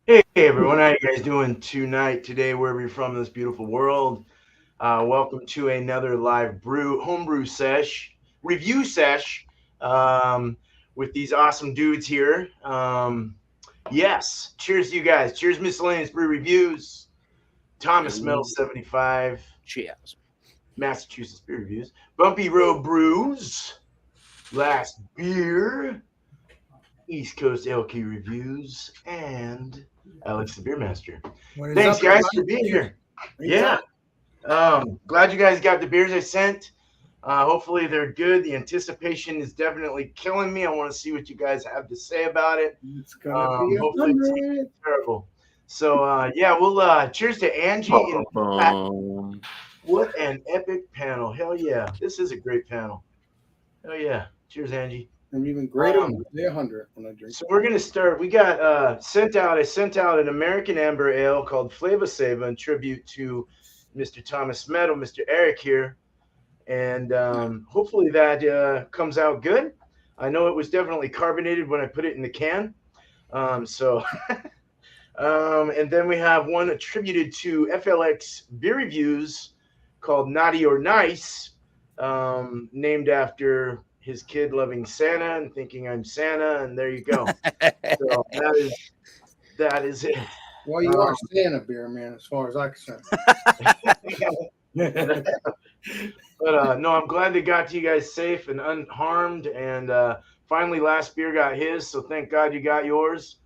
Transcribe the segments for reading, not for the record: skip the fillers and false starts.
Hey everyone, how you guys doing today, wherever you're from in this beautiful world? Welcome to another live homebrew review sesh, with these awesome dudes here. Yes, cheers to you guys. Cheers, Miscellaneous Brew Reviews, Thomas Metal 75, Cheers. Massachusetts Beer Reviews, Bumpy Road Brews, Last Beer, East Coast LQ Reviews, and Alex the Beer Master. Thanks, guys, for being here. Yeah. Glad you guys got the beers I sent. Hopefully they're good. The anticipation is definitely killing me. I want to see what you guys have to say about it. It's gonna be hopefully it's terrible. So, we'll cheers to Angie. What an epic panel. Hell yeah. This is a great panel. Hell yeah. Cheers, Angie. I'm even greater than 100 when I drink. So we're gonna start. We got I sent out an American Amber Ale called Flava Sava in tribute to Mr. Thomas Metal, Mr. Eric here, and hopefully that comes out good. I know it was definitely carbonated when I put it in the can. And then we have one attributed to FLX Beer Reviews called Naughty or Nice, named after his kid loving Santa and thinking I'm Santa, and there you go. So that is it. Well, you are Santa, beer man, as far as I'm concerned. But no, I'm glad they got to you guys safe and unharmed, and finally Last Beer got his, so thank God you got yours.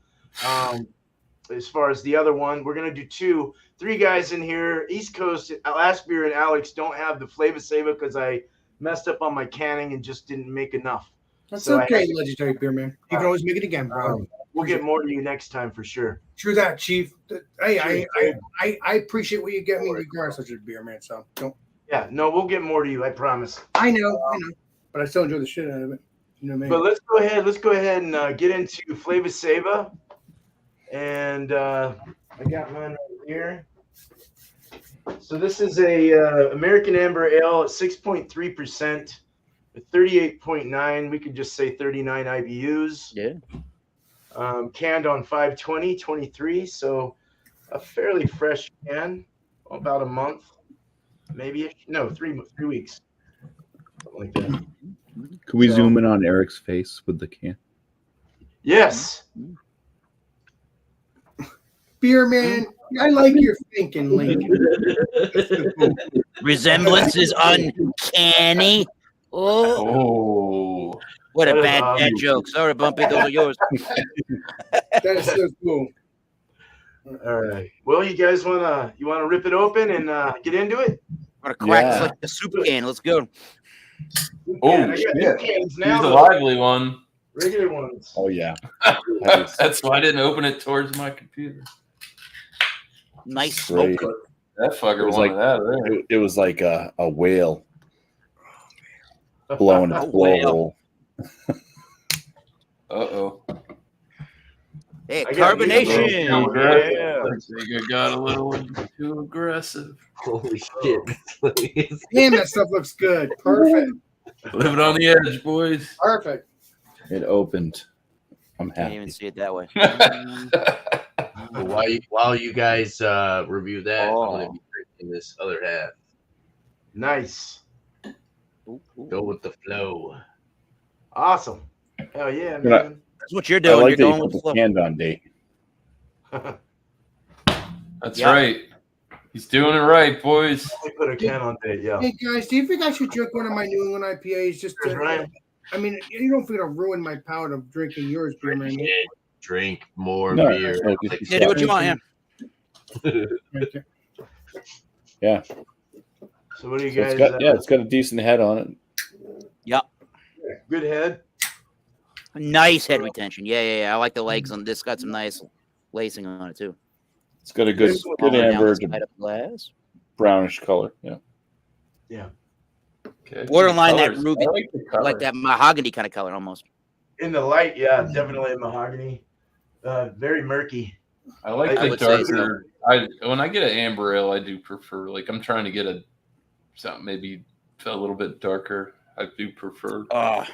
As far as the other one, we're gonna do three guys in here. East Coast, Last Beer and Alex don't have the Flava Sava because I messed up on my canning and just didn't make enough. That's so okay, legendary beer man. You can always make it again, bro. We'll get more to you next time for sure. True that, Chief. Hey, I appreciate what you get me regardless of your beer man. So don't. Yeah, no, we'll get more to you. I promise. I know, but I still enjoy the shit out of it. You know what I mean? But let's go ahead and get into Flava Sava, and I got mine right here. So this is a American Amber Ale at 6.3%, with 38.9. We could just say 39 IBUs. Yeah. Canned on 5/20/23, so a fairly fresh can, about a month, maybe. No, 3 weeks, something like that. Can we zoom in on Eric's face with the can? Yes. Beer man, I like your thinking, Lincoln. Resemblance is uncanny. Oh. What a bad joke. Sorry, Bumpy, those are yours. That is so cool. All right. Well, you guys wanna rip it open and get into it? I'm gonna crack like a soup can. Let's go. Oh, shit. Here's a lively one. Regular ones. Oh yeah. That's why I didn't open it towards my computer. Nice smoke. That fucker wanted out of there. It was like a whale blowing a blowhole. Uh-oh. Hey, carbonation. Yeah. I think I got a little too aggressive. Holy shit. Damn, that stuff looks good. Perfect. Living on the edge, boys. Perfect. It opened. I'm Can't happy. even see it that way. While you guys review that, I'm going to be drinking this other half. Nice. Go with the flow. Awesome. Hell yeah, man. That's what you're doing. I like You're that going you with put the the hand on date. That's right. He's doing it right, boys. We put a can on date, yeah. Hey guys, do you think I should drink one of my New England IPAs? Just to, I mean, you don't think it'll ruin my palate of drinking yours, beer man? Drink more beer. Yeah, do what you want, Yeah. So what do you guys? It's got a decent head on it. Yeah. Good head. Nice head retention. Yeah. I like the legs on this. Got some nice lacing on it too. It's got a good amber, Glass. brownish color. Yeah. Okay. Borderline that Colors. ruby, I like the color. like that mahogany kind of color almost. In the light, yeah, definitely mahogany. Very murky. I like I the would say so. darker. When I get an amber ale, I do prefer, like, I'm trying to get something maybe a little bit darker. I do prefer. Oh,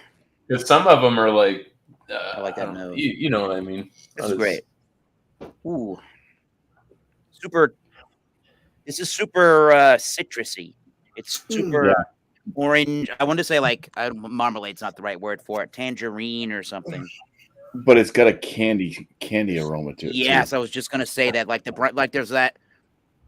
Because some of them are like, I like that don't know, nose. you know what I mean. This is great. Ooh, super. This is super citrusy. It's super orange. I want to say like marmalade's not the right word for it. Tangerine or something. But it's got a candy aroma to it. Yes, too. I was just gonna say that. Like there's that.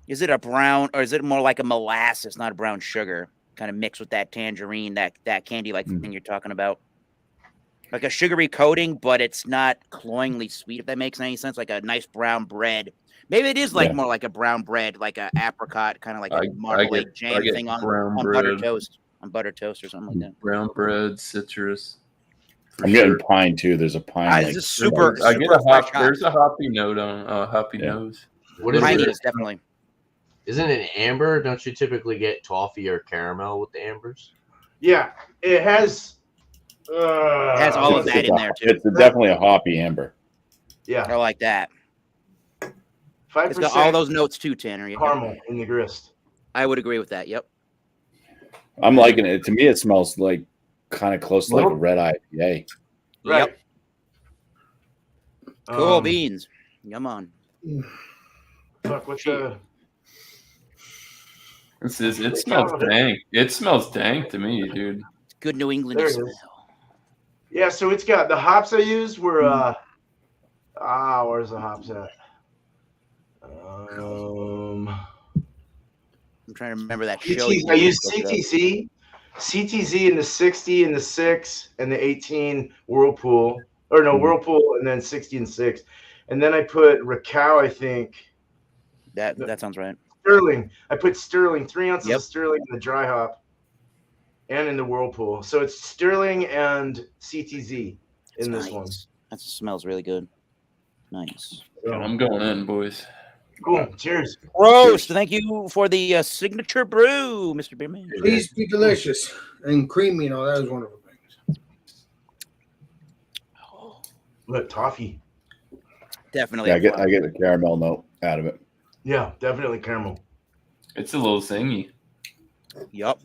Is it a brown or is it more like a molasses, not a brown sugar, kind of mixed with that tangerine, that candy like thing you're talking about? Like a sugary coating, but it's not cloyingly sweet. If that makes any sense, like a nice brown bread. Maybe it is like more like a brown bread, like a apricot, kind of like a marmalade jam thing on butter toast, or something like that. Brown bread, citrus. I'm getting pine too. There's a pine. This is super. I get a fresh hop. There's a hoppy note on hoppy nose. What is Piney it? is definitely. Isn't it amber? Don't you typically get toffee or caramel with the ambers? Yeah, it has. It has all of that in there too. It's definitely a hoppy amber. Yeah, I like that. 5% It's got all those notes too, Tanner. caramel in the grist. I would agree with that. Yep. I'm liking it. To me, it smells like kind of close to like a red IPA. Right. Yep. Cool beans. Come on. Fuck, what's the? It smells dank. It smells dank to me, dude. Good New England There it smell. is. Yeah, so it's got the hops I used were where's the hops at? I'm trying to remember that show. I used CTZ in the 60 and the 6 and the 18 Whirlpool. Or no, Whirlpool and then 60 and 6. And then I put Rakow, I think. That sounds right. Sterling. I put Sterling, 3 ounces of Sterling in the dry hop and in the Whirlpool. So it's Sterling and CTZ in this one. That smells really good. Nice. I'm going in, boys. Cool. Cheers. Roast. Thank you for the signature brew, Mr. Beerman. Please be delicious and creamy and all those wonderful things. Look, toffee. Definitely. Yeah, I get a caramel note out of it. Yeah, definitely caramel. It's a little zingy. Yep.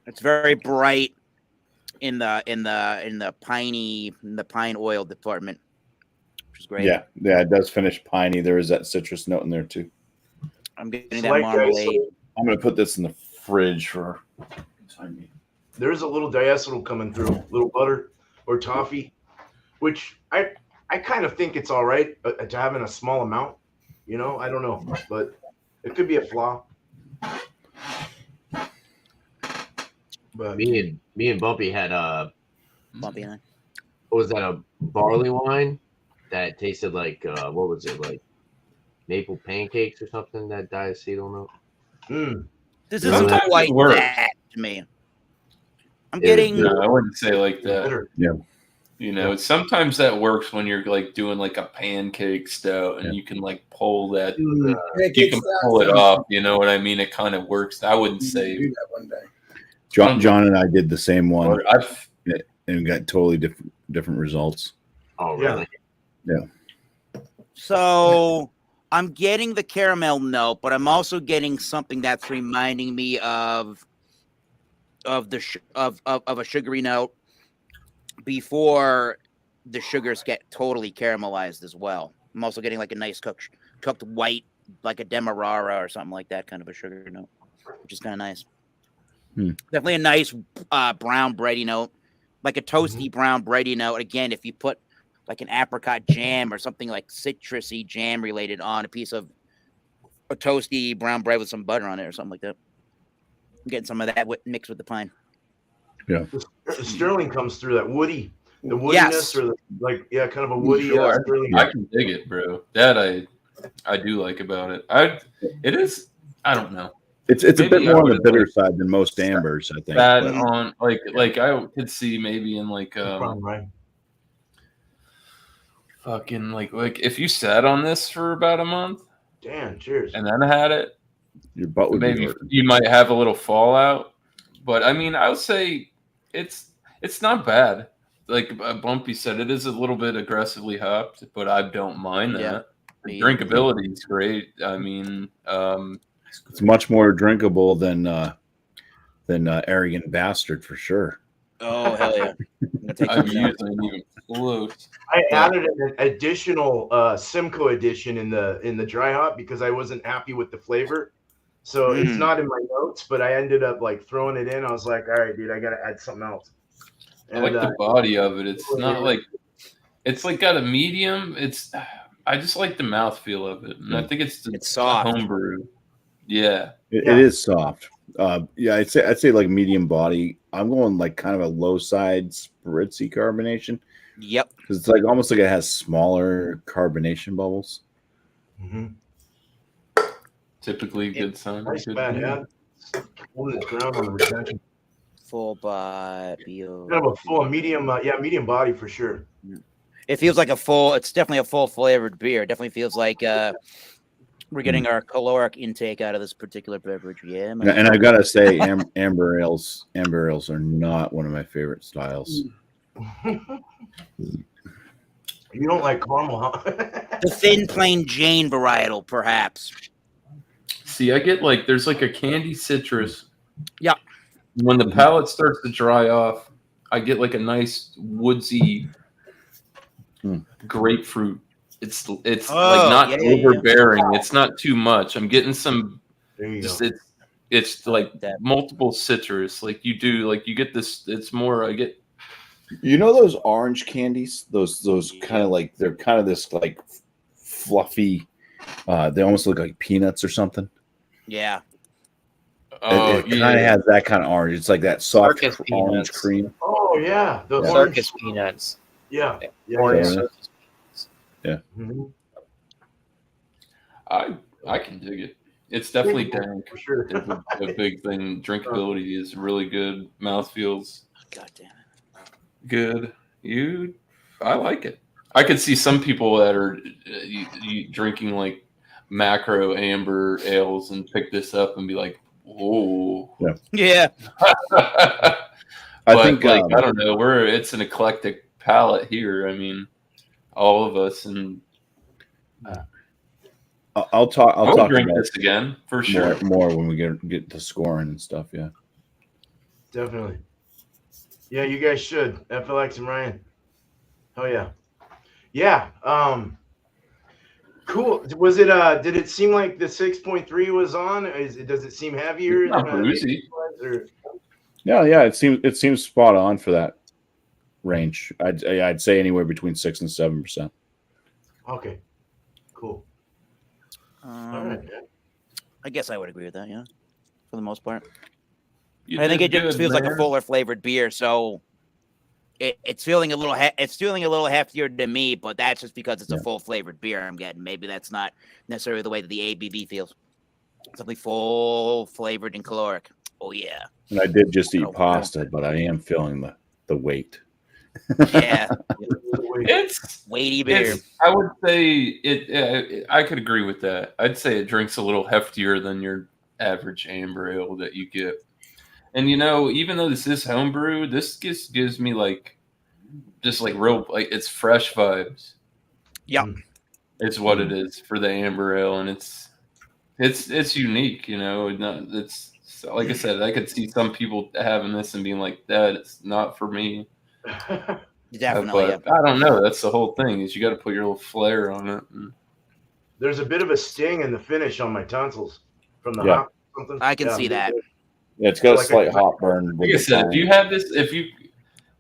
It's very bright in the pine oil department, which is great. Yeah, it does finish piney. There is that citrus note in there too. I'm getting that marmalade. I'm gonna put this in the fridge for. There's a little diacetyl coming through, a little butter or toffee, which I kind of think it's all right to have in a small amount. You know, I don't know, but it could be a flaw. But Me and Bumpy had Bumpy and I. what was that, a barley wine that tasted like what was it, like maple pancakes or something, that diacetyl note? This isn't quite that to me. I'm getting. No, I wouldn't say like that. Bitter. Yeah. You know, sometimes that works when you're like doing like a pancake stout and you can like pull that. You can pull it off. You know what I mean? It kind of works. I wouldn't say. Do that one day. John and I did the same one, I've and got totally different results. Oh, really? Yeah. So I'm getting the caramel note, but I'm also getting something that's reminding me of a sugary note before the sugars get totally caramelized as well. I'm also getting like a nice cooked white, like a demerara or something like that, kind of a sugar note, which is kind of nice. Definitely a nice brown bready note, like a toasty brown bready note. Again, if you put like an apricot jam or something like citrusy jam related on a piece of a toasty brown bread with some butter on it or something like that. I'm getting some of that mixed with the pine. Yeah. The Sterling comes through that woodiness or kind of a woody. Sterling. I can dig it, bro. That I do like about it. It is. I don't know. It's a bit more on the bitter side than most ambers, I think. That on like I could see maybe in like fucking like if you sat on this for about a month. Damn, cheers. And then had it. Your butt would be maybe hurting. you might have a little fallout, but I mean, I would say it's not bad. Like Bumpy said, it is a little bit aggressively hopped, but I don't mind that. Yeah. The drinkability is great. I mean, it's much more drinkable than Arrogant Bastard for sure. Oh hell yeah! I'm using even close. I added an additional Simcoe edition in the dry hop because I wasn't happy with the flavor. So it's not in my notes, but I ended up like throwing it in. I was like, all right, dude, I got to add something else. And, I like the body of it. It's not like it's like got a medium. I just like the mouthfeel of it, and I think it's soft homebrew. Yeah, it is soft. Yeah, I'd say like medium body. I'm going like kind of a low side spritzy carbonation. Yep, because it's like almost like it has smaller carbonation bubbles. Mm-hmm. Typically, good sign. Nice bad head. Holding its ground on the retention. Full body. Kind of a full medium, medium body for sure. It feels like it's definitely a full flavored beer. It definitely feels like we're getting our caloric intake out of this particular beverage. Yeah, and I gotta say, amber ales are not one of my favorite styles. You don't like caramel, huh? The thin plain Jane varietal, perhaps. See, I get like there's like a candy citrus. Yeah. When the palate starts to dry off, I get like a nice woodsy grapefruit. It's like not overbearing. Yeah. It's not too much. I'm getting some. There you just go. It's like that multiple citrus. Like you get this. It's more. I get. You know those orange candies? Those kind of like they're kind of this like fluffy. They almost look like peanuts or something. Yeah. It kind of has that kind of orange. It's like that soft orange cream. Oh yeah, the circus peanuts. Yeah. Orange circus peanuts. Yeah. Mm-hmm. I can dig it. It's definitely dank. For sure. It's a big thing. Drinkability is really good. Mouthfeels. God damn it. Good. I like it. I could see some people that are drinking like macro amber ales and pick this up and be like, "Whoa." Yeah. I think I don't know. It's an eclectic palate here. I mean, all of us, and I'll talk drink about this again for sure. More when we get to scoring and stuff. Yeah. Definitely. Yeah, you guys should. FLX and Ryan. Oh yeah. Yeah. Cool. Was it did it seem like the 6.3 was on? Does it seem heavier? It's not boozy. Yeah, it seems spot on for that range. I'd say anywhere between 6 and 7%. Okay. Cool. All right. I guess I would agree with that, yeah. For the most part. I think it just feels like a fuller flavored beer, so it's feeling a little heftier to me, but that's just because it's a full flavored beer I'm getting. Maybe that's not necessarily the way that the ABV feels. Something full flavored and caloric. Oh yeah. And I did just eat pasta, but I am feeling the weight. Yeah. It's weighty beer. I would say I could agree with that. I'd say it drinks a little heftier than your average amber ale that you get. And even though this is homebrew, this gives me just real it's fresh vibes. Yeah, it's what it is for the amber ale, and it's unique. It's like I said, I could see some people having this and being like, "That it's not for me." Definitely, but I don't know. That's the whole thing is you got to put your little flair on it. There's a bit of a sting in the finish on my tonsils from the hop. Something. I can see that. Yeah, it's got a slight hop burn. Like I said, if you have this,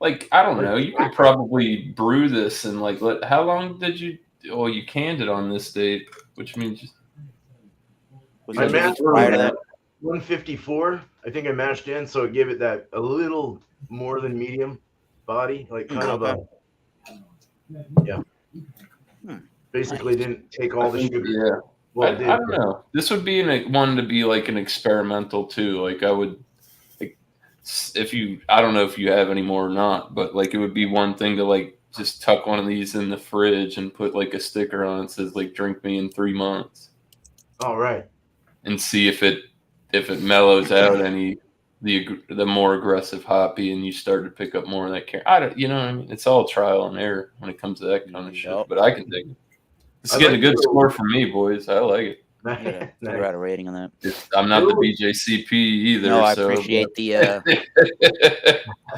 I don't know, you could probably brew this and how long did you? Well, you canned it on this date, which means I mashed prior to that 154. I think I mashed in, so it gave it that a little more than medium body, kind of a Basically, didn't take all the sugar. Yeah. Well, I don't know. This would be one to be an experimental too. I would, I don't know if you have any more or not, but it would be one thing to just tuck one of these in the fridge and put a sticker on it that says drink me in 3 months. All right. and see if it mellows out any the more aggressive hoppy, and you start to pick up more of that. I don't, you know what I mean? It's all trial and error when it comes to that kind of shit. But I can dig it. It's getting a good score from me, boys. I like it. Figure out a rating on that. I'm not the BJCP either. No, I so, appreciate the.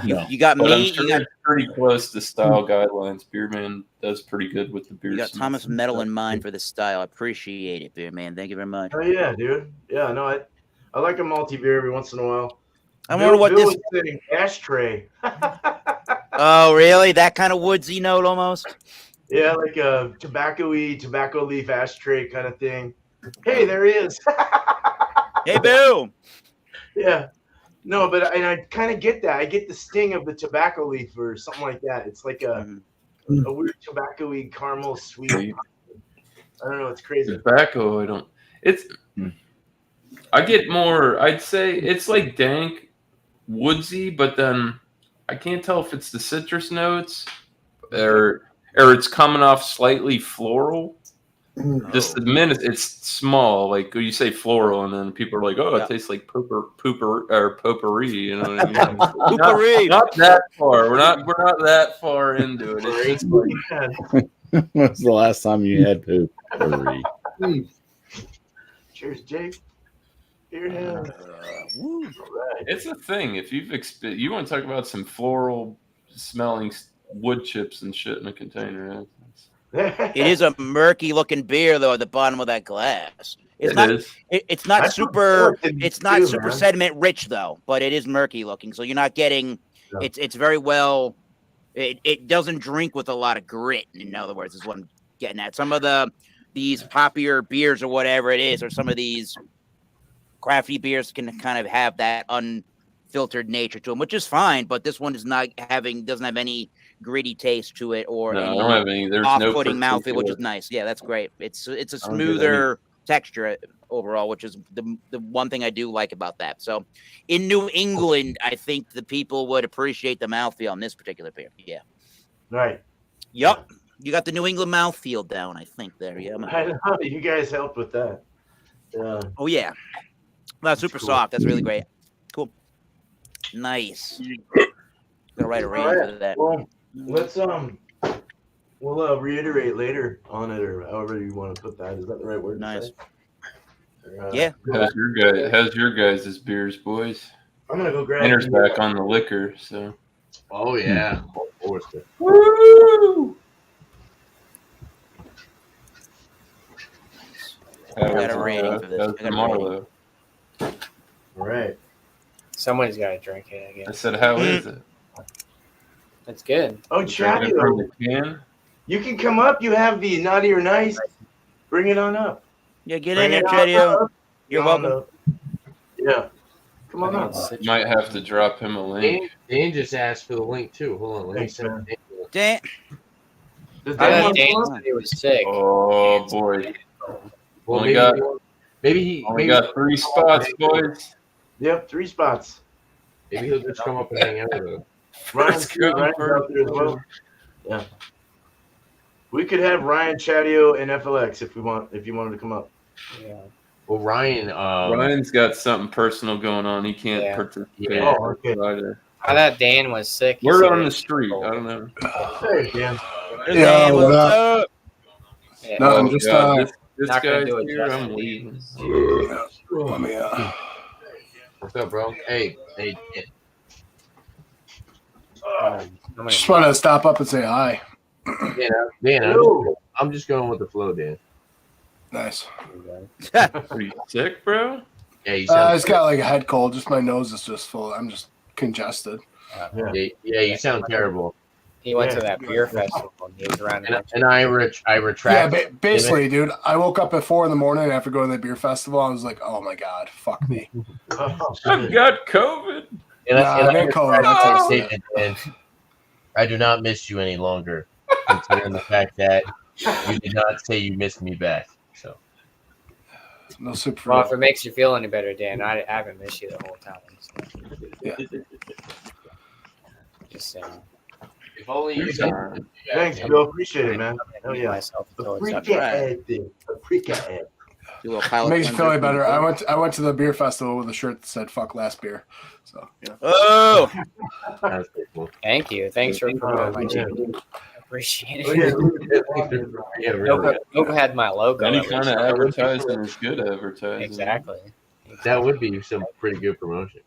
No. You got but me. I'm sure You got it's pretty close to style guidelines. Beerman does pretty good with the beer. you got smith Thomas and Metal stuff. in mind for the style. I appreciate it, beer man. Thank you very much. Oh yeah, dude. Yeah, no, I like a multi beer every once in a while. I wonder what Bill this. was saying ashtray. Oh, really? That kind of woodsy note almost. Yeah, like a tobacco leaf ashtray kind of thing. Hey, there he is. Hey, Bill. Yeah. No, but I kind of get that. I get the sting of the tobacco leaf or something like that. It's like a weird tobacco-y caramel sweet. I don't know. It's crazy. Tobacco, I don't. It's. I get more. I'd say it's like dank, woodsy, but then I can't tell if it's the citrus notes or it's coming off slightly floral. Just the minute it's small, like you say floral, and then people are like, "Oh, it tastes like potpourri." You know what I mean? Potpourri. Not that far. We're not that far into it. It's just like, When was the last time you had poop? Cheers, Jake. Here now. it's a thing. If you've you want to talk about some floral smelling wood chips and shit in a container. It is a murky looking beer though at the bottom of that glass. It's not That's super. important It's not too, super man. sediment rich though, but it is murky looking. So you're not getting. No. It's very well. It doesn't drink with a lot of grit. In other words, is what I'm getting at. Some of these poppier beers or whatever it is, or some of these crafty beers can kind of have that unfiltered nature to them, which is fine. But this one doesn't have any gritty taste to it or No, I any don't have any. There's off-putting no mouthfeel, which is nice. Yeah, that's great. It's a smoother texture overall, which is the one thing I do like about that. So in New England, I think the people would appreciate the mouthfeel on this particular beer. Yeah. Right. Yep. You got the New England mouthfeel down, I think, there. Yeah. I know. You guys helped with that. Yeah. Oh, yeah. That's super cool. soft. That's really great. Cool. Nice. Gonna write a rating for that. Well, let's we'll reiterate later on it, or however you want to put that. Is that the right word? Nice. Or, Yeah. How's your guys' beers, boys? I'm gonna go grab. Tanner's back on the liquor, so. Oh yeah. Woo! I got a rating for this. I got a Marlo? All right. Somebody's got to drink it, I I guess. said, how is it? That's good. Oh, Drinking it from Chatty, the can? you can come up. You have the naughty or nice. Bring it on up. Yeah, get Bring in there, it on Chedio. up. You're Come on welcome. up. Yeah. Come on up. You might have to drop him a link. Dan just asked for the link too. Hold on, let me Thanks, send man. it. Dan, Does I Dan know want to Dan come up? said he was sick. Oh, boy. Well, Only maybe Only got 3 spots, boys. Yep, 3 spots. maybe he'll just come up and hang out with us. Ryan's out there as well. Yeah. We could have Ryan, Chatio, and FLX if you wanted to come up. Yeah. Well, Ryan, Ryan's got something personal going on. He can't Yeah. participate. Yeah. Oh, okay. Either. I thought Dan was sick. He We're said on it the was street. cold. I don't know. Hey, Dan. Dan, what's up? Yeah. No, I'm Oh, just God, this not gonna guy's do it here. justice. I'm leaving. let me what's up, bro? Hey. just want to stop up and say hi. Dan, Hello. I'm just going with the flow, Dan. Nice. Are you sick, bro? Yeah, you I sound. just got like a head cold. Just my nose is just full. I'm just congested. Yeah, you sound terrible. He went to that beer festival and he was around. And I Yeah, retract. basically, dude. I woke up at 4 a.m. after going to the beer festival. I was like, oh my god, fuck me. I've got COVID. And Nah, I didn't call it. retract That's my all. statement, and I do not miss you any longer, considering the fact that you did not say you missed me back. So No soup for Well, you. if it makes you feel any better, Dan, I haven't missed you the whole time. So. Yeah. Just saying. if only you Thanks, Bill. Appreciate it, man. Oh, yeah. Myself towards that. Paprika ad thing. Paprika ad. Do a little palate Makes you feel cleanser. any better. I went to the beer festival with a shirt that said "fuck last beer." So yeah. Oh, That's pretty cool. Thank you. Thanks for promoting my yeah. team. Appreciate Oh, it. Yeah, really. Nova had my logo. Any at kind least. of advertising is good advertising. Exactly. That would be some pretty good promotion.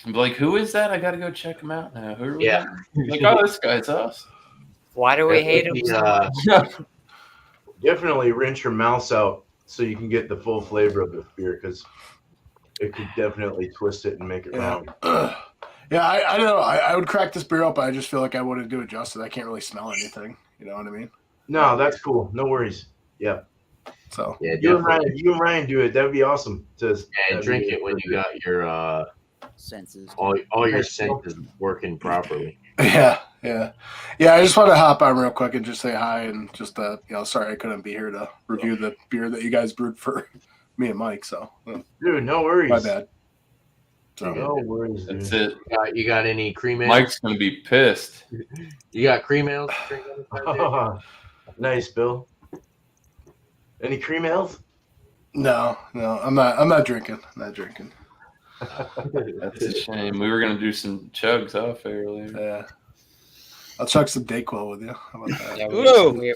I'm like, who is that? I got to go check him out now. Who are we? Yeah. Like, oh, this guy's us. Why do we That hate would him be, so much? Definitely rinse your mouth out so you can get the full flavor of the beer because it could definitely twist it and make it round. Yeah, I don't know. I would crack this beer up. I just feel like I wouldn't do it justice. I can't really smell anything. You know what I mean? No, that's cool. No worries. Yeah. So Yeah, You definitely. and Ryan do it. That'd be awesome. And drink it when you got your senses. all your senses working properly. yeah. I just want to hop on real quick and just say hi and just sorry I couldn't be here to review the beer that you guys brewed for me and Mike. So Dude, no worries. my bad. So No worries, dude. That's it. You got any cream ales? Mike's gonna be pissed. You got cream ales? to drink on the side there? Nice, Bill. Any cream ales? no, I'm not drinking. I'm not drinking. That's a shame. We were gonna do some chugs off earlier. Yeah. I'll chuck some Dayquil with you. How about that? Yeah, Whoa. we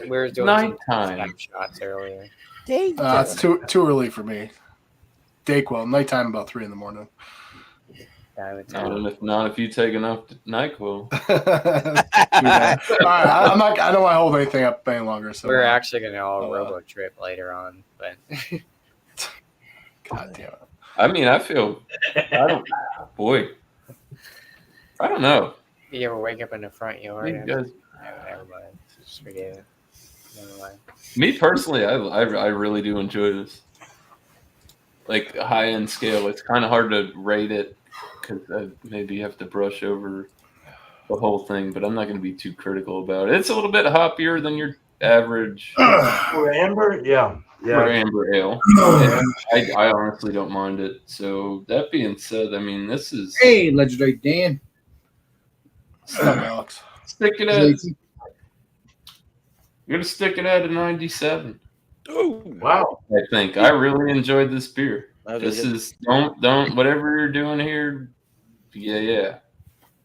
were doing Nighttime. some shots earlier. It's too early for me. Dayquil, nighttime about 3 a.m. Not if you take enough NyQuil. All right, I don't want to hold anything up any longer. So We're actually going to all robo trip later on, but God damn it. I mean, I don't know. you ever wake up in the front yard You and guys- never mind. Just forget it. Never mind. Me personally, I really do enjoy this. Like a high end scale, it's kind of hard to rate it because maybe you have to brush over the whole thing. But I'm not going to be too critical about it. It's a little bit hoppier than your average For amber? Yeah. for amber ale. And I honestly don't mind it. So that being said, I mean, this is Hey, legendary Dan. What's up, Alex? stick it at. I'm gonna stick it at a 97. Wow. I think I really enjoyed this beer. Okay, This good. is don't whatever you're doing here. Yeah.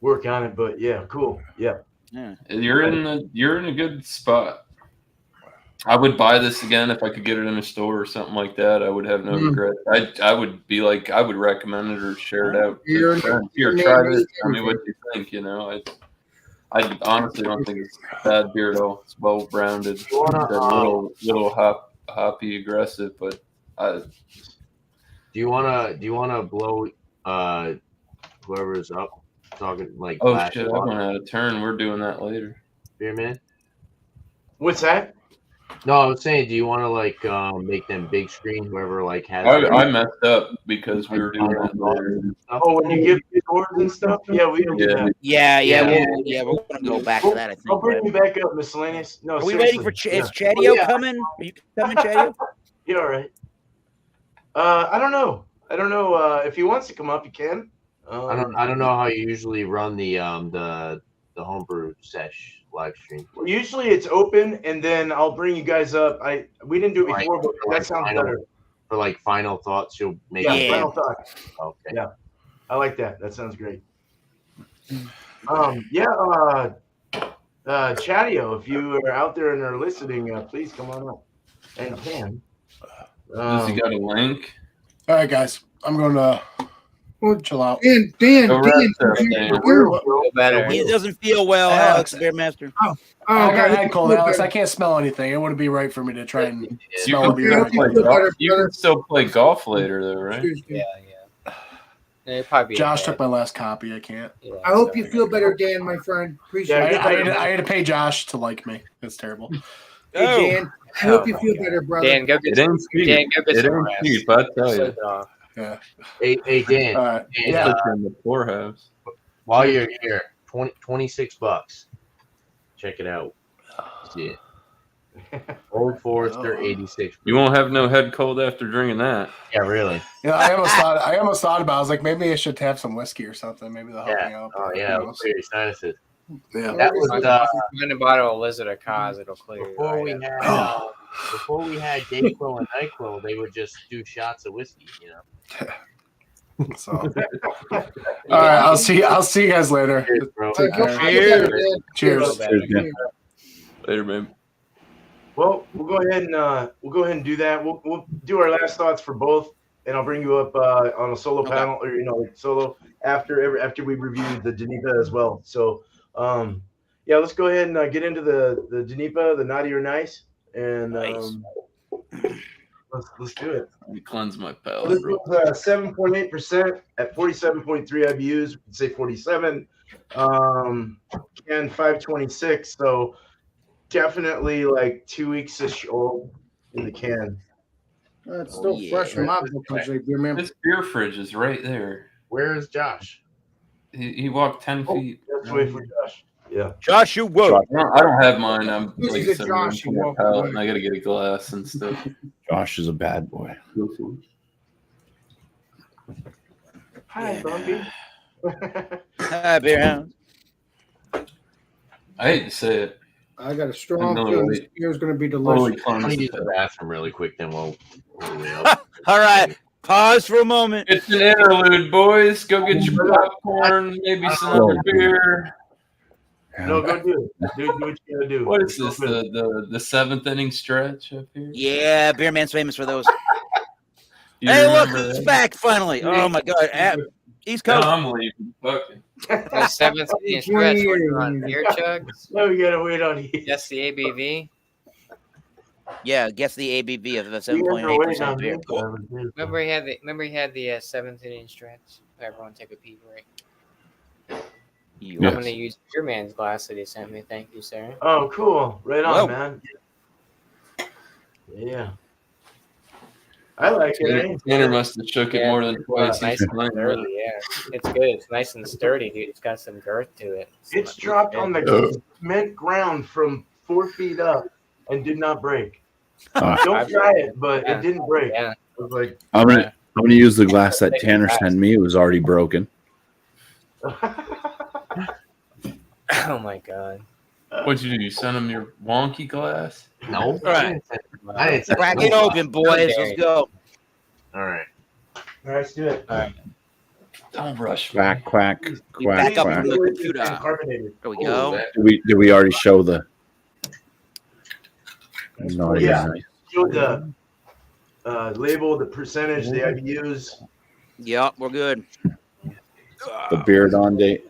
Work on it, but yeah, cool. Yeah. Yeah. You're in a good spot. I would buy this again if I could get it in a store or something like that. I would have no regret. I would be like I would recommend it or share it out. You're- Here, try this. Tell me what you think. You know, I honestly don't think it's a bad beer at all. It's well rounded. It's a little hoppy aggressive, but Do you wanna blow whoever's up talking like oh last shit, I one? went out of turn. We're doing that later. Beer man? What's that? No, I was saying, do you want to make them big screen? Whoever has. I messed up because we were doing that later. Oh, when you give the orders and stuff? Yeah, we can do that. Yeah, we're gonna go back to that. I think. I'll bring you Brad. back up, miscellaneous. No, Are we waiting for is Chadio Yeah. coming? Are you coming, Chadio? Yeah, all right. I don't know. If he wants to come up, he can. I don't know how you usually run the homebrew sesh live stream. Well, usually it's open, and then I'll bring you guys up. We didn't do it before, but that sounds better. For final thoughts, you'll make Yeah, final thoughts. Okay. Yeah, I like that. That sounds great. Chadio, if you are out there and are listening, please come on up. And can. Does he got a link? All right, guys. I'm going to chill out. Dan, Go Dan, rest up, Dan. Feel better. He doesn't feel well, Alex, the beer master. I got head cold, Alex. I can't smell anything. It wouldn't be right for me to try and You smell a beer. can still play golf later, though, right? Yeah. It'd probably be Josh bad. took my last copy. I can't. Yeah, I hope so- you feel better, Dan, my friend. Appreciate Yeah, it. I had to pay Josh to like me. It's terrible. Hey, Dan, I hope you feel better, brother. Dan, go get It ain't cheap. Dan, go get It some ain't rest. cheap, I tell you. Sleep it off. Yeah. Hey Dan, All right. Dan, Yeah. In the poorhouse. while you're here, $26. Check it out. See it. Old Forester 86. You won't have no head cold after drinking that. Yeah, really. Yeah, I almost thought about it. I was like, maybe I should have some whiskey or something. Maybe they'll help me out. Oh yeah, it'll clear your sinuses. Yeah. That was Find a bottle of Lizard of Cause, it'll clear you. before we right had up. Before we had Dayquil and NyQuil, they would just do shots of whiskey. So, all right, I'll see you guys later. Cheers, bro. All right, go All feel Cheers. better, man. Cheers. Cheers, man. Later, man. Well, we'll go ahead and do that. We'll do our last thoughts for both, and I'll bring you up on a solo panel, or solo after we review the DNEIPA as well. So, yeah, let's go ahead and get into the DNEIPA, the naughty or nice, and Nice. let's do it. Let me cleanse my This palate. was 7.8% at 47.3 IBUs. We could say 47. Can 526. So definitely like 2 weeks-ish old in the can. It's still yeah. fresh from my book, beer man. This beer fridge is right there. Where is Josh? He walked 10 feet. Let's wait for Josh. Yeah. Joshua. I don't have mine. I'm This like is a I said, Josh, I'm you my walk palate, away. and I got to get a glass and stuff. Josh is a bad boy. Hi, Bumpy. Hi, beer hound. I hate to say it. I got a strong No, feeling wait. this beer is going to be Holy delicious. I'm gonna use cleanse. the bathroom really quick, then we'll up. All right. Pause for a moment. It's an interlude, boys. Go get your popcorn, maybe some other beer. No, go do it. Do what you gotta do. What is this? The seventh inning stretch up here? Yeah, beer man's famous for those. You Hey, look, remember it's that? back finally. Oh my God, East No, Coast. I'm leaving. Okay. The 7th inning stretch. What you on beer chugs? No, we gotta wait on you. Just the ABV. Yeah, guess the ABV of the We gotta wait 7.8% on beer. you. Remember he had the 7th inning stretch. Everyone take a pee break. You- I'm Yes. gonna use your man's glass that he sent me. Thank you, sir. Oh, cool. Right on, Whoa. man. Yeah. I like it. Eh? Tanner must have shook it Yeah. more than twice. Nice He's and fine. sturdy, yeah. It's good. It's nice and sturdy, dude. It's got some girth to it. It's dropped on the cement ground from 4 feet up and did not break. Don't try it, but it didn't break. Yeah. It was like, I'm gonna use the glass that Tanner sent me. It was already broken. Oh my god. What'd you do? You sent him your wonky glass? No, All right. I didn't say Crack it open, boys. Let's go. All right. all right, let's do it. Don't rush me. Quack, quack, You quack, back up quack. from the computer. Carbonated. There we Ooh, go. that- Did we already show the? No, Yeah. yeah. Show the label, the percentage, the IBUs. Yep, we're good. The beard on date.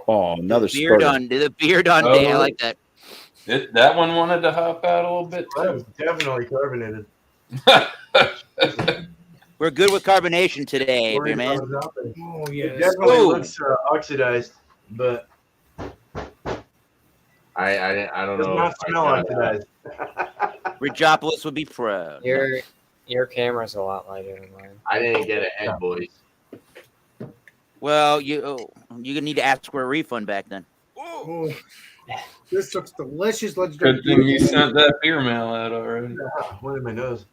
Oh, another Beard spurter. on the beard on day. I like that. That one wanted to hop out a little bit That was too. definitely carbonated. We're good with carbonation today, Worried beer man. about nothing. Oh, It yes. definitely Ooh. looks oxidized, but I don't does know. not if I smell got- oxidized. Regopolis would be proud. Your camera's a lot lighter than mine. I didn't get ahead, boys. Well, you need to ask for a refund back then. Oh, this looks delicious. Legendary. Good thing you sent that beer mail out already. One in my nose.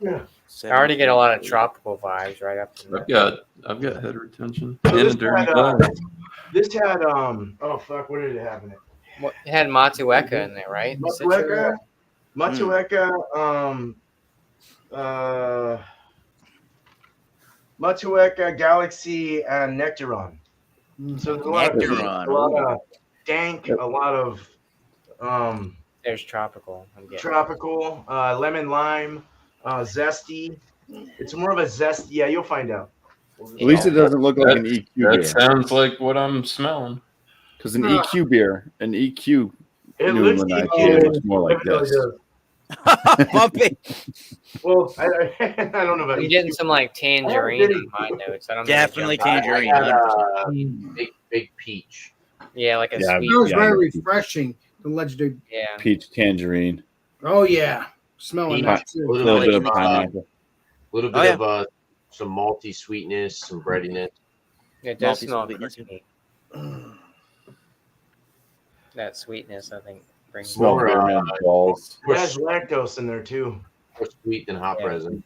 I already get a lot of tropical vibes right up to I've got head retention So and a this dirty had, glass. this had oh fuck, what did it have in it? It had Matueka in there, right? Matueka, Matueka, Galaxy, and Nectaron. So there's a lot Nectaron. of, a lot of dank, a lot of There's tropical. I'm getting tropical, lemon lime, zesty. It's more of a zest. Yeah, you'll find out. At least it doesn't look like an EQ That beer. sounds like what I'm smelling. Because an EQ beer, an EQ It New looks England EQ. IPA looks more like It really this. does. Bumpy. Well, I don't know about I'm EQ. getting some like tangerine in my notes. I don't know. Definitely tangerine. I got 100%. big peach. Yeah, like a Yeah, sweet. It was Yeah, very yeah. refreshing. The legendary. Yeah. Peach tangerine, Oh yeah, smelling that A too. a little bit of bit pineapple. little Oh, bit yeah. of some malty sweetness, some breadiness. It does Malty smell sweetness. creamy. That sweetness, I think, brings Smell More, beer balls. It has lactose in there too. More sweet than hop Yeah. resin.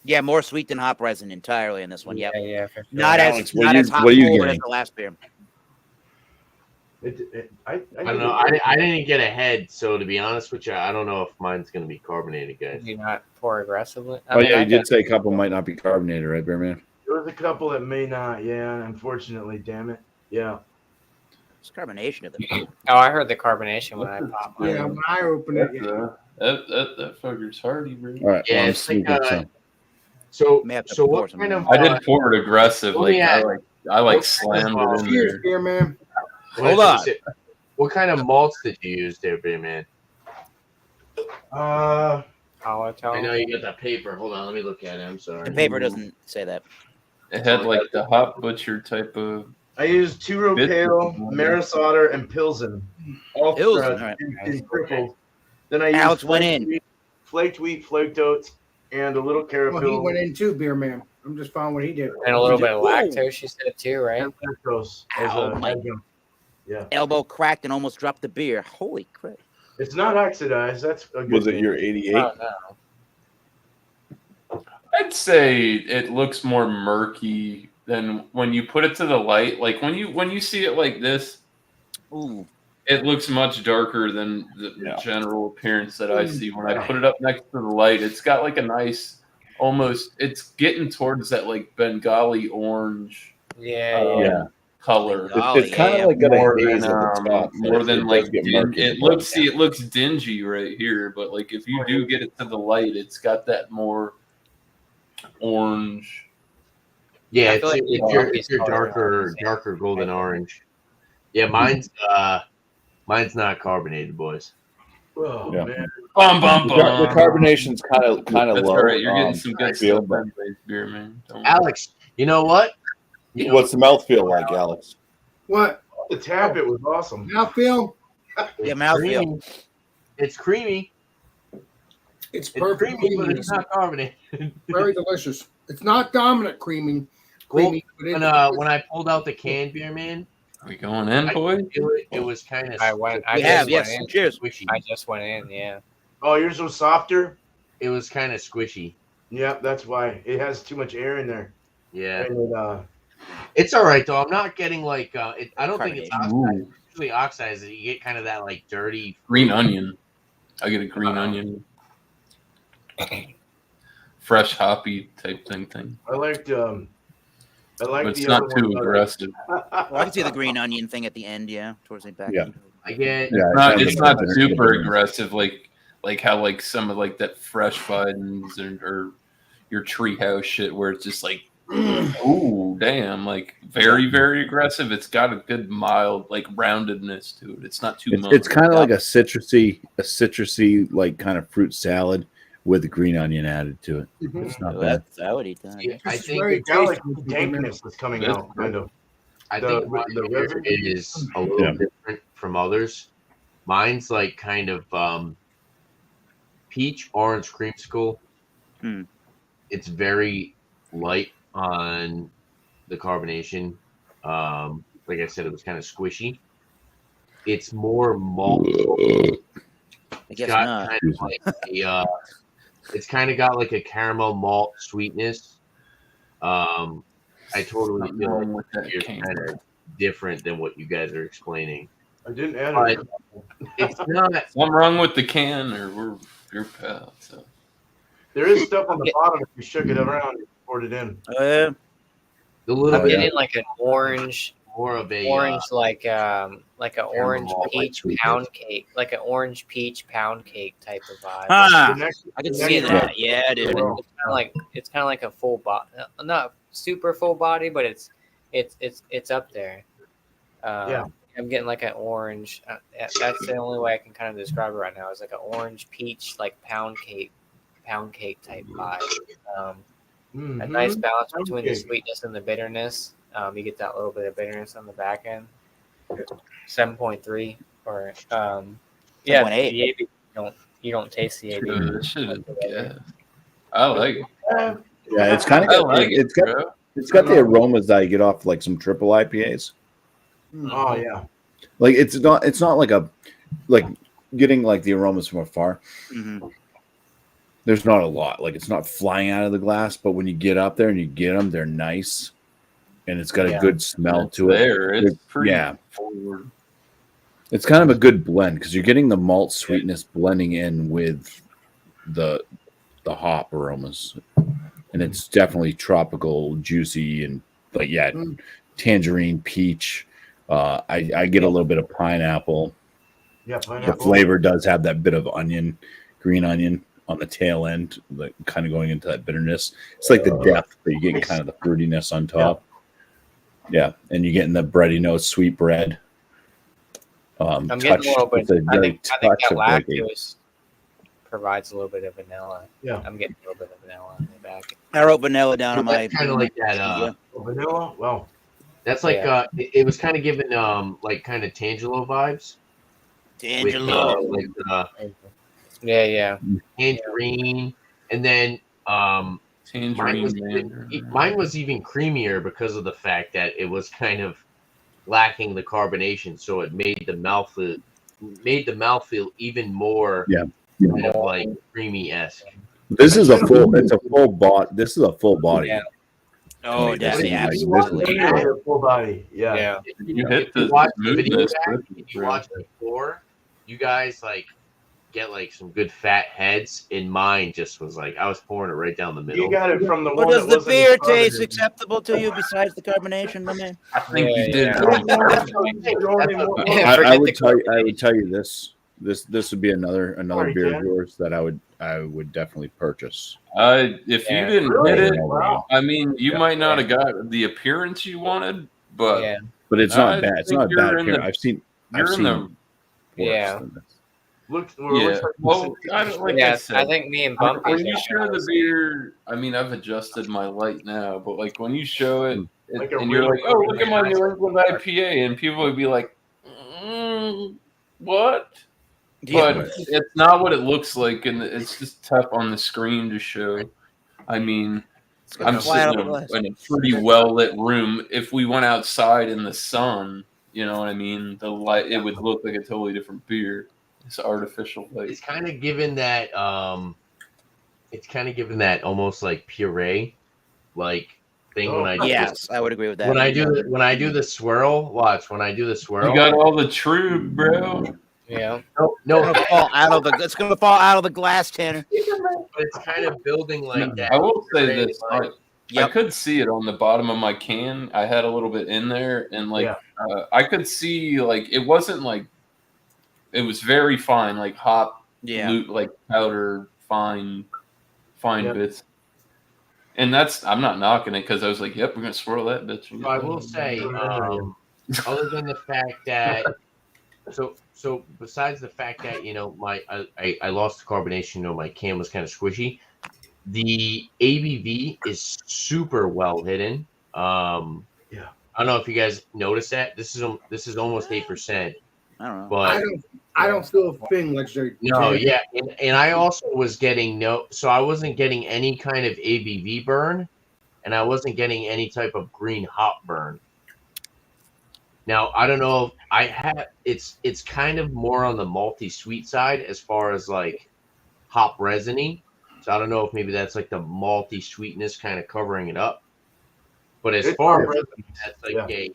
Yeah, more sweet than hop resin entirely in this one. Yep. Yeah, for sure. Not Alex, as what not are as you- hot what are you forward as getting? the last beer. I don't know. I didn't get ahead, so to be honest with you, I don't know if mine's gonna be carbonated, guys. Do you not pour aggressively? Oh yeah, you did say a couple might not be carbonated, right, Bearman? There was a couple that may not. Yeah, unfortunately, damn it. Yeah. It's carbonation of the. Oh, I heard the carbonation when I popped mine. Yeah, when I open it, yeah. That fucker's hardy, bro. All right. Yeah, well, I'm it's like, sleeping, so. So May have to so pour what some kind of more. I did pour it aggressive. Let me ask- I what slammed kind of- it in Cheers, there. beer man. Hold on. What kind of malts did you use there, Beer Man? I Holotone. know you got the paper. Hold on, let me look at it. I'm sorry. The paper doesn't say that. It had like the hop butcher type of. I used Two Row Bit- Pale, Maris Otter, and Pilsen. All Pilsen, spread all right. in crippled. Then I used Alex went in. flaked wheat, flaked oats, and a little Well, he caramel. went in too, beer man. I'm just following what he did. And a little bit of Whoa. lactose, you said too, right? and lactose as Ow, a my- adjunct. Yeah, Elbow cracked and almost dropped the beer. Holy crap! it's not oxidized. That's a good Was it thing. your 88? Oh, no. I'd say it looks more murky than when you put it to the light. Like when you see it like this, Ooh, it looks much darker than the Yeah. general appearance that I see when I put it up next to the light. It's got like a nice, almost. It's getting towards that like Bengali orange Yeah. color. It's kind of yeah. like got More a haze than, at the top. more It than does like get murky at it the looks. bottom. See, it looks dingy right here, but like if you do get it to the light, it's got that more orange. Yeah, I it's, feel like it's your darker golden orange. Yeah, mine's not carbonated, boys. Oh Yeah. man, Bum bum The bum. carbonation's kind of That's low. all right. You're getting some I good feel, stuff but anyways, beer man. Don't worry. Alex, you know what? You know, what's the mouth feel like, Alex? What? the tap it was awesome. Now, Phil, yeah, mouthfeel. creamy. It's creamy. it's It's perfect. creamy, but Creamy. it's not carbonated. Very delicious. It's not dominant creamy. Well, Creamy, but when I pulled out the can, Beer Man, Are we going in, I boy? could feel it was kind of. I went. I We just have, went yes. in. Cheers. Squishy. I just went in. Yeah. Oh, yours was softer. It was kind of squishy. Yep, that's why it has too much air in there. Yeah, And it, it's all right though. I'm not getting like. I don't think it's Carbonation. oxidized. Usually oxidized, you get kind of that like dirty. Green onion. I get a green onion. Fresh hoppy type thing. I liked. I like But it's the not other too one better. aggressive. Well, I can see the green onion thing at the end. Yeah, towards the back. Yeah. I get. Yeah, It's not super aggressive like how like some of like that fresh Bidens or your treehouse shit where it's just like ooh damn, like very, very aggressive. It's got a good mild like roundedness to it. It's not too much. It's kind of like a citrusy like kind of fruit salad with the green onion added to it. Mhm. It's not Oh, bad. I would eat that. I It's think. very It got like tasty. dankness that's coming That's out, kind of. I the- think mine the here resin? is a little Yeah. different from others. Mine's like kind of peach orange creamsicle. Hmm. It's very light on the carbonation. Like I said, it was kind of squishy. It's more malt. I It's guess got not. kind of like it's kind of got like a caramel malt sweetness. I totally Something feel wrong like with that it's can. kind of different than what you guys are explaining. I didn't add But it. it's not. Something wrong with the can or we're your pal. So There is stuff on the bottom if you shook it around and poured it in. The little I'm bit getting like an orange, more of a like an orange malt, like peach sweetness. pound cake, like an orange peach pound cake type of vibe. Huh. The next- I can the see next that. one- Yeah, dude. It's kind of like a full body, not super full body, but it's up there. Yeah. I'm getting like an orange. That's the only way I can kind of describe it right now. Is like an orange peach, like pound cake type vibe. A Mhm. nice balance between the cake. sweetness and the bitterness. You get that little bit of bitterness on the back end. 7.3 or yeah, 7.8. the AB, you don't taste the AB. sure, this shit is good. I like it. Yeah, it's kind of I got like it's it, got bro. it's got the aromas that you get off like some triple IPAs. Oh yeah. Like it's not like a like getting like the aromas from afar. hmm There's not a lot. Like it's not flying out of the glass, but when you get up there and you get them, they're nice, and it's got a Yeah. good smell It's to it. there. It's It's- pretty yeah. forward. It's kind of a good blend because you're getting the malt sweetness blending in with the hop aromas, and it's definitely tropical, juicy, and tangerine, peach. I get a little bit of pineapple. Yeah, The pineapple. flavor does have that bit of onion, green onion on the tail end, like kind of going into that bitterness. It's like the depth, but you're getting kind of the fruitiness on top. Yeah, and you're getting the bready notes, sweet bread. I'm getting a little bit. I think that lactose provides a little bit of vanilla. Yeah. I'm getting a little bit of vanilla in the back. I wrote vanilla down on my. Kind of like that. Vanilla. Well, that's like it was kind of giving like kind of Tangelo vibes. Tangelo. With, yeah. Tangerine, and then mine was even creamier because of the fact that it was kind of lacking the carbonation, so it made the mouthfeel even more kind of like creamy-esque. This is a full. It's a full body. This is a full body. Yeah. Oh, definitely. Full body. Yeah. If you watch the video back, if you watch it before, you guys like get like some good fat heads. In mine just was like I was pouring it right down the middle. You got it from the But one. does the beer taste acceptable to you besides the carbonation, my man? I think you did. I would tell you this. This would be another beer of yours that I would definitely purchase. If you didn't hit it, Wow. I mean, you might not have got the appearance you wanted, but it's not bad. It's not a bad appearance. I've seen Yeah. Looks well, I said, I think me and Bumpy. When you show the beer, I mean, I've adjusted my light now, but like when you show it, Like and you're like, "Oh, look at my New England IPA," and people would be like, "What?" Yeah. But it's not what it looks like, and it's just tough on the screen to show. I mean, I'm sitting in a pretty well lit room. If we went outside in the sun, you know what I mean, the light, it would look like a totally different beer. It's artificial light. It's kind of given that almost like puree like thing when I do I would agree with that. when I do the swirl. Watch when I do the swirl. You got all the true, bro. Yeah. No. It's gonna fall out of the glass, Tanner. It's kind of building like that. I will say this. I could see it on the bottom of my can. I had a little bit in there, and I could see like it wasn't like it was very fine, like hop, like powder, fine bits. And I'm not knocking it because I was like, "Yep, we're gonna swirl that bitch." I will say, other than the fact that, so besides the fact that I lost the carbonation, my can was kind of squishy. The ABV is super well hidden. I don't know if you guys noticed that. This is almost 8%. I don't know. But I don't feel a thing legendary. No, yeah, and I also was getting so I wasn't getting any kind of ABV burn, and I wasn't getting any type of green hop burn. Now I don't know if I have. It's kind of more on the malty sweet side as far as like hop resiny. So I don't know if maybe that's like the malty sweetness kind of covering it up. But as far as that's like a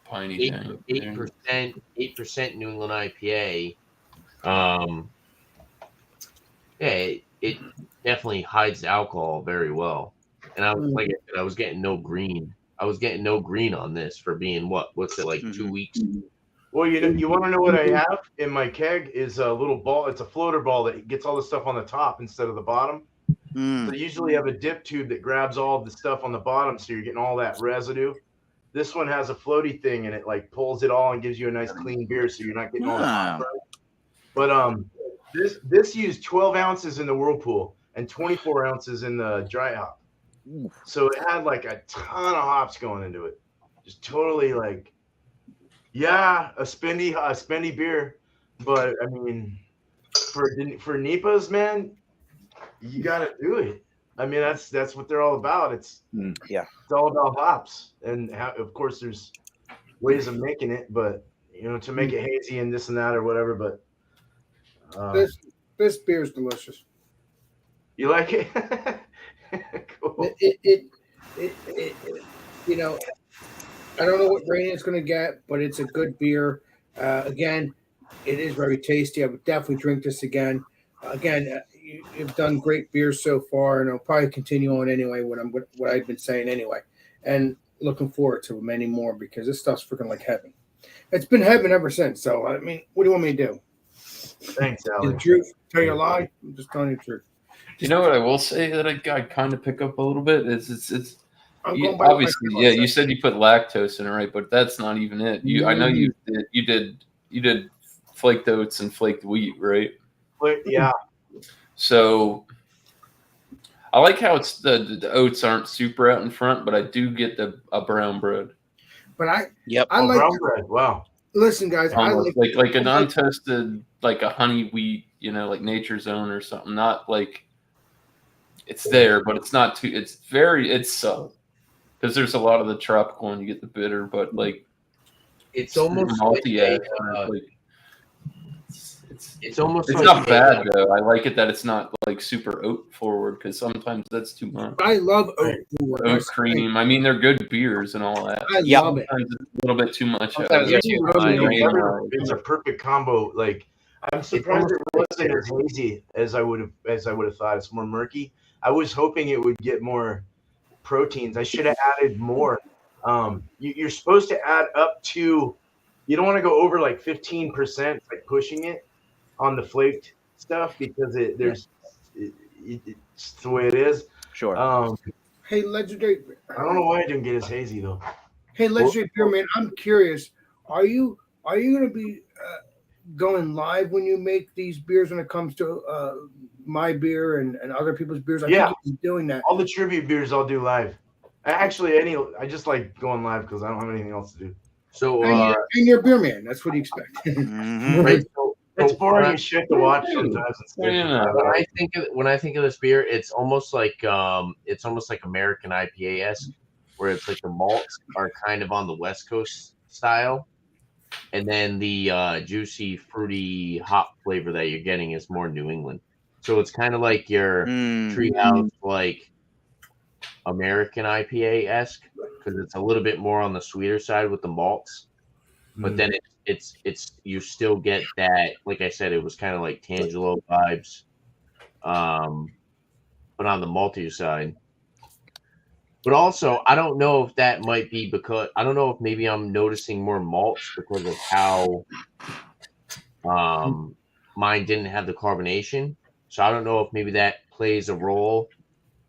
piney 8% New England IPA. It definitely hides the alcohol very well. And I was like I said, I was getting no green. I was getting no green on this for being what's it like 2 weeks? Well, you want to know what I have in my keg is a little ball. It's a floater ball that gets all the stuff on the top instead of the bottom. So you usually have a dip tube that grabs all of the stuff on the bottom, so you're getting all that residue. This one has a floaty thing, and it like pulls it all and gives you a nice clean beer, so you're not getting all that. But this used 12 ounces in the whirlpool and 24 ounces in the dry hop. So it had like a ton of hops going into it. Just totally like, a spendy beer. But I mean, for NEIPAs, man, you got to do it. I mean, that's what they're all about. It's all about hops, and of course, there's ways of making it, but to make it hazy and this and that or whatever. But this beer is delicious. You like it? Cool. It I don't know what rating it's going to get, but it's a good beer. Again, it is very tasty. I would definitely drink this again. You've done great beers so far, and I'll probably continue on anyway. What I've been saying anyway, and looking forward to many more because this stuff's freaking like heaven. It's been heaven ever since. So I mean, what do you want me to do? Thanks, The Alex. truth? Tell you a lie? I'm just telling you the truth. You know what I will say that I kind of pick up a little bit is it's I'm you, going by what my obviously grandma yeah. You said. said you put lactose in it, right? But that's not even it. I know you did flaked oats and flaked wheat, right? But, yeah, So I like how it's the oats aren't super out in front, but I do get a brown bread. But I oh, like. brown bread. Wow. Listen, guys, I Almost like like an untoasted, like a honey wheat, like Nature's Own or something. Not like it's there, but it's not too. It's subtle because there's a lot of the tropical and you get the bitter, but like It's almost like malty. it's almost It's like not bad though. I like it that it's not like super oat forward because sometimes that's too much. I love oat. Oat cream. I mean, they're good beers and all that. I love it. Sometimes it's a little bit too much. Sometimes they're too high. It's a perfect combo. Like, I'm surprised it wasn't as hazy as I would have thought. It's more murky. I was hoping it would get more proteins. I should have added more. You're supposed to add up to. You don't want to go over like 15%, like pushing it on the flaked stuff because it's the way it is. Sure. Hey, legendary. I don't know why I didn't get as hazy though. Hey, legendary beer man. I'm curious. Are you going to be going live when you make these beers when it comes to my beer and other people's beers? I think you're doing that. All the tribute beers I'll do live. I just like going live because I don't have anything else to do. so. And you're a beer man. That's what you expect. Mhm. Right. It's boring as shit to watch sometimes. When I think of this beer, it's almost like American IPA-esque, where it's like the malts are kind of on the West Coast style, and then the juicy, fruity hop flavor that you're getting is more New England. So it's kind of like your Treehouse, like American IPA-esque, because it's a little bit more on the sweeter side with the malts, but then it's you still get that, like I said, it was kind of like Tangelo vibes, but on the maltier side. But also, I don't know if that might be because I don't know if maybe I'm noticing more malts because of how mine didn't have the carbonation. So I don't know if maybe that plays a role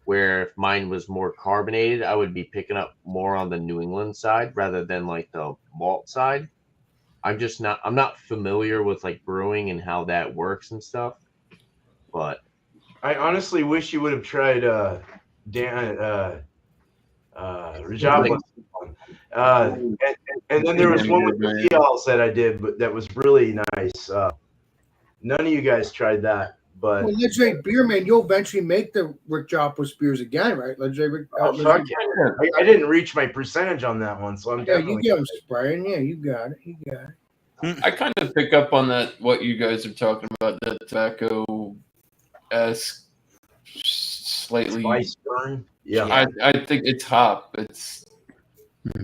where if mine was more carbonated, I would be picking up more on the New England side rather than like the malt side. I'm not familiar with like brewing and how that works and stuff. But I honestly wish you would have tried Rajabla. And then there was one with the Fials that I did, but that was really nice. None of you guys tried that, but Well, legendary beer man, you'll eventually make the Rick Jopos beers again, right? Legendary. fuck yeah. I didn't reach my percentage on that one, so I'm Yeah, definitely. you get them spraying. Yeah, you got it. I kind of pick up on that, what you guys are talking about, that tobacco-esque, slightly. Spice burn. Yeah, I think it's hop. It's I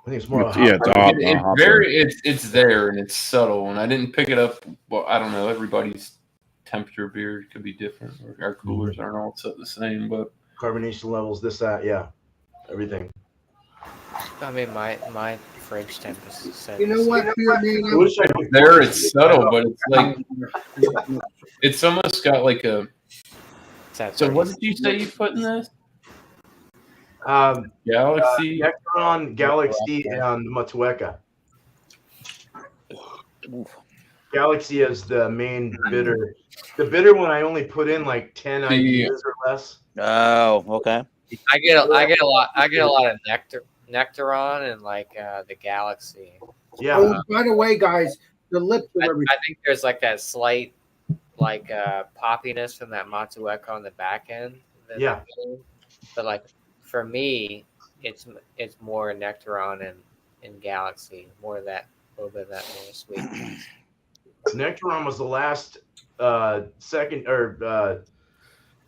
think it's more. It's hop. it's there and it's subtle, and I didn't pick it up. Well, I don't know. Everybody's temperature beer could be different. Our coolers aren't all set the same, but Carbonation levels, this, that, yeah, everything. I mean, my fridge temp is set. You know what, beer man? I wish I it's there. It's subtle, but it's like it's almost got like a. So what did you say you put in this? Galaxy. Nectaron, Galaxy, and Matueka. Galaxy is the main bitter. The bitter one I only put in like 10 ideas or less. Oh, okay. I get a lot of Nectaron and like the Galaxy. Yeah. Oh, by the way, guys, the lips of everything. I think there's like that slight like poppiness from that Matueka on the back end. Yeah. But like for me, it's more Nectaron and Galaxy, more of that, a little bit of that more sweet. Nectaron was the last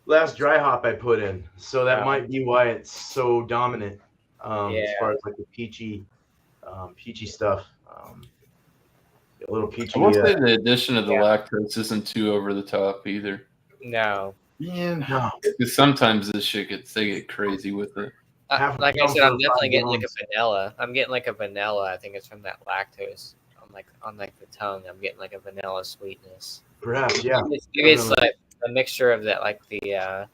last dry hop I put in, so that might be why it's so dominant as far as like the peachy stuff. A little peachy. I will say the addition of the lactose isn't too over the top either. No. Man, No. Because sometimes this shit they get crazy with it. Half a Like I pound said, for I'm definitely 5 getting like a gallons. vanilla. I'm getting like a vanilla. I think it's from that lactose on the tongue. I'm getting like a vanilla sweetness. Perhaps, yeah. Maybe it's like a mixture of that, like the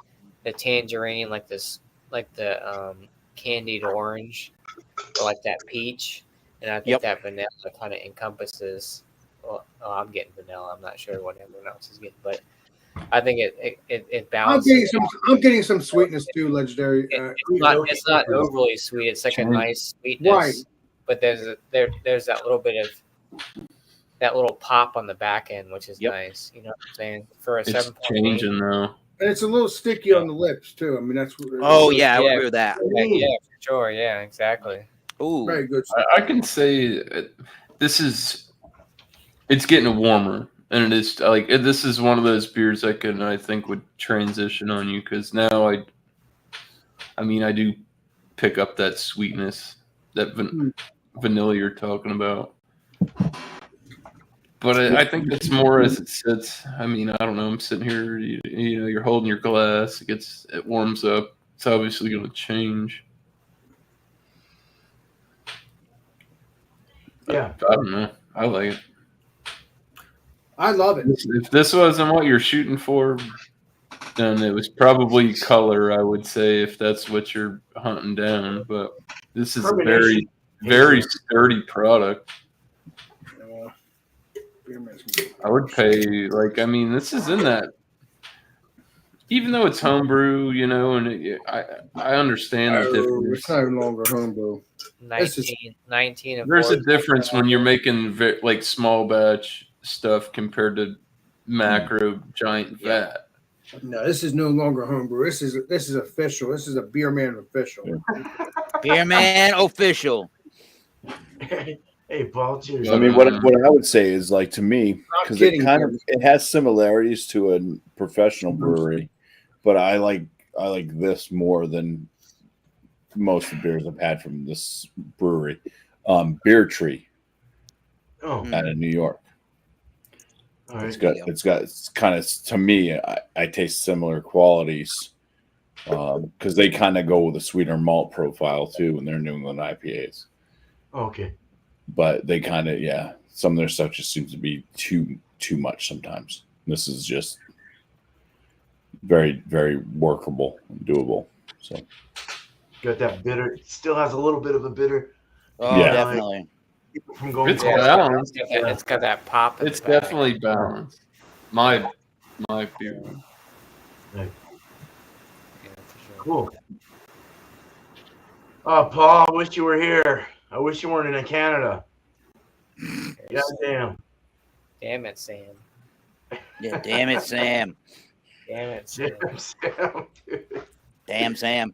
tangerine, like the candied orange, or like that peach, and I think that vanilla kind of encompasses. Well, I'm getting vanilla. I'm not sure what everyone else is getting, but I think it balances. I'm getting some sweetness too, legendary. It's not overly sweet. It's like a nice sweetness, Right. But there's that little bit of that little pop on the back end, which is nice. You know what I'm saying? For a It's 7.8. changing though. And it's a little sticky on the lips too. I mean, that's. Oh yeah, I would agree with that. Yeah, for sure. Yeah, exactly. Ooh, Very good. I can say it's getting warmer, and it is like this is one of those beers I think would transition on you because now I do pick up that sweetness, that vanilla you're talking about. But I think it's more as it sits. I mean, I don't know. I'm sitting here, you know, you're holding your glass. It warms up. It's obviously going to change. Yeah. I don't know. I like it. I love it. If this wasn't what you're shooting for, then it was probably color, I would say, if that's what you're hunting down. But this is a very, very sturdy product. I would pay, this is in that. Even though it's homebrew, you know, and I understand the difference. It's no longer homebrew. 19 and There's a difference when you're making small batch stuff compared to macro giant vat. No, this is no longer homebrew. This is official. This is a beer man official. Beer man official. Hey, Paul, cheers. I mean, what I would say is, like, to me, because it has similarities to a professional brewery, but I like this more than most of the beers I've had from this brewery. Beer Tree out of New York. It's kind of, to me, I taste similar qualities because they kind of go with a sweeter malt profile too when they're New England IPAs. Okay. But they kind of, some of their stuff just seems to be too much sometimes. This is just very, very workable and doable. So got that bitter. It still has a little bit of a bitter. Oh, yeah, definitely. From going It's balanced. It's got that pop. It's definitely balanced. My beer. Right. Cool. Oh, Paul, I wish you were here. I wish you weren't in Canada. Goddamn. Damn it, Sam. Yeah, damn it, Sam. Damn it, Sam. Damn, Sam, dude. Damn, Sam.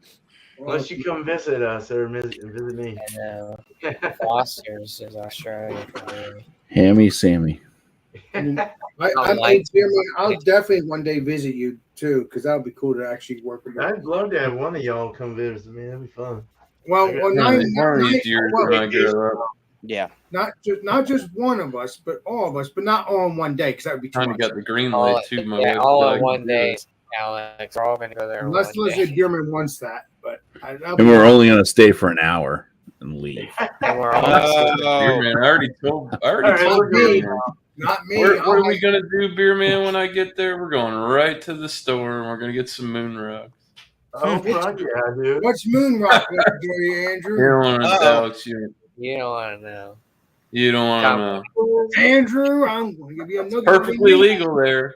Unless you come visit us or visit me. I know. Foster's is Australia for me. Hammy Sammy. I'll definitely one day visit you too, because that would be cool to actually work with you. I'd love to have one of y'all come visit me. That'd be fun. Not just one of us, but all of us, but not all in one day, because that would be too much. Got the green light too, all in one day, Alex. We're all going to go there. Unless Dearman wants that, but and we're only going to stay for an hour and leave. And we're all Beer man, I already told you. Not me. What are we going to do, Beer man, when I get there? We're going right to the store and we're going to get some moon rocks. Oh, fuck yeah, dude. What's moon rock, Andrew? You don't want to, Alex. You don't want to know. You don't want to know. Andrew, I'm going to give you another. Perfectly legal there.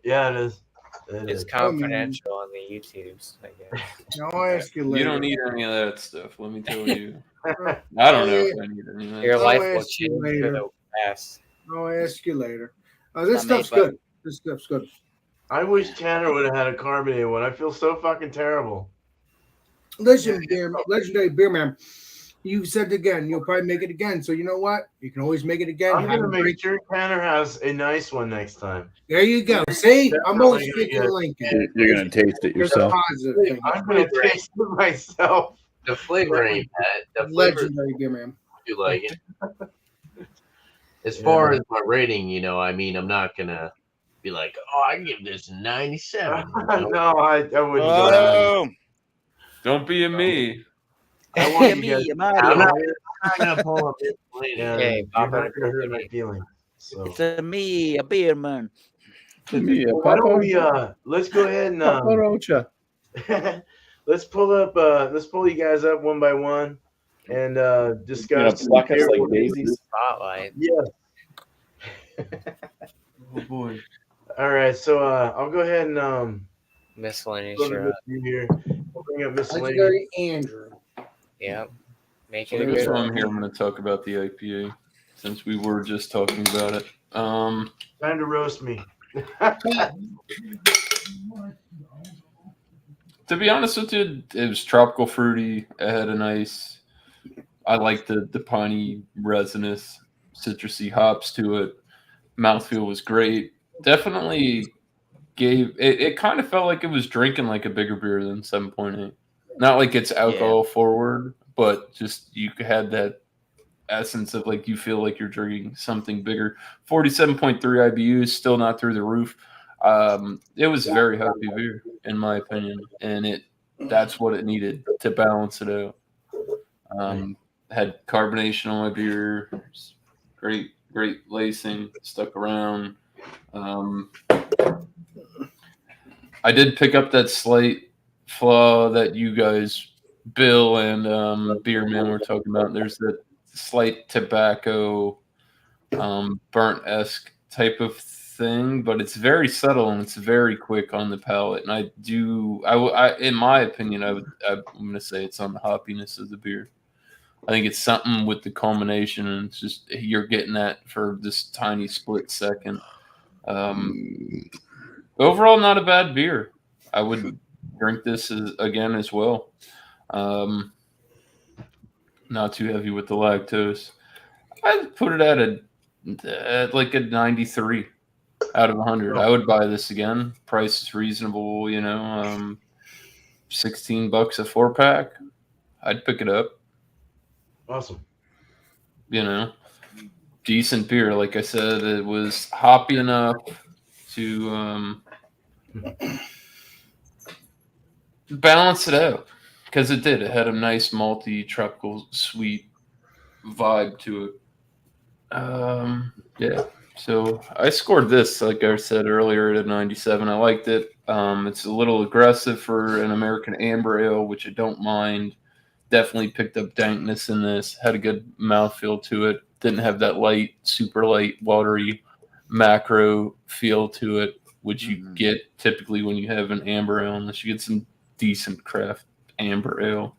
Yeah, it is. It's confidential on the YouTubes, I guess. I'll ask you later. You don't need any of that stuff, let me tell you. I don't know if I need any of that. Your life will change for the best. I'll ask you later. This stuff's good. This stuff's good. I wish Tanner would have had a carbonated one. I feel so fucking terrible. Legendary beer man. You said it again. You'll probably make it again. So you know what? You can always make it again. I'm gonna make sure Tanner has a nice one next time. There you go. See, I'm always speaking Lincoln. You're gonna taste it yourself. I'm gonna taste it myself. The flavor ain't bad. The flavor, legendary beer man. you like it. As far as my rating, I mean, I'm not gonna be like, oh, I give this 97. No, I wouldn't go that. Oh, Don't be a me. I want me, you guys. I'm I'm Mario. not gonna pull up this Yeah, lady. Hey, you're Papa, not gonna hurt my feelings. So It's a me, a beer man. Me, well, why don't we let's go ahead and Papa Rocha. let's pull you guys up one by one and discuss. Pluck us like daisies. spotlight. Yeah. Oh boy. All right. So I'll go ahead and Miscellaneous. let me Sure. look through here. We'll bring up miscellaneous. Legendary Andrew. Yep. Make So it a this good one one. here, I'm going to talk about the IPA since we were just talking about it. Time to roast me. To be honest with you, it was tropical fruity. It had a nice. I like the piney, resinous, citrusy hops to it. Mouthfeel was great. Definitely gave it. It kind of felt like it was drinking like a bigger beer than 7.8. Not like it's alcohol forward, but just you had that essence of like you feel like you're drinking something bigger. 47.3 IBUs, still not through the roof. It was very happy beer in my opinion, and that's what it needed to balance it out. Had carbonation on my beer, great lacing, stuck around. I did pick up that slight flaw that you guys, Bill and Beer Man, were talking about. There's that slight tobacco, burnt-esque type of thing, but it's very subtle and it's very quick on the palate. And in my opinion, I'm going to say it's on the hoppiness of the beer. I think it's something with the culmination, and it's just you're getting that for this tiny split second. Overall, not a bad beer. I would drink this again as well. Not too heavy with the lactose. I'd put it at like a 93 out of 100. I would buy this again. Price is reasonable, $16 a 4-pack. I'd pick it up. Awesome. Decent beer. Like I said, it was hoppy enough to balance it out because it did. It had a nice malty, tropical, sweet vibe to it. Yeah. So I scored this, like I said earlier, at a 97. I liked it. It's a little aggressive for an American amber ale, which I don't mind. Definitely picked up dankness in this. Had a good mouthfeel to it. Didn't have that light, super light, watery macro feel to it, which you get typically when you have an amber ale, unless you get some decent craft amber ale.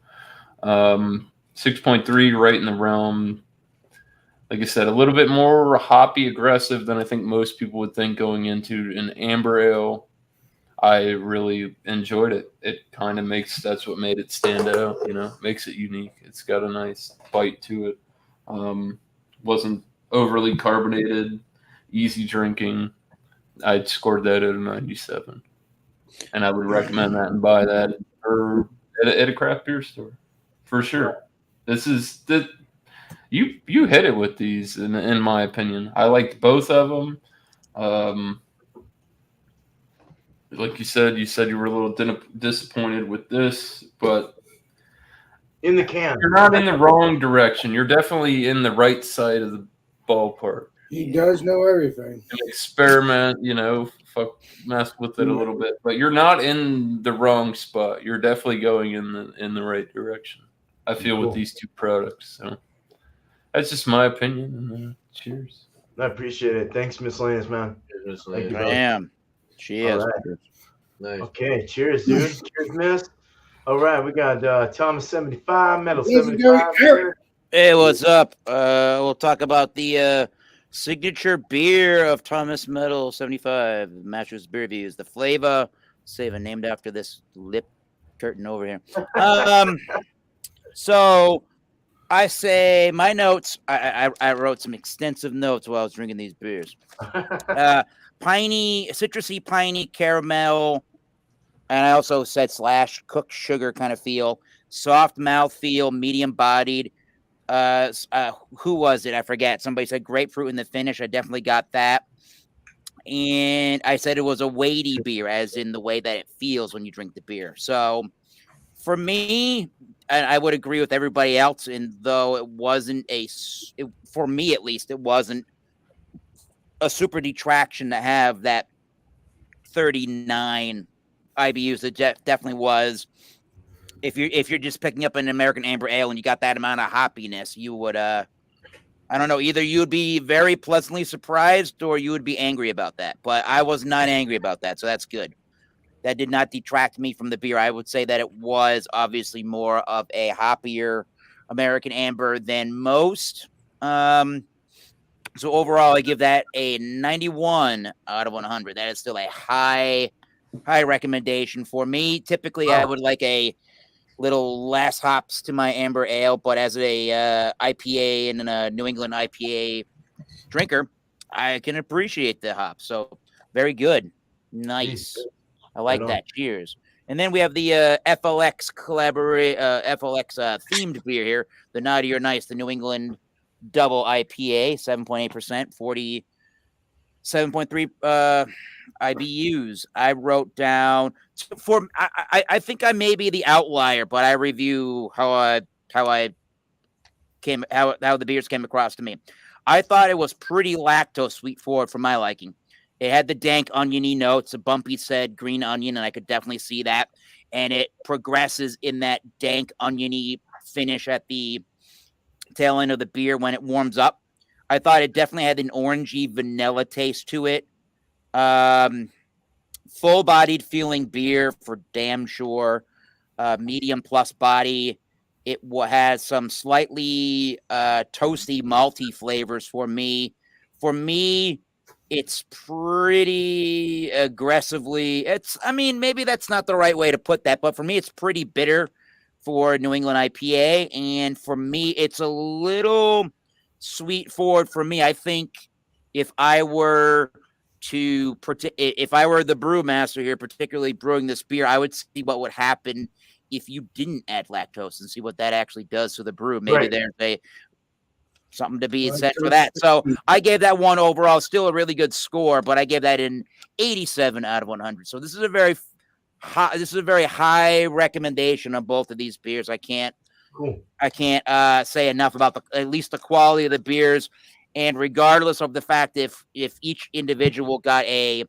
6.3, right in the realm. Like I said, a little bit more hoppy aggressive than I think most people would think going into an amber ale. I really enjoyed it. It kind of that's what made it stand out, makes it unique. It's got a nice bite to it. Wasn't overly carbonated, easy drinking. I scored that at a 97. And I would recommend that and buy that at a craft beer store for sure. This is you hit it with these in my opinion. I liked both of them. Like you said you were a little disappointed with this, but In the can. you're not in the wrong direction. You're definitely in the right side of the ballpark. He does know everything. Experiment, mess with it a little bit, but you're not in the wrong spot. You're definitely going in the right direction. I feel with these two products. So that's just my opinion. And cheers. I appreciate it. Thanks, Miscellaneous, man. Thank you, brother. Damn. Cheers. All right. Nice. Okay, cheers, dude. Cheers, miss. All right, we got Thomas 75, Metal Legendary 75. Eric. Hey, what's up? We'll talk about the signature beer of Thomas Metal 75, Masters Beer Reviews, the Flava Sava, named after this lip curtain over here. So I say my notes. I wrote some extensive notes while I was drinking these beers. Piney, citrusy, piney, caramel, and I also said / cooked sugar kind of feel. Soft mouth feel, medium bodied. who was it? I forget. Somebody said grapefruit in the finish. I definitely got that. And I said it was a weighty beer, as in the way that it feels when you drink the beer. So for me, and I would agree with everybody else, and though it wasn't for me at least, it wasn't a super detraction to have that 39 IBUs. It definitely was. If you're just picking up an American Amber Ale and you got that amount of hoppiness, you would I don't know, either you would be very pleasantly surprised or you would be angry about that. But I was not angry about that, so that's good. That did not detract me from the beer. I would say that it was obviously more of a hoppier American Amber than most. So overall, I give that a 91 out of 100. That is still a high recommendation for me. Typically, I would like a little less hops to my amber ale, but as a IPA and a New England IPA drinker, I can appreciate the hops. So very good, nice. I like that. Cheers. And then we have the FLX FLX themed beer here, the Naughty or Nice, the New England Double IPA, 7.8%, 47.3 IBUs. I wrote down I think I may be the outlier, but I review how the beers came across to me. I thought it was pretty lactose sweet forward for my liking. It had the dank oniony notes, a bumpy said green onion, and I could definitely see that. And it progresses in that dank oniony finish at the tail end of the beer when it warms up. I thought it definitely had an orangey vanilla taste to it. Full-bodied feeling beer for damn sure. Medium plus body. It has some slightly toasty, malty flavors for me. For me, it's pretty aggressively. Maybe that's not the right way to put that, but for me, it's pretty bitter for New England IPA. And for me, it's a little sweet forward for me. I think if I were the brewmaster here, particularly brewing this beer, I would see what would happen if you didn't add lactose and see what that actually does to the brew. Maybe there's something to be said for that. So I gave that one overall still a really good score, but I gave that an 87 out of 100. So this is a very high recommendation on both of these beers. I can't say enough about at least the quality of the beers. And regardless of the fact if each individual got a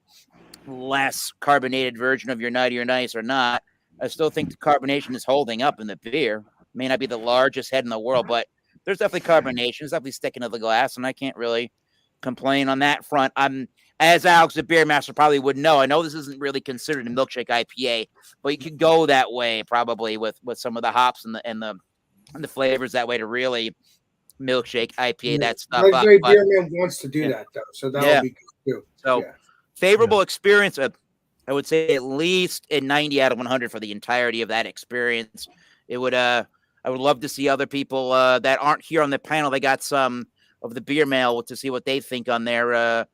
less carbonated version of your Naughty or Nice or not, I still think the carbonation is holding up in the beer. May not be the largest head in the world, but there's definitely carbonation. It's definitely sticking to the glass, and I can't really complain on that front. As Alex, the beer master, probably would know. I know this isn't really considered a milkshake IPA, but you could go that way probably with some of the hops and the flavors that way to really milkshake IPA that stuff up. Beer man wants to do that though, so that'll be good too. So favorable experience. I would say at least a 90 out of 100 for the entirety of that experience. It would I would love to see other people that aren't here on the panel. They got some of the beer mail to see what they think on their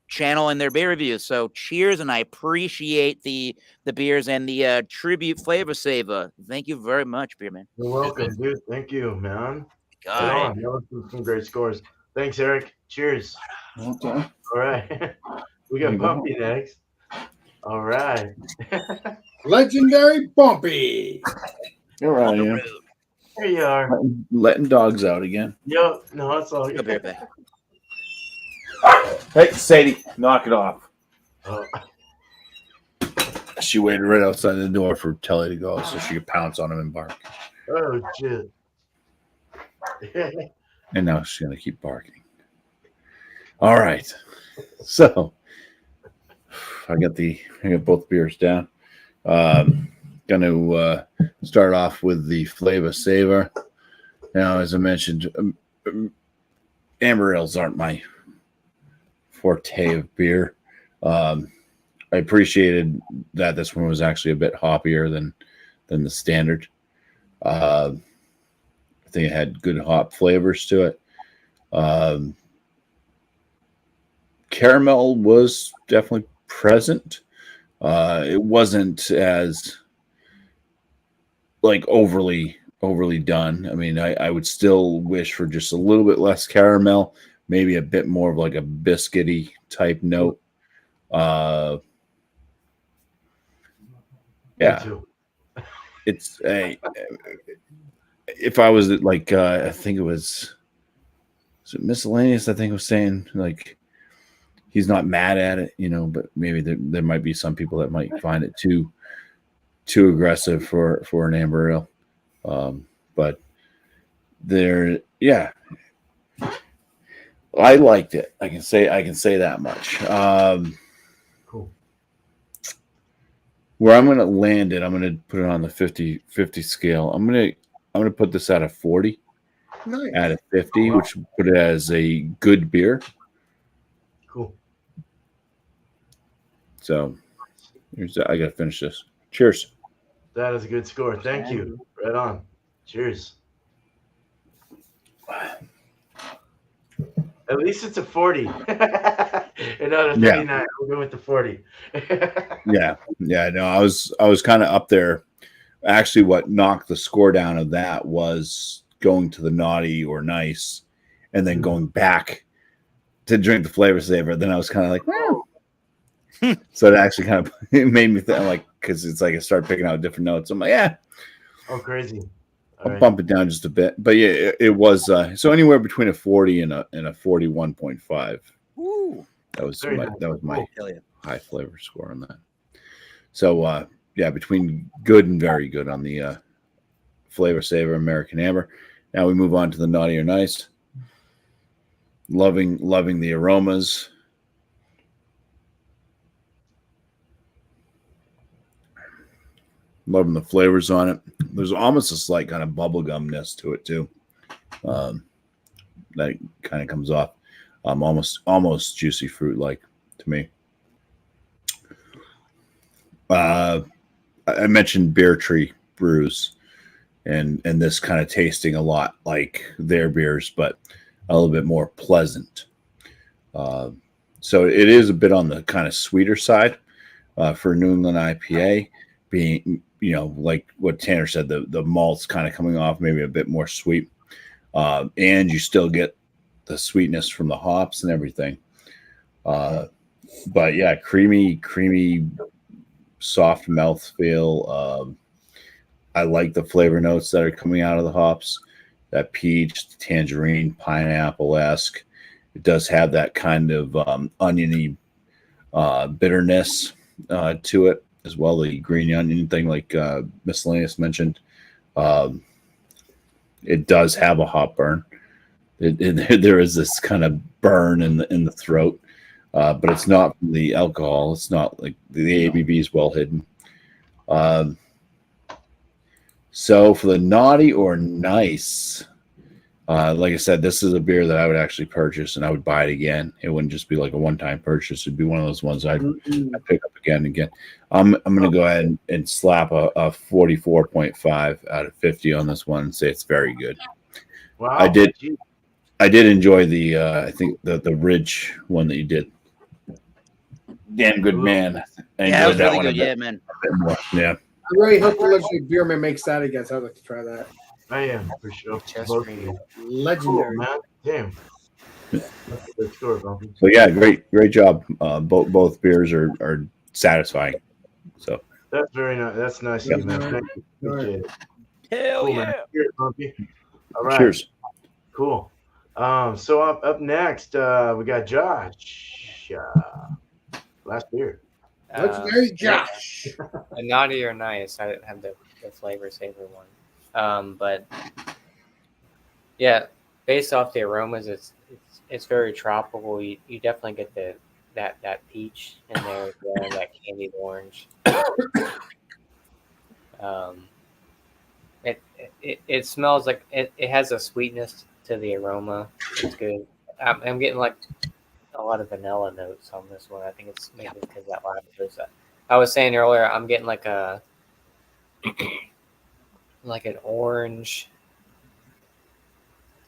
channel and their beer reviews. So cheers, and I appreciate the beers and the tribute Flava Sava. Thank you very much, beer man. You're welcome, dude. Thank you, man. God. Some great scores. Thanks, Eric. Cheers. Okay. All right. We got Bumpy next. All right. Legendary Bumpy. Here I am. There you are. Letting dogs out again. Yep. No, it's all good. Hey, Sadie, knock it off. Oh. She waited right outside the door for Telly to go so she could pounce on him and bark. Oh, shit. And now she's going to keep barking. All right. So I got both beers down. Going to start off with the Flava Sava. Now, as I mentioned, amber ales aren't my forte of beer. I appreciated that this one was actually a bit hoppier than the standard. I think it had good hop flavors to it. Caramel was definitely present. It wasn't as overly overly done. I mean, I would still wish for just a little bit less caramel, maybe a bit more of like a biscuity type note. Me Yeah, too. it's a. If I was like, I think it was miscellaneous. I think was saying like he's not mad at it, but maybe there might be some people that might find it too aggressive for an amber ale. But yeah, I liked it. I can say that much. Cool. Where I'm going to land it, I'm going to put it on the 50 scale. I'm going to put this at a 40, Nice. at a 50, which would put it as a good beer. Cool. So I got to finish this. Cheers. That is a good score. Thank you. Right on. Cheers. At least it's a 40. And not a 39. Yeah. We'll go with the 40. Yeah. No, I was kind of up there. Actually, what knocked the score down of that was going to the naughty or nice, and then going back to drink the flavor saver. Then I was kind of like, well. So it actually kind of it made me think, like, because it's like I start picking out different notes. I'm like, yeah. Oh, crazy. I'll bump it down just a bit, but yeah, it was so anywhere between a 40 and a 41.5. Ooh, that was Very my nice. high flavor score on that. So yeah, between good and very good on the flavor saver American Amber. Now we move on to the naughty or nice. Loving the aromas. Loving the flavors on it. There's almost a slight kind of bubblegumness to it too. That kind of comes off almost juicy fruit like to me. I mentioned Beer Tree brews and this kind of tasting a lot like their beers, but a little bit more pleasant. So it is a bit on the kind of sweeter side for New England IPA, being like what Tanner said, the malt's kind of coming off maybe a bit more sweet, and you still get the sweetness from the hops and everything. But yeah, creamy, soft mouthfeel. I like the flavor notes that are coming out of the hops. That peach, the tangerine, pineapple-esque. It does have that kind of oniony bitterness to it as well. The green onion thing, like Miscellaneous mentioned. It does have a hop burn. There is this kind of burn in the throat, but it's not from the alcohol. It's not like the ABV is well hidden. So for the naughty or nice, like I said, this is a beer that I would actually purchase and I would buy it again. It wouldn't just be like a one-time purchase. It'd be one of those ones I'd pick up again and again. I'm going to go ahead and slap a 44.5 out of 50 on this one and say it's very good. Wow. I did enjoy the I think the Ridge one that you did. Damn good man. I yeah, it was enjoyed that really one a good. bit- Yeah, man. a bit more. Yeah. I really hope the legendary beerman makes that again. So I'd like to try that. I am for sure. Just Both for of you. you. Cool, Legendary. man. Damn. That's a good score, Bumpy. So yeah, great job. Both beers are satisfying. So That's very nice. That's nice, Yeah. man. Thank you. Appreciate it. Hell Cool, yeah. man. Cheers, Bumpy. All right. cheers. Cool. So up next, we got Josh. Last beer. Legendary Josh. A naughty or nice. I didn't have the flavor saver one. But yeah, based off the aromas, it's very tropical. You definitely get that peach in there, that candied orange. It smells like it has a sweetness to the aroma. It's good. I'm getting like a lot of vanilla notes on this one. I think it's maybe because that lactose. I was saying earlier, I'm getting like an orange,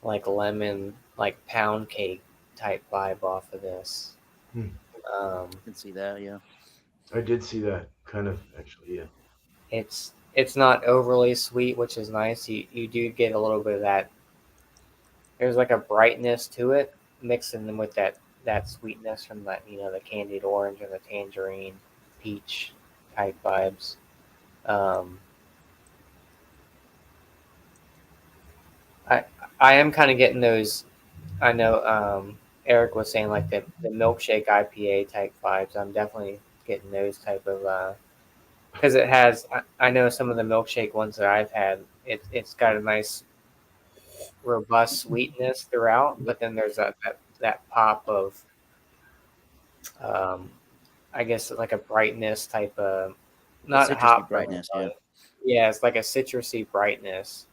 like lemon, like pound cake type vibe off of this. I can see that. Yeah. I did see that kind of actually. Yeah. It's it's not overly sweet, which is nice. You do get a little bit of that. There's like a brightness to it, mixing them with that sweetness from that the candied orange and the tangerine, peach type vibes. I I am kind of getting those. I know Eric was saying like the milkshake IPA type vibes. I'm definitely getting those type of because it has. I know some of the milkshake ones that I've had. It's got a nice robust sweetness throughout, but then there's that pop of um, I guess like a brightness type of not citrusy hot brightness, yeah. Yeah, it's like a citrusy brightness.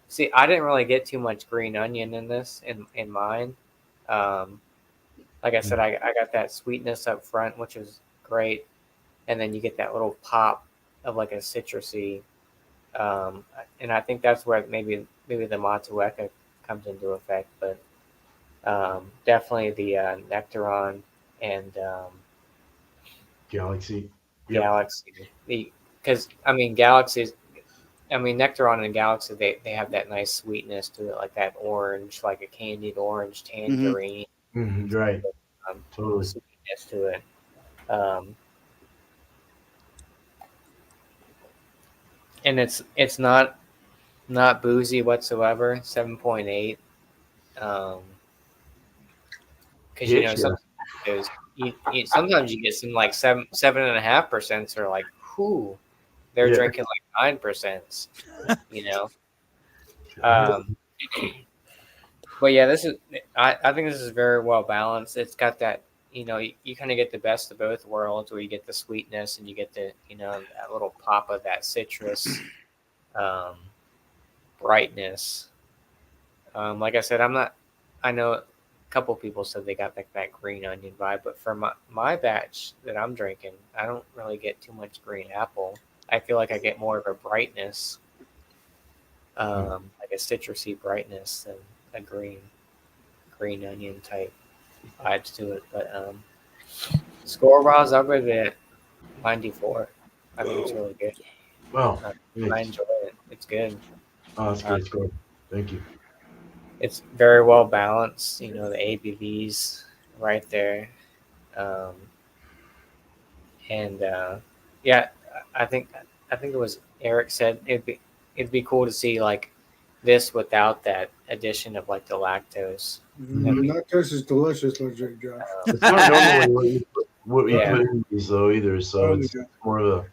See, I didn't really get too much green onion in this in mine. Um, like I said, I got that sweetness up front, which is great, and then you get that little pop of like a citrusy, and I think that's where maybe the Matueka comes into effect. But definitely the Nectaron and Galaxy. Yep. Galaxy. Because I mean Galaxies. I mean, Nectaron and Galaxy, they have that nice sweetness to it, like that orange, like a candied orange tangerine. Right. Totally. Sweetness to it. And it's not boozy whatsoever. 7.8. Because sometimes you get some like 7.5% are like, whoo, they're drinking like 9%. But yeah, this is. I think this is very well balanced. It's got that. You kind of get the best of both worlds, where you get the sweetness and you get the that little pop of that citrus brightness. Like I said, I'm not. I know a couple people said they got like that green onion vibe, but for my batch that I'm drinking, I don't really get too much green apple. I feel like I get more of a brightness, like a citrusy brightness than a green onion type vibes to it. But score-wise, I'll give it 94. I think it's really good. Well, I enjoy it. It's good. Oh, that's great score. Thank you. It's very well balanced. The ABVs right there, and yeah, I think it was Eric said it'd be cool to see like this without that addition of like the lactose. Lactose is delicious, legit, Josh. It's not normally what we Yeah. put in these though either, so it's more of a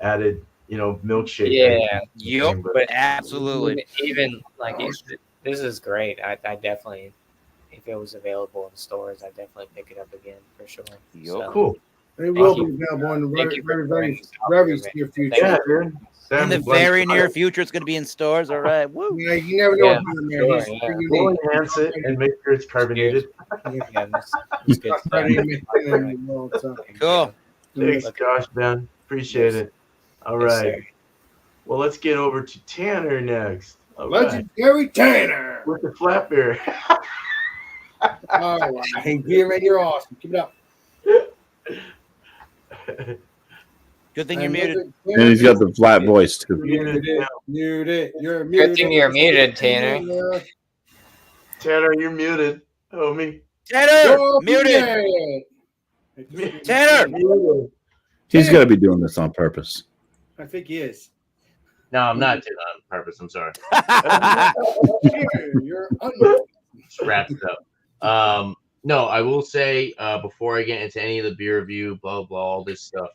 added, milkshake. Yeah. Yep. But absolutely. Even like this is great. I definitely, if it was available in stores, I'd definitely pick it up again for sure. Yep. So, Cool. It will be available in the very near future. Yeah, dude. In the very near future, it's going to be in stores. All right. Woo. Yeah, you never know Yeah, what's in there. sure, He's yeah. pretty We'll unique. enhance it and make sure it's carbonated. yeah, this good Not stuff. ready to make it in the world, so. Cool. Thanks, Josh, Ben. Appreciate it. All Yes, right. sir. Well, let's get over to Tanner next. All right. Legendary Tanner. With the flat beer. All right. Hey, man, you're awesome. Keep it up. Good thing you're muted. And he's got the flat voice too. Muted. You're muted. Good thing you're muted, Tanner. Tanner, you're muted, homie. Tanner, You're muted. muted. Tanner. Muted. He's got to be doing this on purpose. I think he is. No, I'm not doing that on purpose. I'm sorry. You're unmuted. Just wrap it up. No, I will say before I get into any of the beer review, blah blah, all this stuff,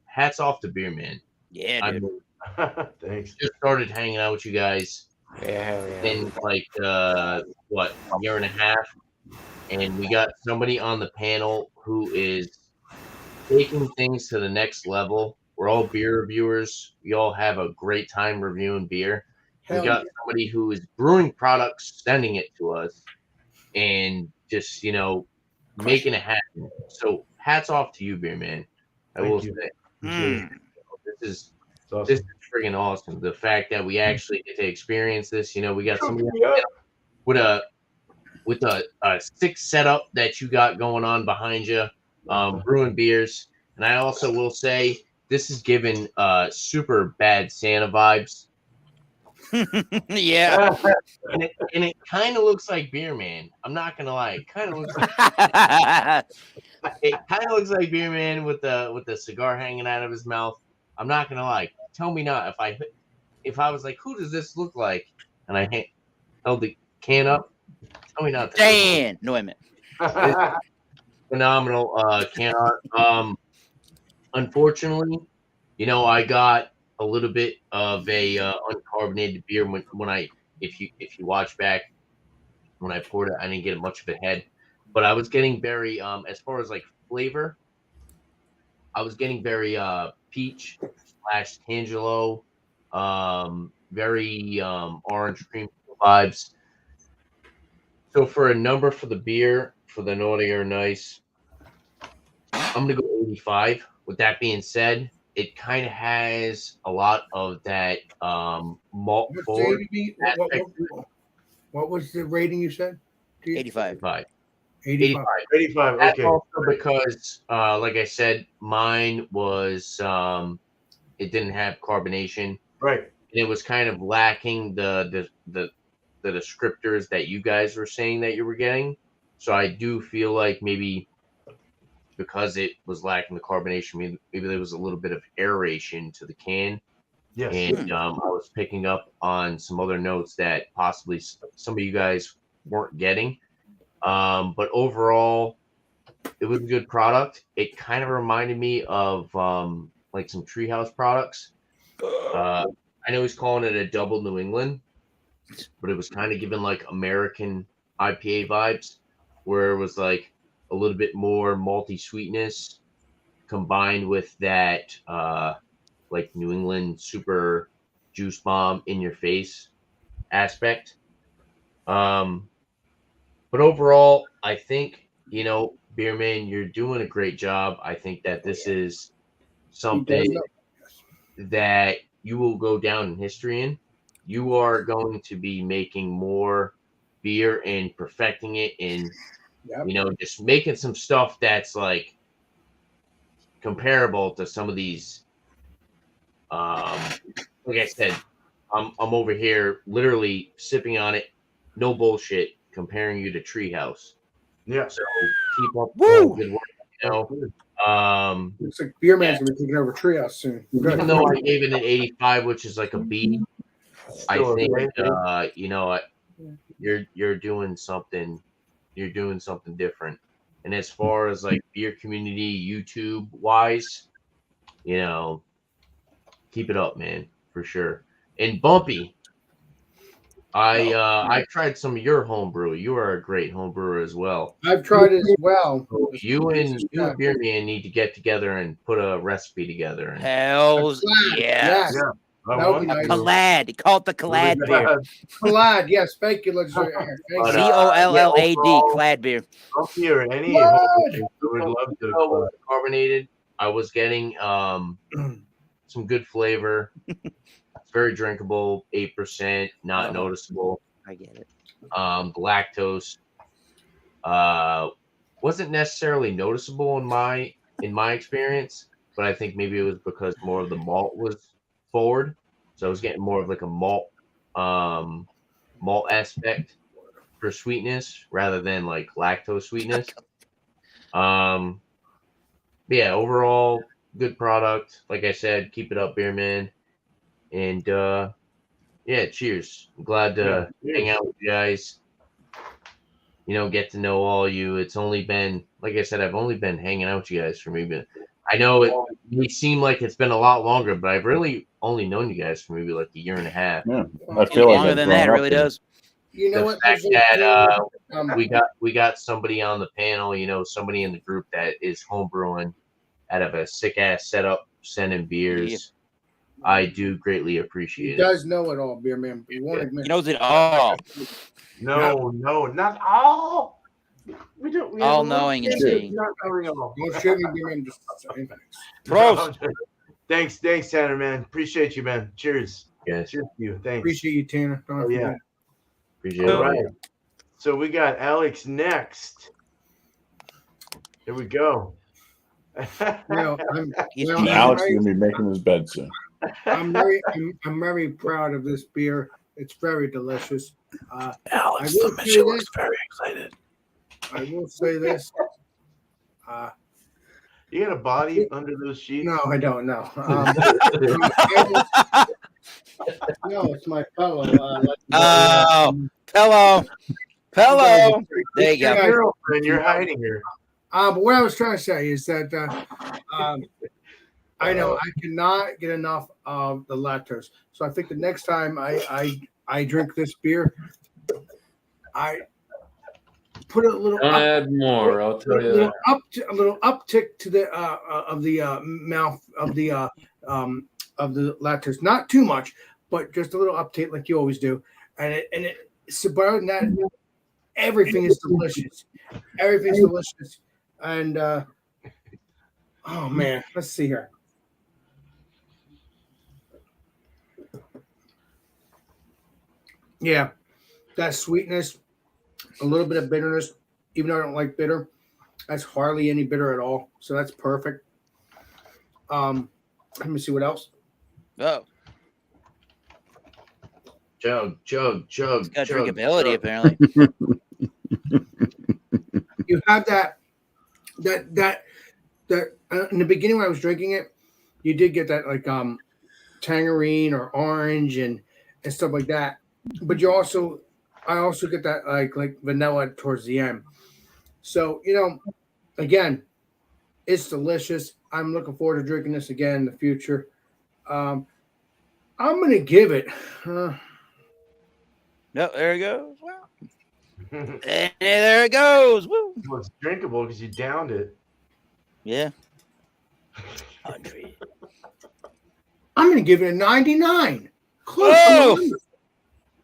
hats off to Beer Man. Yeah, I dude. mean, Thanks. just started hanging out with you guys Yeah. in like a year and a half, and we got somebody on the panel who is taking things to the next level. We're all beer reviewers. We all have a great time reviewing beer. Hell We got somebody who is brewing products, sending it to us, and just making it happen. So hats off to you, Beer Man. I Thank will you. say Mm. this is It's awesome. this is friggin' awesome. The fact that we actually get to experience this. We got somebody Yeah. with a sick setup that you got going on behind you, brewing beers. And I also will say, this is giving super bad Santa vibes. Yeah. And it kind of looks like Beer Man. I'm not gonna lie. It kind of looks like Beer Man with the cigar hanging out of his mouth. I'm not gonna lie. Tell me not if I was like, who does this look like? And I held the can up. Tell me not. Dan. No, wait a minute. Phenomenal can art. Unfortunately, I got a little bit of a uncarbonated beer when I if you watch back when I poured it, I didn't get much of a head, but I was getting very as far as like flavor, I was getting very peach / Tangelo, very orange cream vibes. So for a number for the beer for the naughty or nice, I'm gonna go 85. With that being said, it kind of has a lot of that malt What's forward the ABV? aspect. What was the rating you said? 85. 85. 85. That's Okay. also because, like I said, mine was it didn't have carbonation. Right. And it was kind of lacking the descriptors that you guys were saying that you were getting. So I do feel like maybe because it was lacking the carbonation, maybe there was a little bit of aeration to the can. Yes. And I was picking up on some other notes that possibly some of you guys weren't getting. But overall, it was a good product. It kind of reminded me of like some Treehouse products. I know he's calling it a double New England, but it was kind of giving like American IPA vibes, where it was like a little bit more malty sweetness combined with that like New England super juice bomb in your face aspect. But overall, I think, Beer Man, you're doing a great job. I think that this is something that you will go down in history in. You are going to be making more beer and perfecting it and just making some stuff that's like comparable to some of these like I said, I'm over here literally sipping on it, no bullshit, comparing you to Treehouse. Yeah. So keep up Woo! good work, Looks like Beer Man's gonna be taking over Treehouse soon. even though I gave it an 85, which is like a B, I think you're doing something different. And as far as like beer community YouTube wise, keep it up, man, for sure. And Bumpy, I tried some of your homebrew. You are a great homebrewer as well. I've tried it as well. So you and Beer Man need to get together and put a recipe together. And Hells yes. Yeah. I That would want be nice. to. Collad. Call it the Collad beer. Collad, yes, thank you, legislator. Thank But, you. COLLAD. overall- Clad beer. Bumpy or any What? I would love to. with the carbonated, I was getting some good flavor. It's very drinkable, 8%, not noticeable. I get it. The lactose wasn't necessarily noticeable in my experience, but I think maybe it was because more of the malt was forward, so I was getting more of like a malt aspect for sweetness rather than like lactose sweetness. Yeah, overall good product. Like I said, keep it up, Beer Man. And yeah, cheers. I'm glad to hang out with you guys. Get to know all you. It's only been, like I said, I've only been hanging out with you guys for maybe. I know it may seem like it's been a lot longer, but I've really only known you guys for maybe like a year and a half. Yeah, I feel like Longer I've than grown that, it up really with it. does. You know The what? fact there's that we got somebody on the panel, somebody in the group that is homebrewing out of a sick ass setup, sending beers. Yeah. I do greatly he appreciate it. does know it all, Beer Man. But he won't admit He knows it all. No, not all. We don't. We All have a little knowing and bit of seeing. Not knowing all. Don't shoot me, Beer Man. Just saying. Prost. Thanks, Tanner, man. Appreciate you, man. Cheers. Yes, Cheers to you. Thanks. Appreciate you, Tanner. Don't Oh, yeah. forget. appreciate All it. right. So we got Alex next. Here we go. No, I'm, He's well, And teasing. Alex is gonna be making his bed soon. I'm very proud of this beer. It's very delicious. Alex, I will the say Mitchell looks this. very excited. I will say this. You got a body under those sheets? No, I don't know. No, it's my fellow. Pillow. There you Your go. girlfriend, you're hiding her. But what I was trying to say is that I know I cannot get enough of the lactose. So I think the next time I drink this beer, I put a little Don't add more. I'll tell you that. a little uptick to the of the mouth of the lactose. Not too much, but just a little uptick like you always do. And it so better than that, everything is delicious. Everything's delicious. And oh man, let's see here. Yeah, that sweetness, a little bit of bitterness, even though I don't like bitter. That's hardly any bitter at all. So that's perfect. Let me see what else. Oh, Chug. it's got chug, drinkability chug. apparently. You have that in the beginning when I was drinking it, you did get that like tangerine or orange and stuff like that. But I also get that like vanilla towards the end. So, again, it's delicious. I'm looking forward to drinking this again in the future. I'm gonna give it. No, there it goes. Well, and there it goes. Woo. Well, it's drinkable because you downed it. Yeah. I'm gonna give it a 99. Close to 100.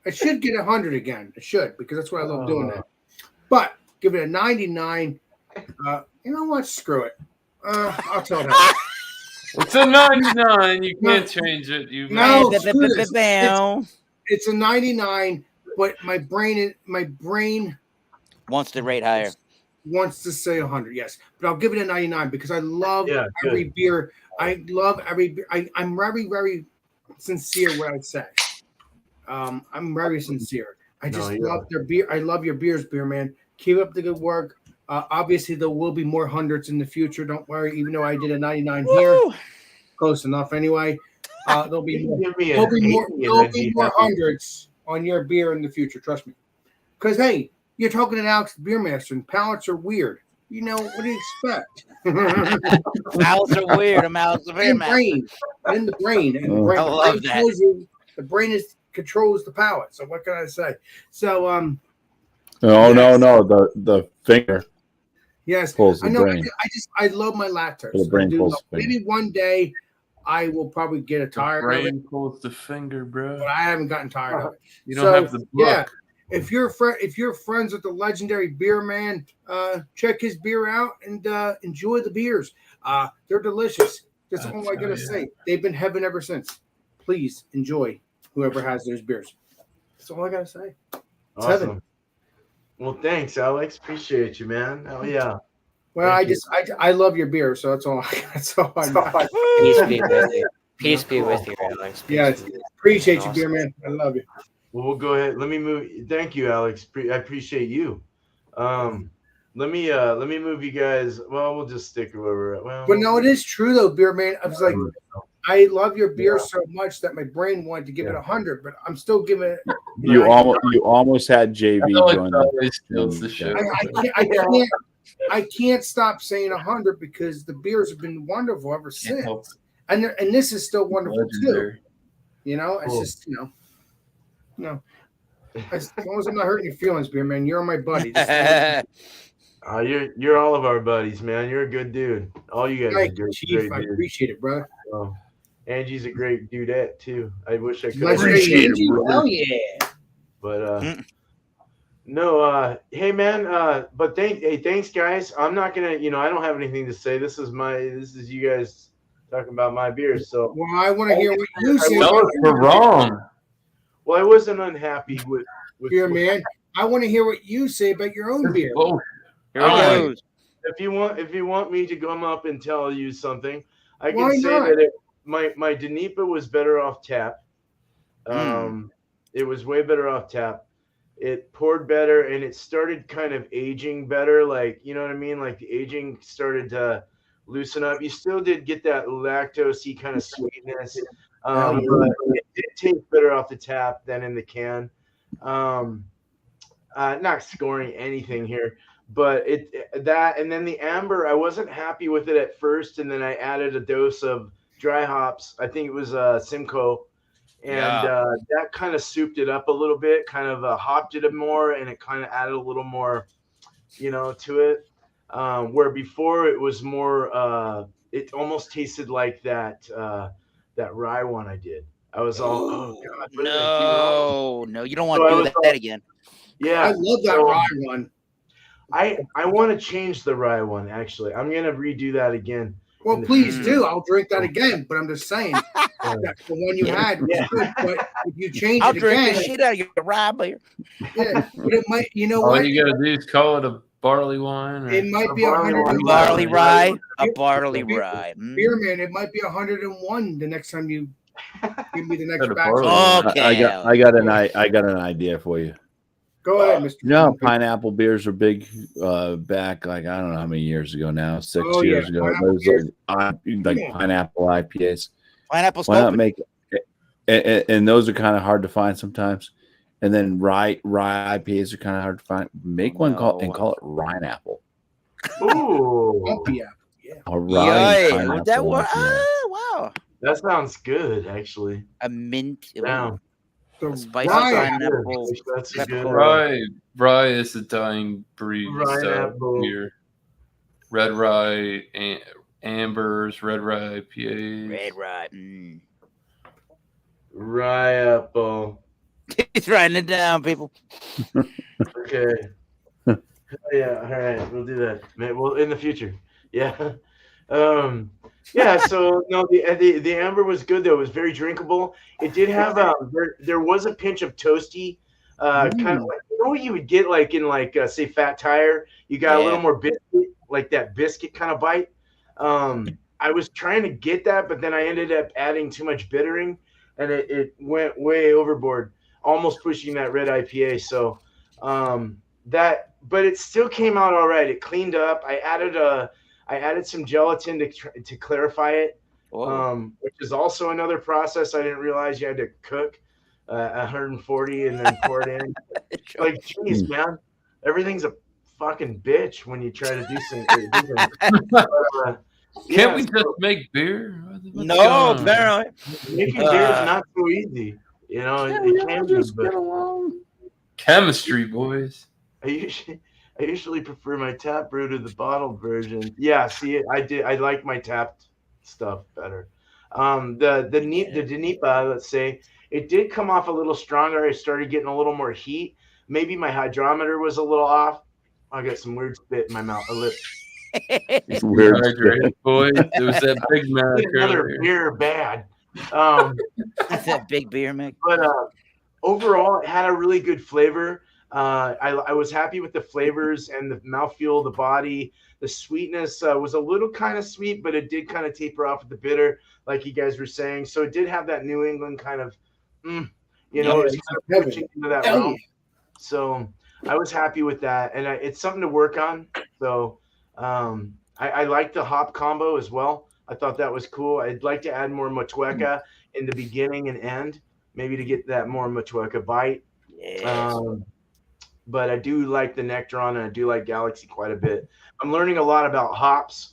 I should get 100 again. I should, because that's what I love doing that. But give it a 99. You know what? Screw it. I'll tell it how. It's a 99. You can't change it. No, screw this. It's a 99, but my brain Wants to rate higher. wants to say 100. Yes, but I'll give it a 99 because I love Yeah, every beer. I love every beer. I'm very, very sincere when I say. I'm very sincere. I just love their beer. I love your beers, beer man. Keep up the good work. Obviously, there will be more hundreds in the future. Don't worry. Even though I did a 99 here, close enough anyway. There'll be more hundreds on your beer in the future. Trust me. Because hey, you're talking to Alex, the beer master, and palates are weird. What do you expect? Mouths are weird. I'm Alex the beer master. In the brain. And the brain, I love that. The brain controls the palate. So what can I say? So No, the finger yes, pulls the I know. brain. I love my lactose. The brain pulls the finger. Maybe one day I will probably get a tired of it, Brain pulls the finger, bro. but I haven't gotten tired of it. You don't have the book. Yeah, if you're friends with the legendary beer man, check his beer out and enjoy the beers. They're delicious. That's all I gotta say. They've been heaven ever since. Please enjoy whoever has those beers. That's all I gotta say. It's heaven. Well, thanks, Alex. Appreciate you, man. Oh yeah. Well, I love your beer, so that's all. That's all I got. Peace be with you. Peace be with you, Alex. Yeah, appreciate you, beer man. I love you. Well, we'll go ahead. Let me move. Thank you, Alex. I appreciate you. Let me move you guys. Well, we'll just stick where we're at. But no, it is true though, beer man. I was like, I love your beer so much that my brain wanted to give it 100, but I'm still giving it. You almost had JV join. The show. I can't stop saying 100 because the beers have been wonderful ever since, and this is still wonderful too. It's just no. As long as I'm not hurting your feelings, beer man, you're my buddy. You're all of our buddies, man. You're a good dude. All you guys are good. Chief, I appreciate it, brother. Angie's a great dudette too. I wish I could. Hell yeah. But no, hey man, but thanks guys. I'm not gonna, I don't have anything to say. This is you guys talking about my beers. So well, I want to hear what you say. We're wrong. Well, I wasn't unhappy with beer man. I want to hear what you say about your own beer. Oh, here it goes. if you want me to come up and tell you something, I can Why say not? that my DNEIPA was better off tap. It was way better off tap. It poured better and it started kind of aging better. Like, you know what I mean? Like the aging started to loosen up. You still did get that lactosey kind of sweetness, but it did taste better off the tap than in the can. Not scoring anything here, but that and then the amber, I wasn't happy with it at first, and then I added a dose of dry hops. I think it was Simcoe, and that kind of souped it up a little bit, kind of hopped it more, and it kind of added a little more, to it. Where before it was more, it almost tasted like that rye one I did. I was all, oh God, what did I do wrong? No, you don't want to do that again. Yeah, I love that rye one. I want to change the rye one. Actually, I'm gonna redo that again. Well, please do. I'll drink that again. But I'm just saying that the one you had was good. But if you change I'll it drink again, the shit out of your rye beer. yeah, but it might. You know All what? you gotta do is call it a barley wine. Or... It might be barley 101. Barley rye, a barley rye. Beer man, it might be 101 the next time you give me the next Got a batch. barley. Okay. I got an idea for you. Go ahead, Mr. You know, pineapple beers are big. Back like I don't know how many years ago now, 6 years ago. Pineapple Those like pineapple IPAs. Pineapple Why not sculpin. make and those are kind of hard to find sometimes. And then rye IPAs are kind of hard to find. Make one call it Rhineapple. Ooh, Bumpy apple, yeah. A rye pineapple That one. IPA. Wow. that sounds good. Actually, A mint. yeah, The Spicy rye pineapple. that's a good. Rye is a dying breed style Rhineapple. beer. Red rye, ambers, red rye IPA. Red rye. Mm. Rye apple. He's writing it down, people. Okay. Yeah. All right. We'll do that. Well, in the future. Yeah. Yeah. So no, the amber was good though. It was very drinkable. It did have there was a pinch of toasty, kind of like what you would get like in say Fat Tire. You got a little more biscuit, like that biscuit kind of bite. I was trying to get that, but then I ended up adding too much bittering, and it went way overboard, almost pushing that red IPA. So but it still came out all right. It cleaned up. I added some gelatin to clarify it, which is also another process I didn't realize you had to cook 140 and then pour it in. Like, geez, man, everything's a fucking bitch when you try to do some. Can't we just make beer? What's No, going on? apparently. Making beer is not so easy. You know, it can be, but Chemistry, boys. I usually prefer my tap brew to the bottled version. Yeah, see, I like my tapped stuff better. The DNEIPA, let's say, it did come off a little stronger. I started getting a little more heat. Maybe my hydrometer was a little off. I got some weird spit in my mouth. A lip. Weird. Hydrated, boys. It was that Big Mac Another earlier. beer bad. That's that big beer, Mick. But overall, it had a really good flavor. I was happy with the flavors and the mouthfeel, the body. The sweetness was a little kind of sweet, but it did kind of taper off at the bitter, like you guys were saying. So it did have that New England kind of, it's kind of pushing into that realm. So I was happy with that, and it's something to work on. So I like the hop combo as well. I thought that was cool. I'd like to add more Motueka in the beginning and end, maybe to get that more Motueka bite. Yes. But I do like the Nectaron, and I do like Galaxy quite a bit. I'm learning a lot about hops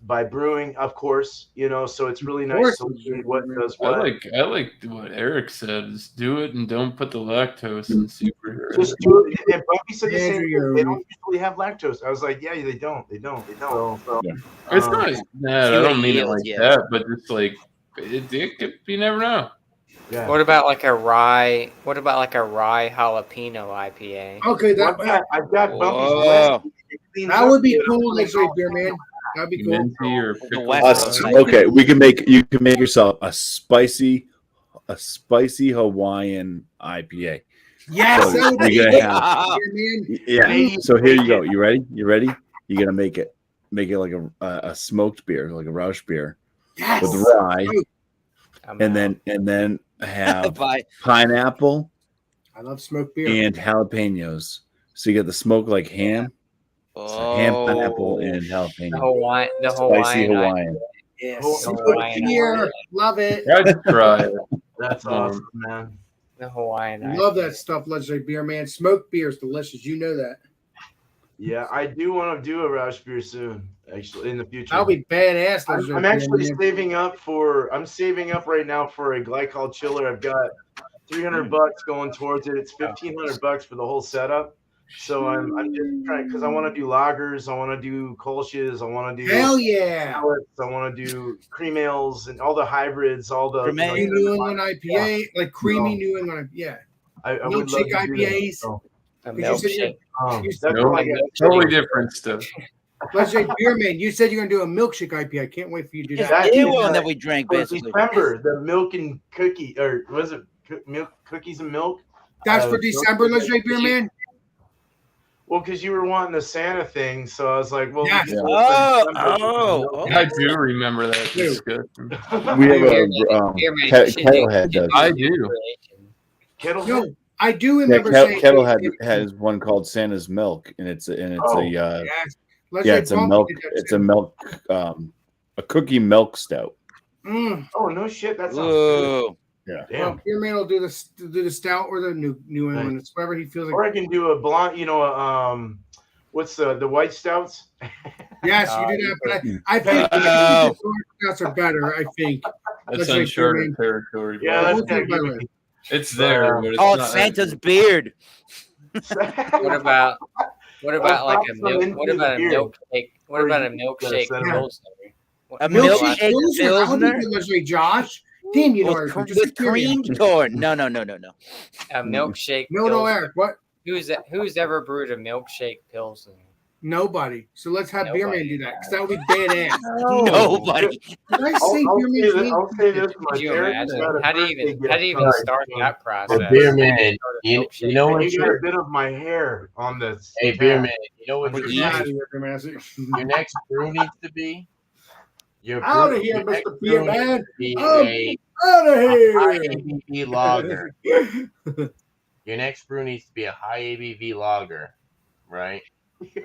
by brewing, of course, so it's really nice to see what does what. I like what Eric said, is do it and don't put the lactose in super. Just do it. And Bumpy said the same thing. They don't usually have lactose. I was like, yeah, they don't. So, It's not that. I don't mean it like that, but it's like it could, you never know. Yeah. What about like a rye jalapeno IPA? Okay, I've got Bumpy's Whoa. list. that would be cool, actually, beer man. That'd be cool. Minty or pickle West sauce. Okay, you can make yourself a spicy Hawaiian IPA. Yes, So that would be you're cool, gonna have- beer man. Yeah. So here you go. You ready? you got to make it like a smoked beer, like a Roush beer Yes. with rye, I'm and out. then have Bye. pineapple I love smoked beer. and jalapenos. So you get the smoke like ham, so ham, pineapple, and jalapeno. The Spicy Hawaiian. Hawaiian. Yes. Oh, Smoked Hawaiian. beer. Love it. I'd try it. That's awesome, man. The Hawaiian. Love that stuff, Legendary Beer Man. Smoked beer is delicious. You know that. Yeah, I do want to do a Roush beer soon, actually, in the future. That'll be badass. I'm Legendary actually Beer Man. saving up right now for a glycol chiller. I've got $300 going towards it. It's $1,500 for the whole setup. So I'm just trying because I want to do lagers, I want to do kolsches, I want to do Hell yeah. pellets, I want to do cream ales and all the hybrids, all the Cream New England IPA, like creamy New England. Yeah. I would love Milkshake to do that. IPAs. So, A you said milkshake. that's No, all I got. totally different stuff. Legendary Beer Man, you said you're gonna do a milkshake IPA. I can't wait for you to do It's that. That the is, new one uh, that we drank, For basically. December, the milk and cookie, or was it milk, cookies and milk? That's for milk December, and Legendary Beer cookies. Man. Well, because you were wanting the Santa thing, so I was like, well, Yes. we can Oh. I do remember that Dude. discussion. We have Beer a Beer Man, you should do- Kettlehead does. I do. Kettle. No, I do Yeah, remember saying Kettlehead has one called Santa's Milk, and it's Oh, Yes. yeah, it's a Bump milk, did that it's too. a milk, a cookie milk stout. Oh no shit, that sounds good. Whoa. Yeah. Damn. Well, Beer Man will do the stout or the New England. It's whatever he feels Or like. I can do a blonde, what's the white stouts? Yes, you do that, but I think the Oh. stouts are better. I think. That's Let's say uncharted Beer territory. Yeah, bro. We'll that's do better. It's there, but it's Oh, not it's Santa's beard. What about like a Some milk? into What about a the beer. milkshake? What about a milkshake Center. pilsner? A Milkshake milkshake Pilsner. I'll do Pilsner? good, Legendary Josh. Damn, you know With, everything. cr- Just with a period. creamed corn. No. A milkshake. No, pilsner. Eric. What? Who's ever brewed a milkshake pilsner? Nobody. So let's have Beer Man Nobody. do that because that would be badass. Nobody. Did I I'll say Beer say Man's this, name? I'll say this. My Could you parents imagine? got a How do you birthday even gift. start that process? But Beer Man, Start a you milkshake. know And what you got a your bit of my hair on this. hey Beer Man, you know what But your yeah. next, Out of here, Beer Man. your next brew needs to be? Your Out of brew- here, your next Mr. Beer brew needs Man. to be Out of a high here. ABV lager. Your next brew needs to be a high ABV lager, right?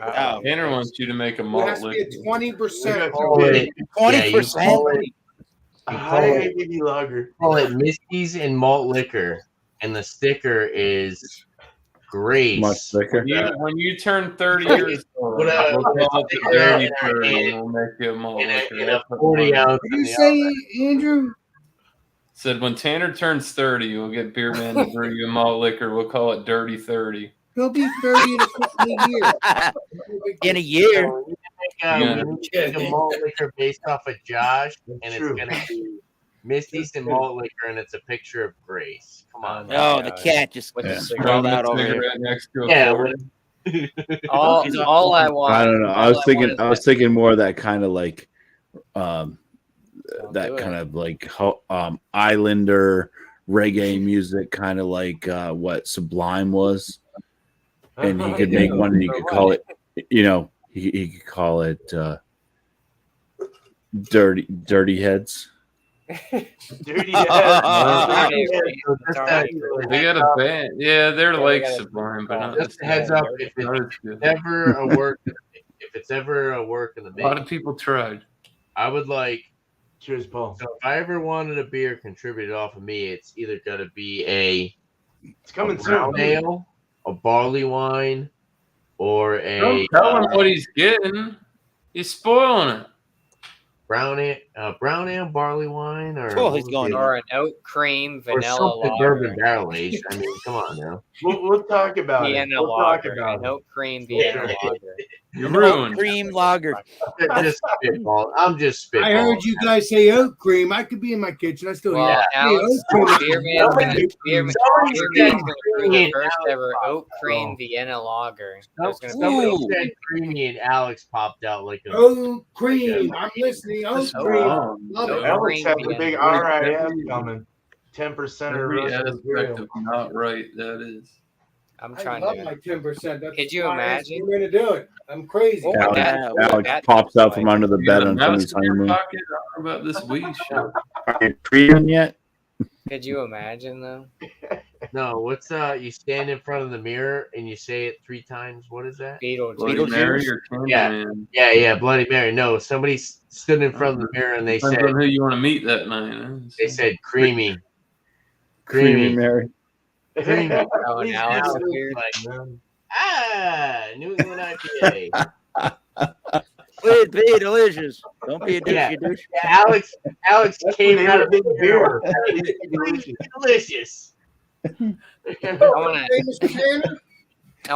Oh. Tanner wants you to make a It malt has to be liquor. a 20%. Call it, yeah, you 20%. call it, A you high call it, ABV lager. call it Misty's and malt liquor, and the sticker is Grace. Much thicker. When you turn 30 years old, What, we'll call it the sticker dirty in a- bird, in a- and we'll make you a malt in liquor. a That's what 40 mine ounce. What in did you the say, Andrew? said. When Tanner turns 30, we'll get Beer Man to brew you a malt liquor. We'll call it Dirty 30. He'll be 30 in a couple of years. In a year. So you can make a malt liquor based off of Josh, and True. it's gonna be Misty's and malt liquor, and it's a picture of Grace. Come on. Oh, the cat just With Yeah. the Throw crawled a out over here. cigarette next to a Yeah, fork. all I want. I don't know. I all was want thinking. is I was that- thinking more of that kind of like, Don't that do it. kind of like Islander reggae music, kind of like what Sublime was. And he could make one, and you could call it. He could call it Dirty Heads. Dirty Dirty head. They got a band. Yeah, they're Yeah, like they got a- Sublime, but not Just a heads up, if not it's as good. ever a work, if it's ever a work in the A lot making, of people tried. I would like. Cheers, Paul. So if I ever wanted a beer contributed off of me, it's either got to be a It's coming brown soon. ale, a barley wine, or a Don't tell him what he's getting. He's spoiling it. brown ale, barley wine, or Oh, he's going Or an oat cream or vanilla something lager. bourbon barrel aged. I mean, come on now. We'll talk about it. Vienna We'll talk lager. about An it. oat cream Vienna lager. You're Oat ruined. cream lager. Just spitball. I'm just spitballing. I heard you guys say oat cream. I could be in my kitchen. I still Well, hear Alex, Hey, oat cream. Beer Man's gonna Somebody's brew the first ever oat cream Vienna lager. There's gonna be Somebody Ooh. said creamy, and Alex popped out like a. Oat cream. I'm listening. Oat That's cream. wrong. Love it. Alex has a Cream big Vienna. RIF coming. 10% of Every Russian aspect Imperial. of not right, that is. I'm I trying love to. my 10%. That's Could you why I asked imagine? you to do it. I'm crazy. What would Alex, that- what would Alex that pops look out from like? under the You bed got a on mouse somebody's in your honeymoon. pocket? I don't know about this weed shit. Are you treating yet? Could you imagine though? No, what's you stand in front of the mirror and you say it 3 times. What is that? Bloody Beetlejuice. Mary or Candyman? Yeah, Bloody Mary. No, somebody stood in front of the mirror and they Depends said on who you want to meet that night. Huh? they said creamy. Creamy Mary. Creamy. Oh, Please now be it's delicious, weird. man. New England IPA. Please be delicious. Don't be a douche, Yeah. you douche. Yeah, Alex came what out they of did the with beer. beer. Please be delicious. I want Hey, Mr. Tanner? I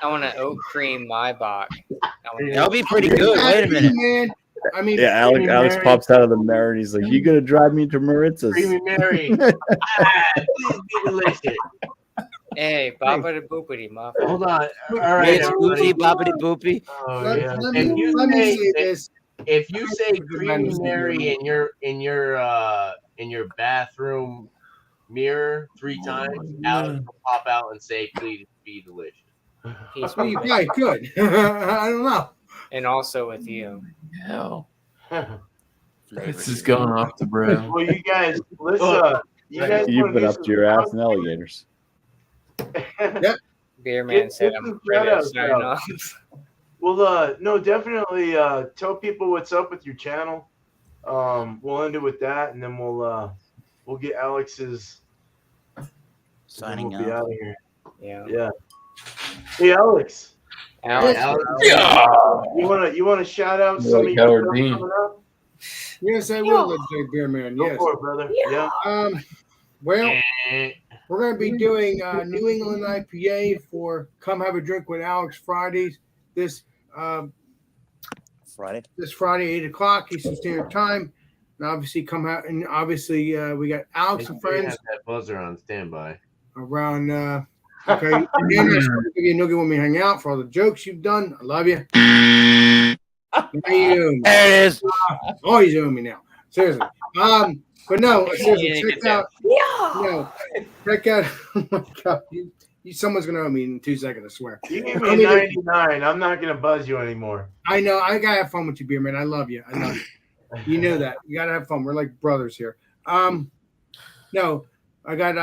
want to oat cream my Bach. That'll be pretty good. Wait a minute. Man. I mean, Yeah, Alex Mary. pops out of the mirror and he's like, "You gonna drive me to Maritz's?" Creamy Mary. Please be delicious. Hey, boppity boopity muffin. Hold on. All right, It's everybody. boopy, boppity boopy. Oh, let, yeah. let If me, you let me say say this. if you say Good creamy manners, Mary Mary. in your bathroom mirror 3 times, Alex will pop out and say, "Please be delicious." Peace Well, you be probably could. I don't know. and also with you. Hell, Flavor this is to going off the brow. Well, you guys, let's you guys You've wanna been do up some to your ass in alligators. Beer man Get said some I'm ready to shout-outs sign out. off. Well, no, definitely tell people what's up with your channel. We'll end it with that, and then we'll get Alex's signing we'll be off. out of here. Yeah. Yeah. Hey, Alex, Alex, you wanna shout out You're some like of your Howard stuff Dean. coming up? Yes, I will, legendary beer man. Go Yes. for it, brother. Yeah. Well, Eh, we're going to be doing New England IPA for Come Have a Drink with Alex Fridays this Friday. this Friday, 8:00 Eastern Standard Time. And obviously, come out and obviously we got Alex and make sure you friends have that buzzer on standby. around. Okay, Dan, I just want to give you a nugget when we hang out for all the jokes you've done. I love you. Now you owe me. There it is. Always owe me now. Seriously. But no, seriously, check out. No, check out. Oh my God, someone's gonna owe me in 2 seconds. I swear. You give me a 99. I'm not gonna buzz you anymore. I know. I gotta have fun with you, beer man. I love you. I love you. You know that. You gotta have fun. We're like brothers here. No, I got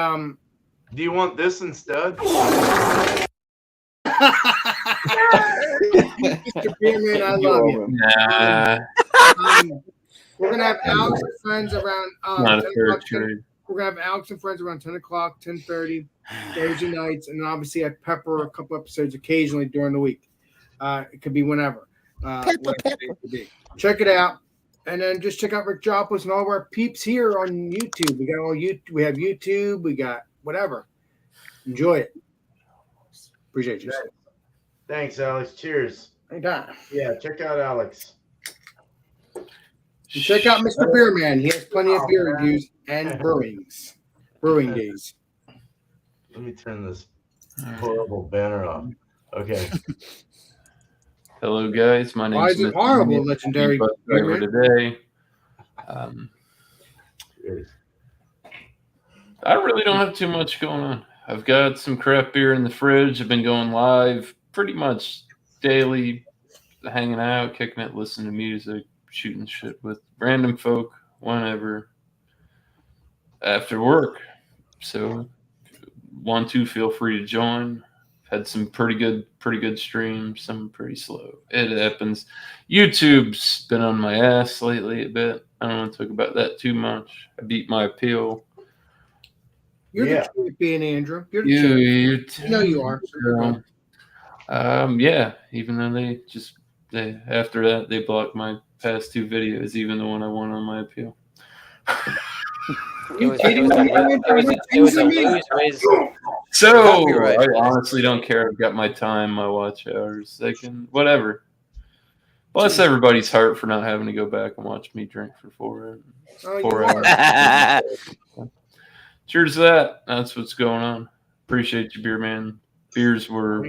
Do you want this instead? Mr. Beer man, I love you. Nah, We're gonna have Alex and friends around not a 10 fair o'clock. trade. We're gonna have Alex and friends around 10 o'clock, 10:30 Thursday nights, and then obviously I pepper a couple episodes occasionally during the week. It could be whenever. Whatever it could be. Check it out, and then just check out Rick Joplis and all of our peeps here on YouTube. We got all YouTube. We have YouTube. We got whatever. Enjoy it. Appreciate you. Thanks, Alex. Cheers. Anytime. Yeah, check out Alex. And check out Mr. Beerman. He has plenty of beer reviews and brewing days. Let me turn this horrible banner off. Okay. Hello, guys. My name Why is is it Mr. horrible, Nate, legendary bus driver beer today. Cheers. I really don't have too much going on. I've got some craft beer in the fridge. I've been going live pretty much daily, hanging out, kicking it, listening to music, shooting shit with random folk whenever after work. So, feel free to join. Had some pretty good streams, some pretty slow. It happens. YouTube's been on my ass lately a bit. I don't want to talk about that too much. I beat my appeal. You're Yeah. the champion, Andrew. You're the champion. You know you are. Yeah. Even though after that they blocked my past 2 videos, even the one I won on my appeal. It was a lose-win. So Copyright. I honestly don't care. I've got my time, my watch hours. They can whatever. Bless everybody's heart for not having to go back and watch me drink for 4 Oh, you 4 are. hours. Cheers to that. That's what's going on. Appreciate you, beer man. Beers were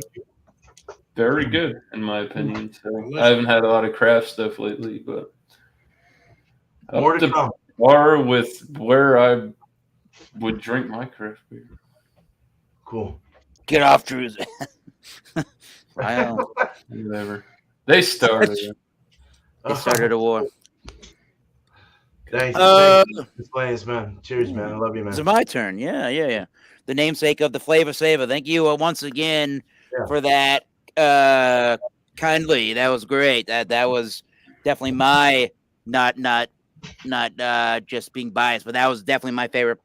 very good in my opinion. So I haven't had a lot of craft stuff lately, but More up to to come. par with where I would drink my craft beer. Cool. Get off, Drews. I Whatever. They started. They started a war. Thanks. Uh, Thanks for playing this, man. Cheers, man. I love you, Is man. it my turn? Yeah. The namesake of the Flava Sava. Thank you once again for that. Kindly. That was great. That was definitely my not just being biased, but that was definitely my favorite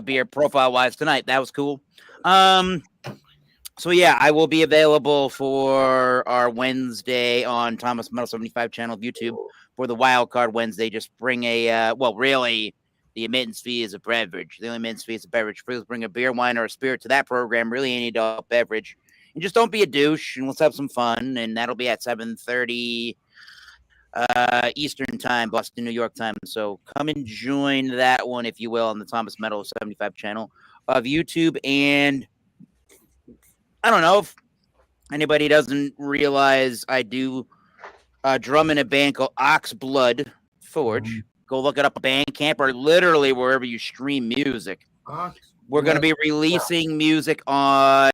beer profile wise tonight. That was cool. So yeah, I will be available for our Wednesday on Thomas Metal 75 channel of YouTube for the Wild Card Wednesday. Just bring a really the admittance fee is a beverage. The only admittance fee is a beverage. Please bring a beer, wine, or a spirit to that program. Really any adult beverage. And just don't be a douche and let's have some fun. And that'll be at 7:30 Eastern time, Boston, New York time. So come and join that one, if you will, on the Thomas Metal 75 channel of YouTube. And I don't know if anybody doesn't realize I do drum in a band called Ox Blood Forge. Go look it up on Bandcamp or literally wherever you stream music. We're going to be releasing music on,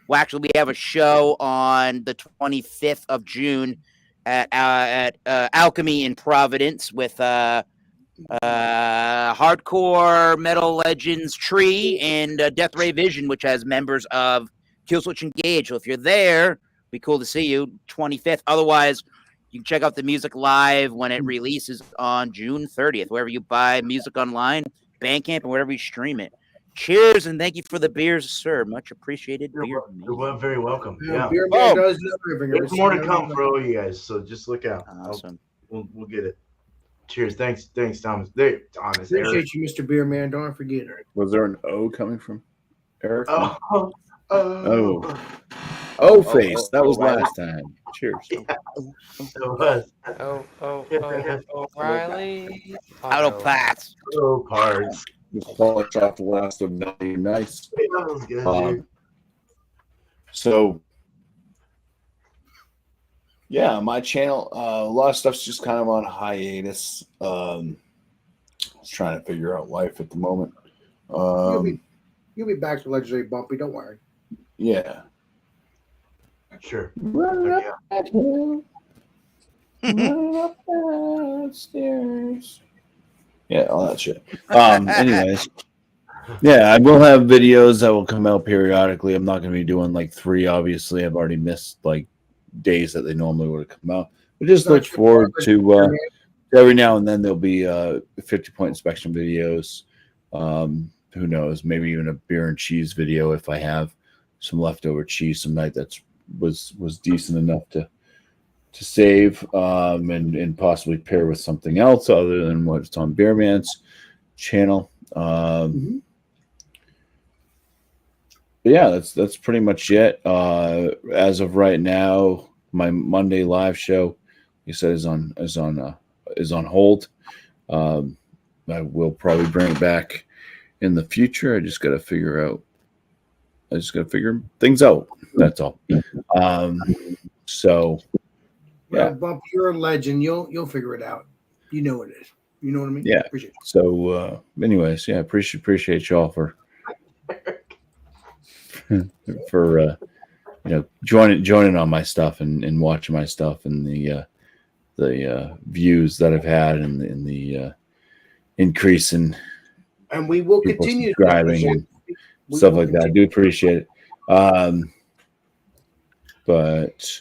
well, actually, we have a show on the 25th of June at Alchemy in Providence with Hardcore Metal Legends Tree and Death Ray Vision, which has members of Killswitch Engage. So if you're there, it'd be cool to see you 25th. Otherwise, you can check out the music live when it releases on June 30th, wherever you buy music online, Bandcamp, and wherever you stream it. Cheers, and thank you for the beers, sir. Much appreciated. You're very welcome. Yeah. Beer Man does know everything. There's more to come for all you guys, so just look out. Awesome. We'll get it. Cheers. Thanks, Thomas. Thomas. Appreciate you, Mr. Beer Man. Don't forget it. Was there an O coming from Eric? Oh, face. That was last time. Cheers. O'Reilly. Auto pass. Oh, parts. Just polish off the last of Naughty and Nice. That was good, dude. So, yeah, my channel, a lot of stuff's just kind of on hiatus. I was trying to figure out life at the moment. You'll be back to Legendary Bumpy. Don't worry. Yeah. Sure. Yeah, all that shit. Anyways, yeah, I will have videos that will come out periodically. I'm not going to be doing like 3. Obviously, I've already missed like days that they normally would have come out. But just look forward to every now and then there'll be 50-point inspection videos. Who knows? Maybe even a beer and cheese video if I have some leftover cheese some night that was decent enough to save and possibly pair with something else other than what's on Beer Man's channel. Yeah, that's pretty much it. As of right now, my Monday live show, he said, is on hold. I will probably bring it back in the future. I just got to figure things out. That's all. So, yeah. Well, Bump, you're a legend. You'll figure it out. You know it is. You know what I mean? Yeah. Appreciate it. So, anyways, yeah, appreciate y'all for joining on my stuff and watching my stuff and the views that I've had and the increase in and we will continue subscribing and stuff like that. I do appreciate it. But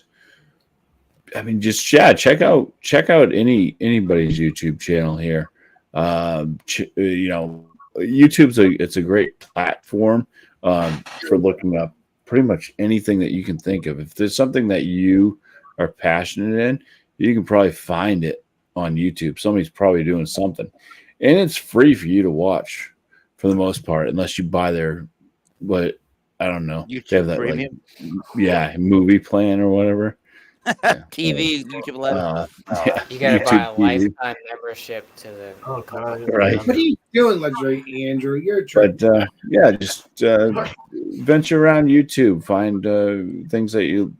I mean, just check out anybody's YouTube channel here. YouTube's it's a great platform for looking up pretty much anything that you can think of. If there's something that you are passionate in, you can probably find it on YouTube. Somebody's probably doing something, and it's free for you to watch for the most part, unless you buy their I don't know. YouTube they have that Premium? movie plan or whatever. TV, YouTube Live. You gotta buy a TV. lifetime membership to the. Oh, God. Right. What are you doing, Legendary Andrew? You're a trip. But just venture around YouTube, find things that you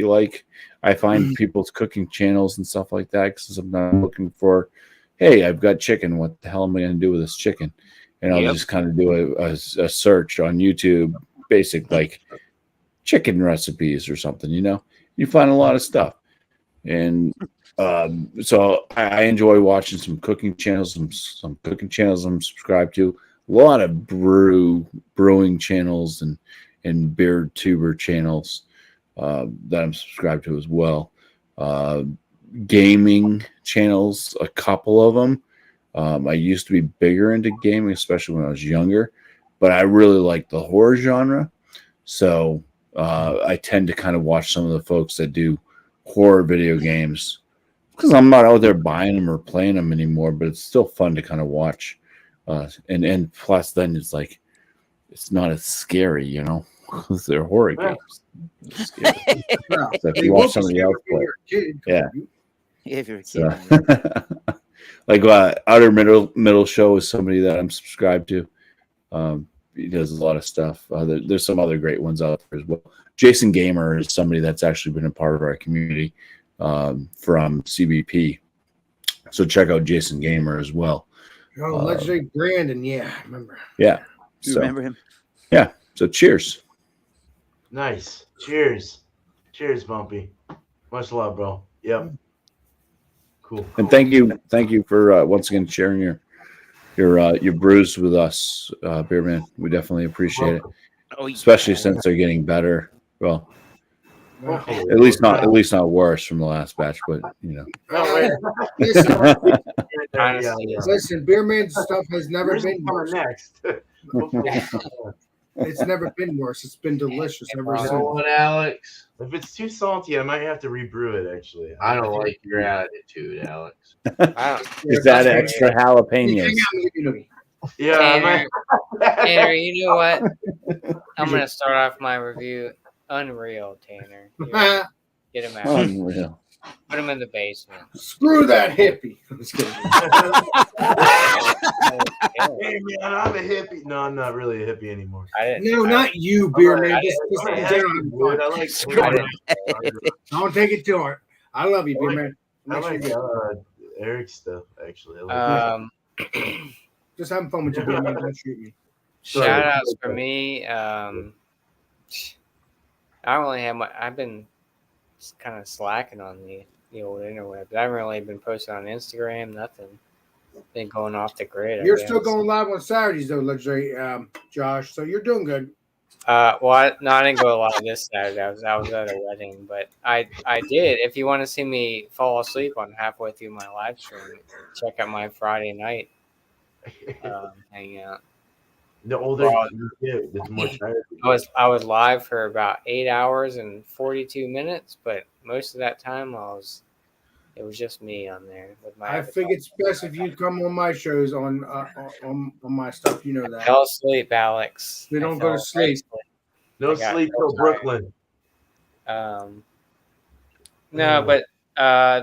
like. I find people's cooking channels and stuff like that because I'm not looking for, hey, I've got chicken. What the hell am I going to do with this chicken? And I'll just kind of do a search on YouTube basic like chicken recipes or something. You find a lot of stuff, and so I enjoy watching some cooking channels. Some cooking channels I'm subscribed to. A lot of brewing channels and beer tuber channels that I'm subscribed to as well. Gaming channels, a couple of them. I used to be bigger into gaming, especially when I was younger, but I really like the horror genre. So I tend to kind of watch some of the folks that do horror video games because I'm not out there buying them or playing them anymore, but it's still fun to kind of watch. And plus, then it's like it's not as scary, because they're horror games. It's scary. So if you watch somebody else play, yeah. If you're a kid. So, like Outer Middle Show is somebody that I'm subscribed to. He does a lot of stuff. There's some other great ones out there as well. Jason Gamer is somebody that's actually been a part of our community from CBP. So check out Jason Gamer as well. Oh, legendary Brandon. Yeah, I remember. Yeah. Do you remember him? Yeah. So cheers. Nice. Cheers. Cheers, Bumpy. Much love, bro. Yep. Cool. And thank you for once again sharing your brews with us, Beerman. We definitely appreciate it, especially since they're getting better. Well, at least not worse from the last batch, but Listen, Beerman's stuff has never been worse. Next. It's never been worse. It's been delicious ever You since. know what, Alex? If it's too salty, I might have to rebrew it. Actually, I don't like your attitude, Alex. Is that extra jalapenos? Yeah, Tanner, Tanner, you know what? I'm gonna start off my review. Unreal, Tanner. Get him out. Unreal. Put him in the basement. Screw that hippie. I'm just kidding. Hey man, I'm a hippie. No, I'm not really a hippie anymore. No, not you, Beerman. I like. Don't take it too hard. I love you, Beerman. I like Eric's stuff actually. Just having fun with you, Beerman. Don't shoot me. Shout outs for me. I don't really have much. I've been kind of slacking on the old interweb. I haven't really been posting on Instagram. Nothing. Been going off the grid. You're still going live on Saturdays though, legendary Josh. So you're doing good. I didn't go live this Saturday. I was at a wedding, but I did. If you want to see me fall asleep on halfway through my live stream, check out my Friday night hangout. The older you get, the more tired. I was live for about 8 hours and 42 minutes, but most of that time it was just me on there with my. I think it's best if you come on my shows on my stuff. You know that. Fell asleep, Alex. We don't go to sleep. No sleep till Brooklyn. No, but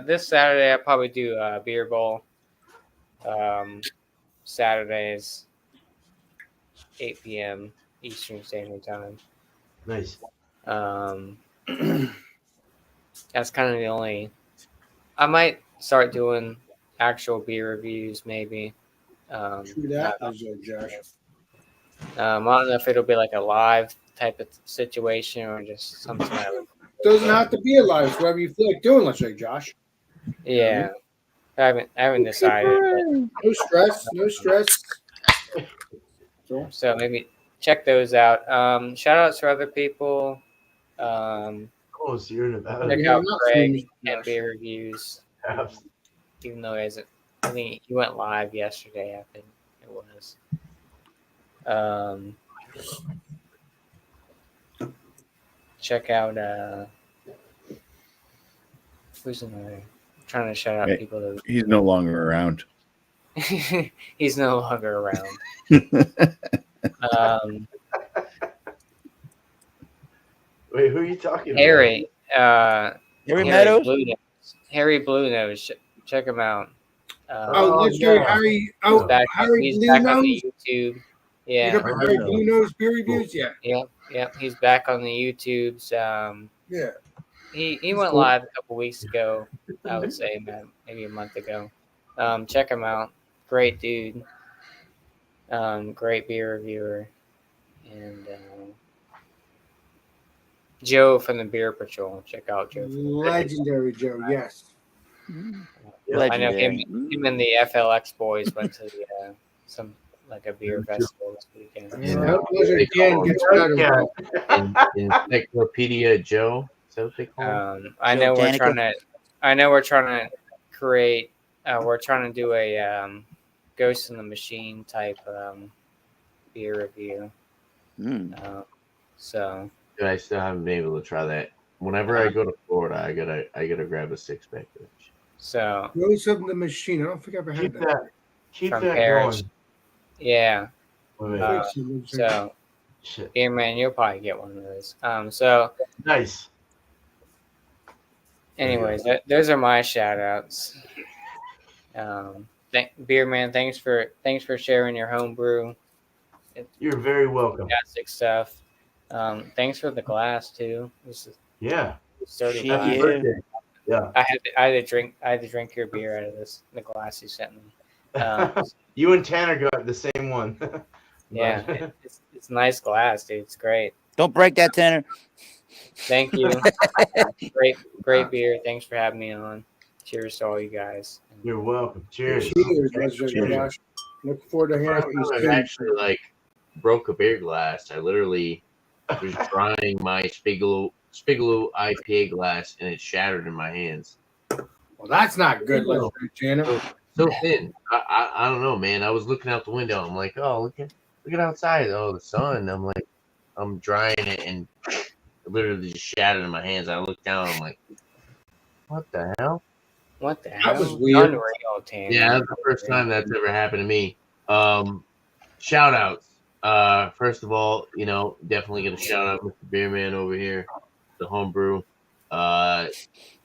this Saturday I'll probably do a beer bowl. Saturdays, 8 p.m. Eastern Standard Time. Nice. That's kind of the only. I might start doing actual beer reviews, maybe. True that, Josh. I don't know if it'll be like a live type of situation or just something. Doesn't have to be a live. It's whatever you feel like doing. Let's say, Josh. Yeah, I haven't decided. No stress. No stress. So maybe check those out. Shout outs to other people. Oh, so you're in Nevada. Check out Greg and beer reviews. Even though I think he went live yesterday. I think it was. Check out who's another? I'm trying to shout out people that he's no longer around. He's no longer around. Wait, who are you talking about? Harry Meadows? Blue Nose. Harry Blue Nose. Check him out. Legendary Harry. Harry he's Blue back Nose. on the YouTube. Yeah. You got Harry Blue Nose beer reviews? Yeah. Yep. He's back on the YouTubes. Yeah. He went live a couple weeks ago. I would say maybe a month ago. Check him out. Great dude. Great beer reviewer. And Joe from the Beer Patrol. Check out Joe. Legendary Joe, yes. I know Legendary. him and the FLX boys went to the, some like a beer festival this weekend. I hope Blizzard again gets better. Encyclopedia Joe. Is that what they call him? I know we're trying to create. We're trying to do a Ghost in the Machine type beer review. So I still haven't been able to try that. Whenever I go to Florida, I gotta grab a 6-pack. So Rose of the Machine. I don't think I ever had Keep that. that. Keep From that Paris. going. yeah. Wait a minute. So Shit. yeah, man, you'll probably get one of those. So Nice. anyways, those are my shout outs. Beer Man, thanks for sharing your homebrew. You're very welcome. Fantastic stuff. Thanks for the glass too. This is Yeah. sturdy Shit, glass. yeah. Yeah. I had to drink your beer out of the glass you sent me. You and Tanner got the same one. Yeah, it's nice glass, dude. It's great. Don't break that, Tanner. Thank you. great beer. Thanks for having me on. Cheers to all you guys. You're welcome. Cheers. Cheers, Legendary Josh. Look forward to hearing First time I've actually broke a beer glass. I literally was trying my Spiegelau IPA glass and it shattered in my hands. Well, that's not good, Legendary Tanner. So thin. I don't know, man. I was looking out the window. I'm like, oh, look at outside. Oh, the sun. I'm like, I'm drying it and it literally just shattered in my hands. I looked down. I'm like, what the hell? What the hell? That was weird. Unreal, Tanner. Yeah, that's the first time that's ever happened to me. Shout outs. First of all, definitely get a shout out Mr. Beerman over here, the homebrew.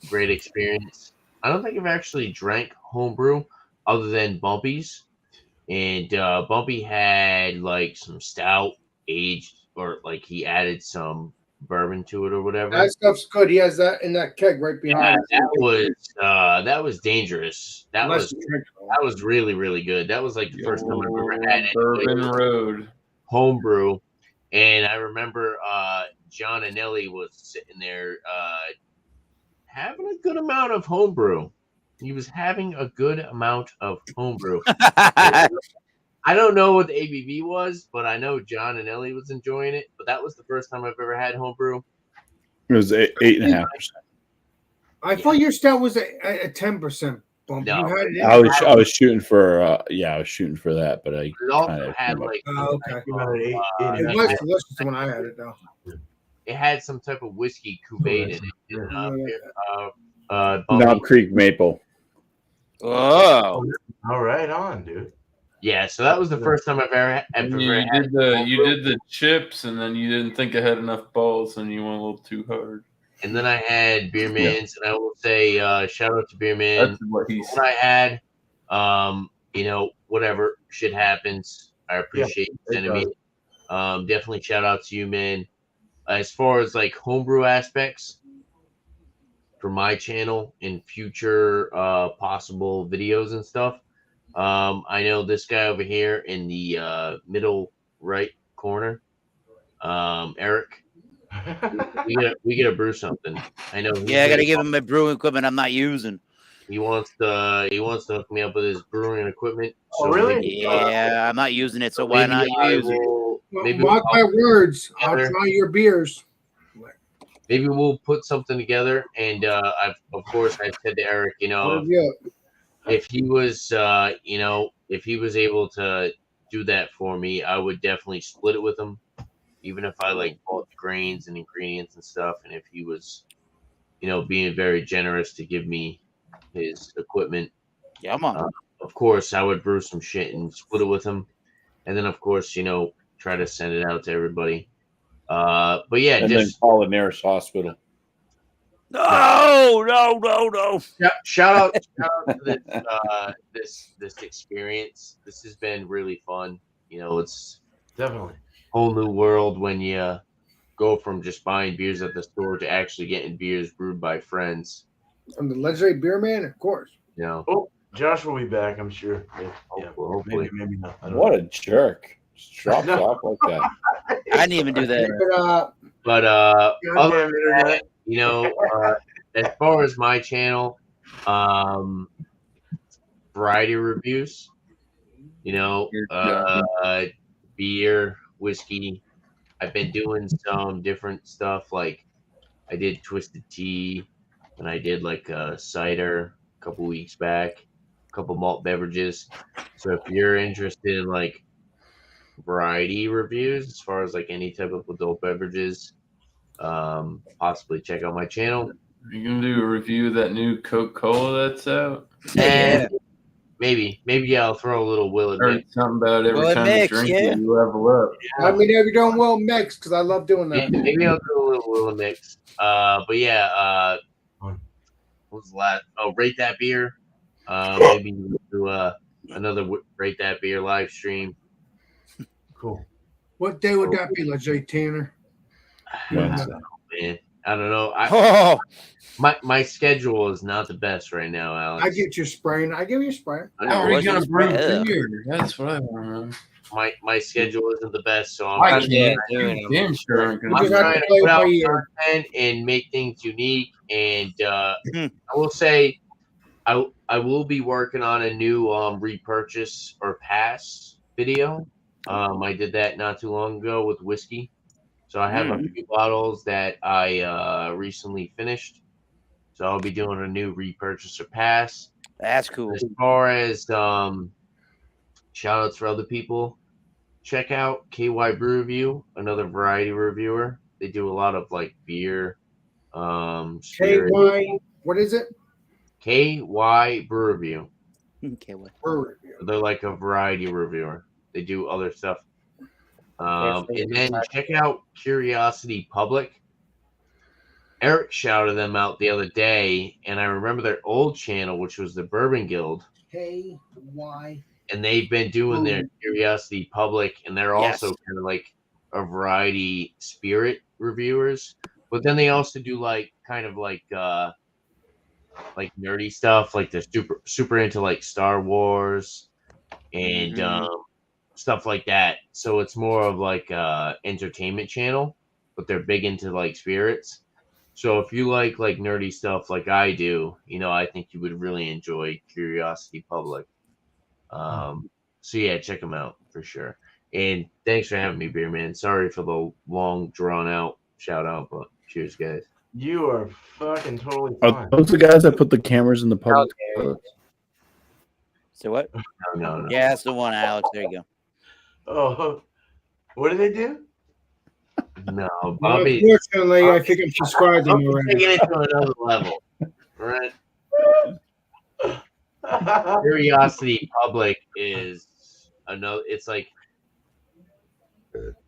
Great experience. I don't think I've actually drank homebrew other than Bumpy's. And Bumpy had some stout aged, or he added some bourbon to it or whatever. That stuff's good. He has that in that keg right behind. That was dangerous. That was really, really good. That was the first time I've ever had Bourbon Road homebrew. And I remember John and Ellie was sitting there having a good amount of homebrew. He was having a good amount of homebrew. I don't know what the ABV was, but I know John and Ellie was enjoying it. But that was the first time I've ever had homebrew. It was 8.5%. I thought your stout was a 10% bump. No. You had it in I was shooting for I was shooting for that, but I It also kinda had okay. It was It was delicious when I had it, though. it had some type of whiskey cuvade in it. Knob Creek Maple. Oh, All right, on, dude. Yeah, so that was the first time I've ever And had. you did the chips, and then you didn't think I had enough balls, and you went a little too hard. And then I had Beerman's, and I will say shout out to Beerman. That's what he said. What I had, whatever shit happens. I appreciate you sending me. Definitely shout out to you, man. As far as homebrew aspects for my channel in future possible videos and stuff. I know this guy over here in the middle right corner, Eric. we gotta brew something. I know. yeah, I got to give him my brewing equipment I'm not using. He wants to hook me up with his brewing equipment. Oh, really? Yeah, I'm not using it, so why not use it? Mark my words. I'll try your beers. Maybe we'll put something together. And I said to Eric, if he was, if he was able to do that for me, I would definitely split it with him, even if I bought the grains and ingredients and stuff. And if he was, being very generous to give me his equipment, Yeah, I'm on. of course, I would brew some shit and split it with him. And then, of course, try to send it out to everybody. But yeah, And just then call the nearest hospital. No. shout out to this experience. This has been really fun. It's Definitely. a whole new world when you go from just buying beers at the store to actually getting beers brewed by friends. I'm the legendary beer man, of course. Oh, Josh will be back, I'm sure. Yeah, Hopefully. maybe not. I don't What know. a jerk. Just drops off like that. I didn't even do that. But, But other Goddamn than that, internet. you know, as far as my channel, variety reviews, you know, beer, whiskey. I've been doing some different stuff. Like I did twisted tea, and I did like a cider a couple weeks back, a couple malt beverages. So if you're interested in like variety reviews as far as like any type of adult beverages, possibly check out my channel. Are you gonna do a review of that new Coca-Cola that's out? Yeah. Maybe I'll throw a little Willet Heard mix. something about every Willet time mix, you drink yeah. it, you level up. Let me know if you're doing well mixed because I love doing that. Maybe I'll do a little Willet mix. But yeah, what was the last? Oh, rate that beer. Maybe we'll do another rate that beer live stream. Cool. What day would that be, let's say, Tanner? Wednesday. Man, I don't know. Oh, My schedule is not the best right now, Alex. I get your spraying. I give you a spray. How are you What's gonna this brew spread? beer? That's what I want to know. My schedule isn't the best, so I I'm can't. Yeah, You doing damn sure aren't You gonna I'm just do have trying to to play put it out by ear. content and make things unique. And I will say, I will be working on a new repurchase or pass video. I did that not too long ago with whiskey. So I have a few bottles that I recently finished. So I'll be doing a new repurchase or pass. that's cool. As far as shout outs for other people, check out KY Brew Review, another variety reviewer. They do a lot of like beer, spirit. KY, what is it? KY Brew Review. Okay, what? Brewery. They're like a variety reviewer. They do other stuff. And then check out Curiosity Public. Eric shouted them out the other day, and I remember their old channel, which was the Bourbon Guild, KY. and they've been doing their Curiosity Public, and they're Yes. also kind of like a variety spirit reviewers. But then they also do like kind of like nerdy stuff, like they're super into like Star Wars and stuff like that. So it's more of like entertainment channel, but they're big into like spirits. So if you like nerdy stuff like I do, you know, I think you would really enjoy Curiosity Public. So yeah, check them out for sure. And thanks for having me, Beer Man. Sorry for the long drawn out shout out, but cheers, guys. You are fucking totally Are fine. those the guys that put the cameras in the public? So what? No. Yeah, that's the one, Alex. There you go. Oh, what do they do? No, Bobby. Unfortunately, I think I'm subscribed to I'm you taking already. it to another level. Right? Curiosity Public is another. It's like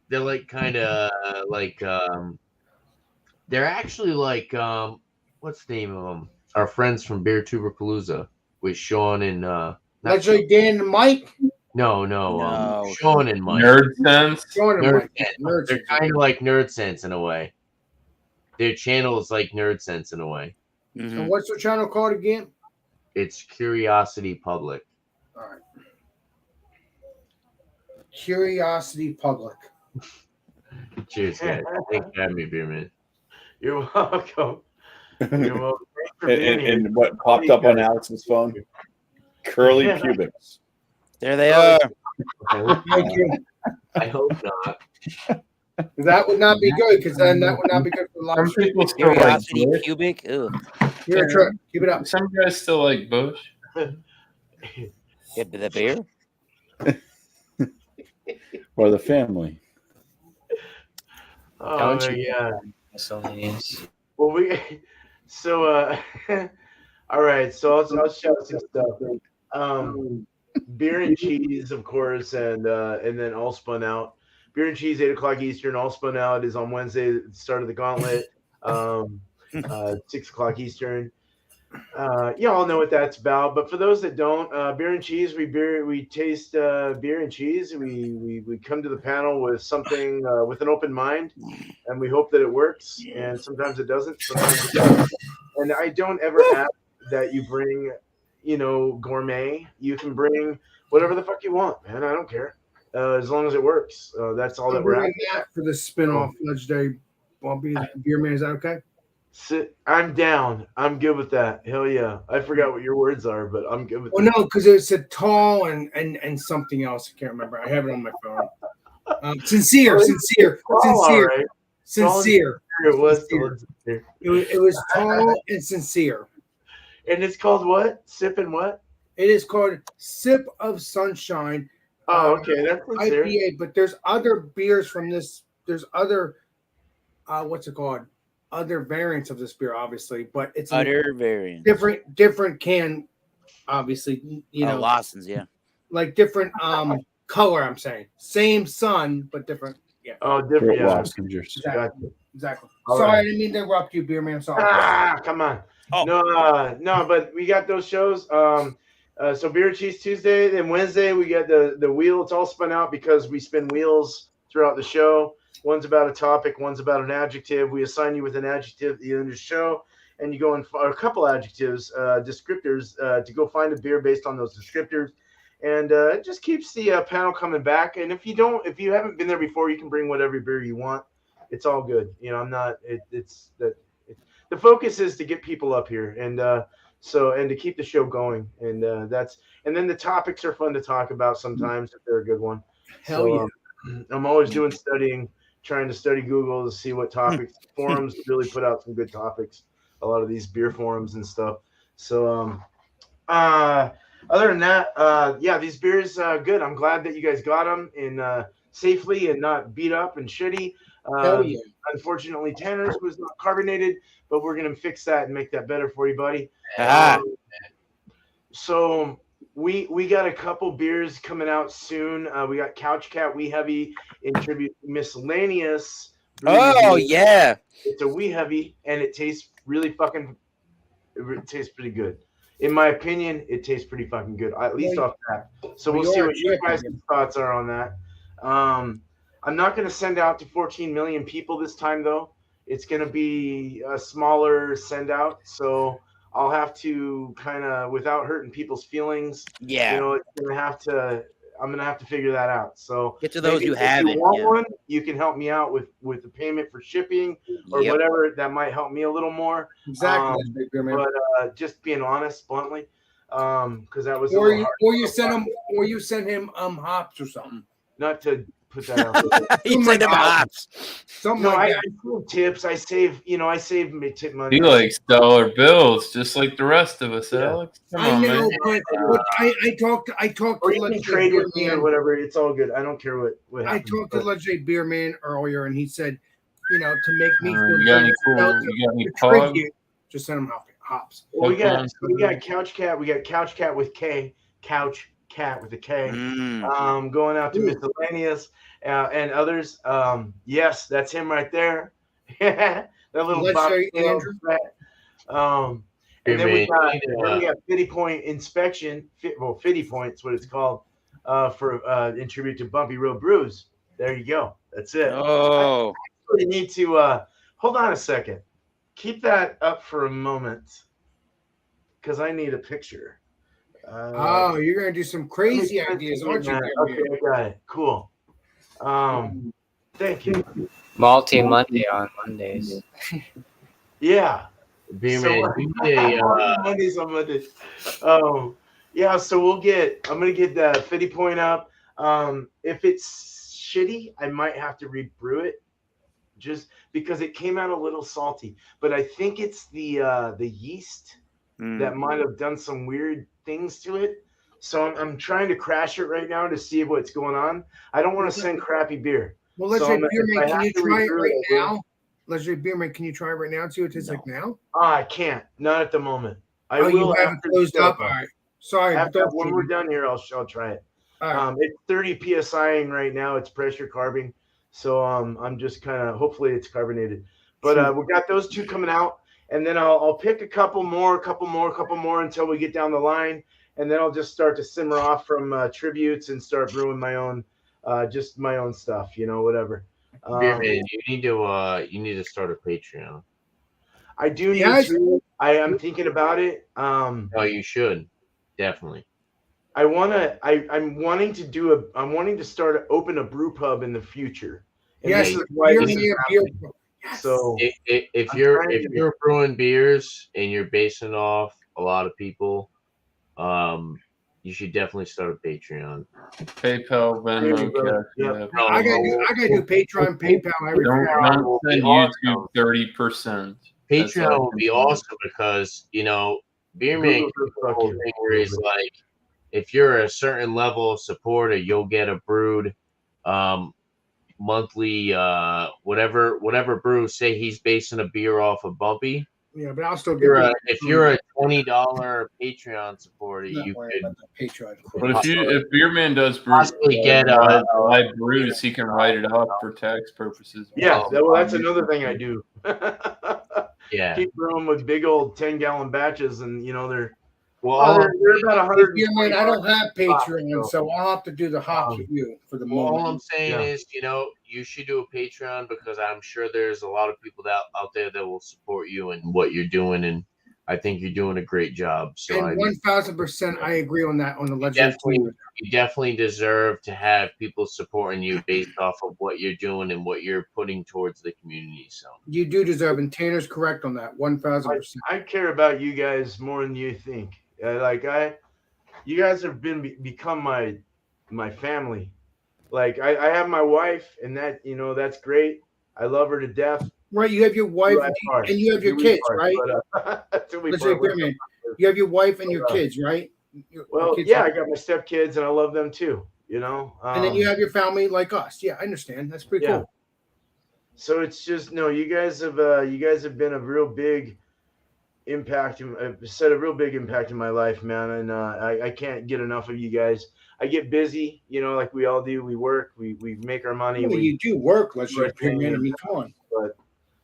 they're like kind of like they're actually like what's the name of them? Our friends from Beer Tuberpalooza with Sean and Let's say Dan and Mike. no, No. Sean and Mike. Nerd sense. Sean and Nerd Mike. Sense. Nerd They're Sense. kind of like Nerd Sense in a way. Their channel is like Nerd Sense in a way. And what's the channel called again? It's Curiosity Public. All right. Curiosity Public. Cheers, guys. Thanks for having me, Beer Man. You're welcome. You're welcome. Thanks for being here. And what popped up on Alex's phone? Curly pubics. There they are. Thank you. I hope not. That would not be good because then that would not be good for the live Some stream. people still like Curiosity Bush. cubic. Ugh. Here, Trip. Keep it up. Some guys still like Bush. Get the beer. Or the family. Oh Don't my you- god. Miscellaneous. Well, so all right. So I'll shout some stuff. Beer and cheese, of course, and then All Spun Out. Beer and cheese, 8:00 Eastern. All Spun Out is on Wednesday, the start of the gauntlet. 6:00 Eastern. You all know what that's about. But for those that don't, beer and cheese, we taste beer and cheese. We come to the panel with something with an open mind, and we hope that it works. And sometimes it doesn't. Sometimes it does. And I don't ever ask that you bring, gourmet. You can bring whatever the fuck you want, man. I don't care. As long as it works. That's all that I'm we're bringing at. that for the spin-off legendary Bumpy, beer man, is that okay? I'm down. I'm good with that. Hell yeah. I forgot what your words are, but I'm good with Well, that. no, because it said tall and something else. I can't remember. I have it on my phone. Sincere. All right. Sincere. It was Sincere. sincere. It was tall and sincere. And it's called what? Sip and what? It is called Sip of Sunshine. Oh, okay. That's sincere. IPA, but there's other beers from this. There's other, what's it called? Other variants of this beer, obviously, but it's Other variants. different can, obviously, you know, Lawson's, yeah. like different color. I'm saying same sun, but different. Yeah. Oh, different. Yeah. Lozenges. Exactly. All Sorry, right. I didn't mean to interrupt you, beer man. Sorry. Come on. Oh. No, but we got those shows. So Beer and Cheese Tuesday, then Wednesday we got the wheel. It's all spun out because we spin wheels throughout the show. One's about a topic, one's about an adjective. We assign you with an adjective at the end of the show, and you go in a couple adjectives, descriptors, to go find a beer based on those descriptors. And it just keeps the panel coming back. And if you haven't been there before, you can bring whatever beer you want. It's all good. You know, I'm not. The focus is to get people up here, and to keep the show going, and then the topics are fun to talk about sometimes if they're a good one. Hell yeah. I'm always doing studying, trying to study Google to see what topics. Forums really put out some good topics. A lot of these beer forums and stuff. So other than that, these beers good. I'm glad that you guys got them in safely and not beat up and shitty. Hell yeah. Unfortunately, Tanner's was not carbonated, but we're gonna fix that and make that better for you, buddy. So we got a couple beers coming out soon. We got Couch Cat Wee Heavy in tribute to Miscellaneous. Oh yeah. It's a Wee Heavy, and it tastes really it tastes pretty good. In my opinion, it tastes pretty fucking good, at least off that. So we'll see what you guys' thoughts are on that. I'm not going to send out to 14 million people this time, though. It's going to be a smaller send out. So I'll have to kind of, without hurting people's feelings, Yeah. you know, I'm going to have to figure that out. So get to those who if haven't. you want one, you can help me out with the payment for shipping or whatever. That might help me a little more. Exactly. But just being honest, bluntly, because that was or you send him hops or something. Not to put that out. You send them hops. I save tips. I save my tip money. He likes dollar bills, just like the rest of us, Alex. Come on, man. But I talked or you can trade with me or whatever. It's all good. I don't care what I talked to Legendary Beer Man earlier, and he said, to make me feel you got any pog? Just send him hops. Well, we got Couch Cat. We got Couch Cat with K. Couch Cat with a K. Going out to Miscellaneous and others. Yes, that's him right there. That little box. And then we got 50 point inspection. 50 points, what it's called, in tribute to Bumpy Road Brews. There you go. That's it. Oh, I really need to hold on a second. Keep that up for a moment, because I need a picture. You're gonna do some crazy ideas, aren't you? Okay, I got it. Cool. Thank you. Multi Monday on Mondays. Yeah. Mondays on Mondays. Yeah. So I'm gonna get the 50 point up. If it's shitty, I might have to rebrew it, just because it came out a little salty. But I think it's the yeast that might have done some weird things to it. So I'm trying to crash it right now to see what's going on. I don't want to send crappy beer. Well, Legendary Beerman, can you try it right now? Legendary Beerman, can you try it right now and see what it tastes like now? I can't. Not at the moment. I will. You haven't closed up. All right. Sorry. When we're done here, I'll try it. Right. It's 30 psi right now. It's pressure carbing. So I'm just kind of, hopefully it's carbonated. But we got those two coming out. And then I'll pick a couple more until we get down the line. And then I'll just start to simmer off from tributes and start brewing my own, just my own stuff, whatever. Beerman, you need to start a Patreon. I do need to. I am thinking about it. No, you should definitely. I'm wanting to open a brew pub in the future. And yes, So If I'm you're trying to- brewing beers and you're basing off a lot of people, you should definitely start a Patreon. PayPal, There you Venmo, go. Cash Yep. App. I gotta do Patreon, PayPal, everything. Don't send Patreon YouTube 30%. Patreon would be awesome because Beer Man Google can do will the fuck whole you. thing where he's like, if you're a certain level of supporter, you'll get a brewed monthly whatever brew. Say he's basing a beer off of Bumpy. Yeah, but I'll still If you're a $20 Patreon supporter, not you worry could about the Patreon. But if Beerman does brew, possibly get live brews, he can write it off for tax purposes. Yeah, that's another thing I do. yeah. Keep brewing with big old 10-gallon batches, and they're Well, they're about 100. Beer Man, I don't have Patreon, so I'll have to do the hop with you for the all moment. I'm saying is, you should do a Patreon because I'm sure there's a lot of people out there that will support you and what you're doing, and I think you're doing a great job. So And 1,000%, I agree on that on the legislation. you definitely deserve to have people supporting you based off of what you're doing and what you're putting towards the community. So You do deserve, and Tanner's correct on that, 1,000%. I care about you guys more than you think. You guys have become my family. Like I have my wife, and that's great. I love her to death. Right, you have your wife and you have your kids, right? Let's say, Beer Man, you have your wife and your kids, right? Well, kids yeah, I got my stepkids, and I love them too. And then you have your family like us. Yeah, I understand. That's pretty cool. So it's just you guys have been a real big impact. Set a real big impact in my life, man, and I can't get enough of you guys. I get busy, like we all do. We work, we make our money. Well, you do work, let's say, Beer Man. I mean, come on. But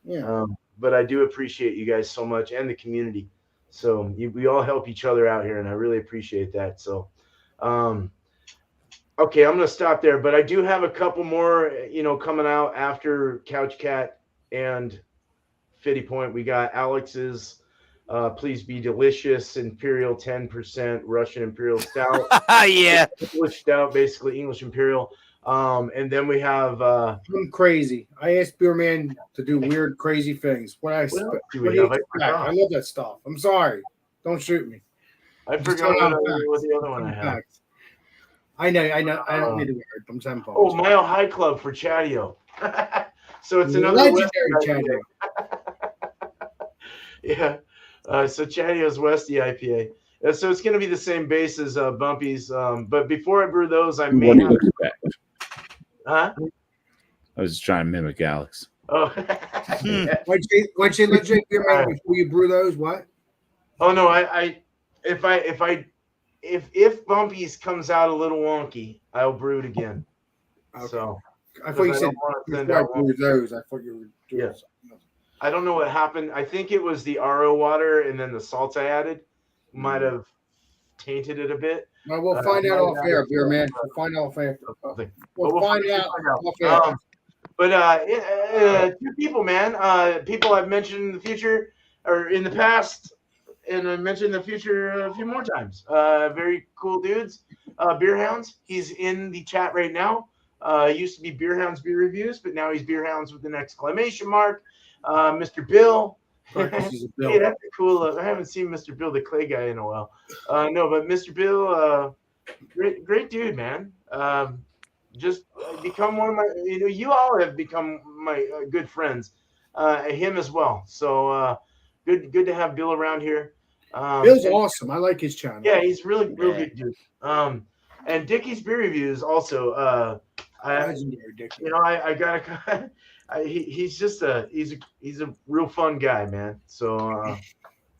yeah, but I do appreciate you guys so much, and the community. So we all help each other out here, and I really appreciate that. So, okay, I'm gonna stop there, but I do have a couple more, coming out after Couch Cat and Fitty Point. We got Alex's Please Be Delicious Imperial 10% Russian Imperial Stout. Yeah, English Stout, basically English Imperial. And then we have I'm crazy. I asked Beer Man to do weird, crazy things. I love that stuff. I'm sorry. Don't shoot me. I forgot what the other one I have. I know. I don't need to wear it. I'm saying. Oh, Mile High Club for Chatio. So it's another legendary Chatio. Yeah. So Chatio's Westy IPA. So it's going to be the same base as Bumpy's. But before I brew those, I may have. Huh? I was just trying to mimic Alex. Oh. What'd you legit Beer Man before you brew those? What? Oh no, if Bumpy's comes out a little wonky, I'll brew it again. Okay. So I thought you said before I brew those. I thought you were doing something else. I don't know what happened. I think it was the RO water and then the salts I added might have tainted it a bit. Well, we'll find out off air, Beer Man. We'll find out off air. We'll find out off air. But two people, man. People I've mentioned in the future or in the past, and I mentioned in the future a few more times. Very cool dudes. Beer Hounds. He's in the chat right now. Used to be Beer Hounds Beer Reviews, but now he's Beer Hounds with an exclamation mark. Mr. Bill. Hey, that's cool. I haven't seen Mr. Bill, the clay guy, in a while. No, but Mr. Bill, great dude, man. Just become one of my. You all have become my good friends. Him as well. So good to have Bill around here. Bill's awesome. I like his channel. Yeah, he's real good dude. And Dickie's Beer Reviews also. Legendary Dickie. I gotta. He's a real fun guy, man. So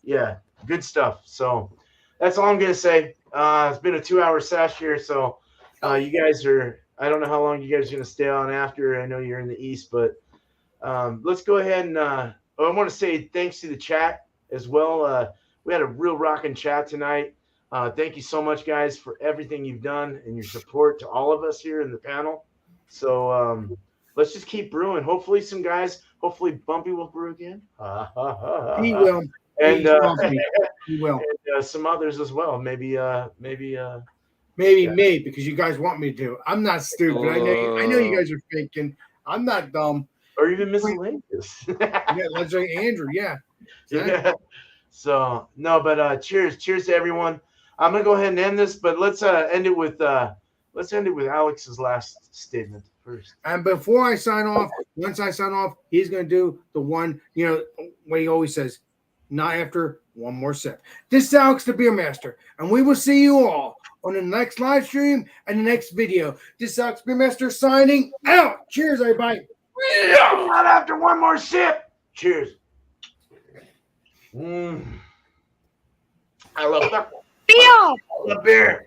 yeah, good stuff. So that's all I'm gonna say. It's been a 2-hour sesh here, so you guys are. I don't know how long you guys are gonna stay on after. I know you're in the East, but let's go ahead and. I want to say thanks to the chat as well. We had a real rocking chat tonight. Thank you so much, guys, for everything you've done and your support to all of us here in the panel. So let's just keep brewing. Hopefully Bumpy will brew again. He will. And he will. And some others as well. Maybe me, because you guys want me to. I'm not stupid. I know you guys are thinking. I'm not dumb. or even miscellaneous. Yeah, let's say Andrew. Yeah. Yeah. So no, but cheers to everyone. I'm gonna go ahead and end this, but let's end it with Alex's last statement first. And before I sign off, once I sign off, he's going to do the one, what he always says, not after one more sip. This is Alex the Beer Master, and we will see you all on the next live stream and the next video. This is Alex Beer Master signing out. Cheers, everybody. Yeah, not after one more sip. Cheers. I love that. Beer. The beer.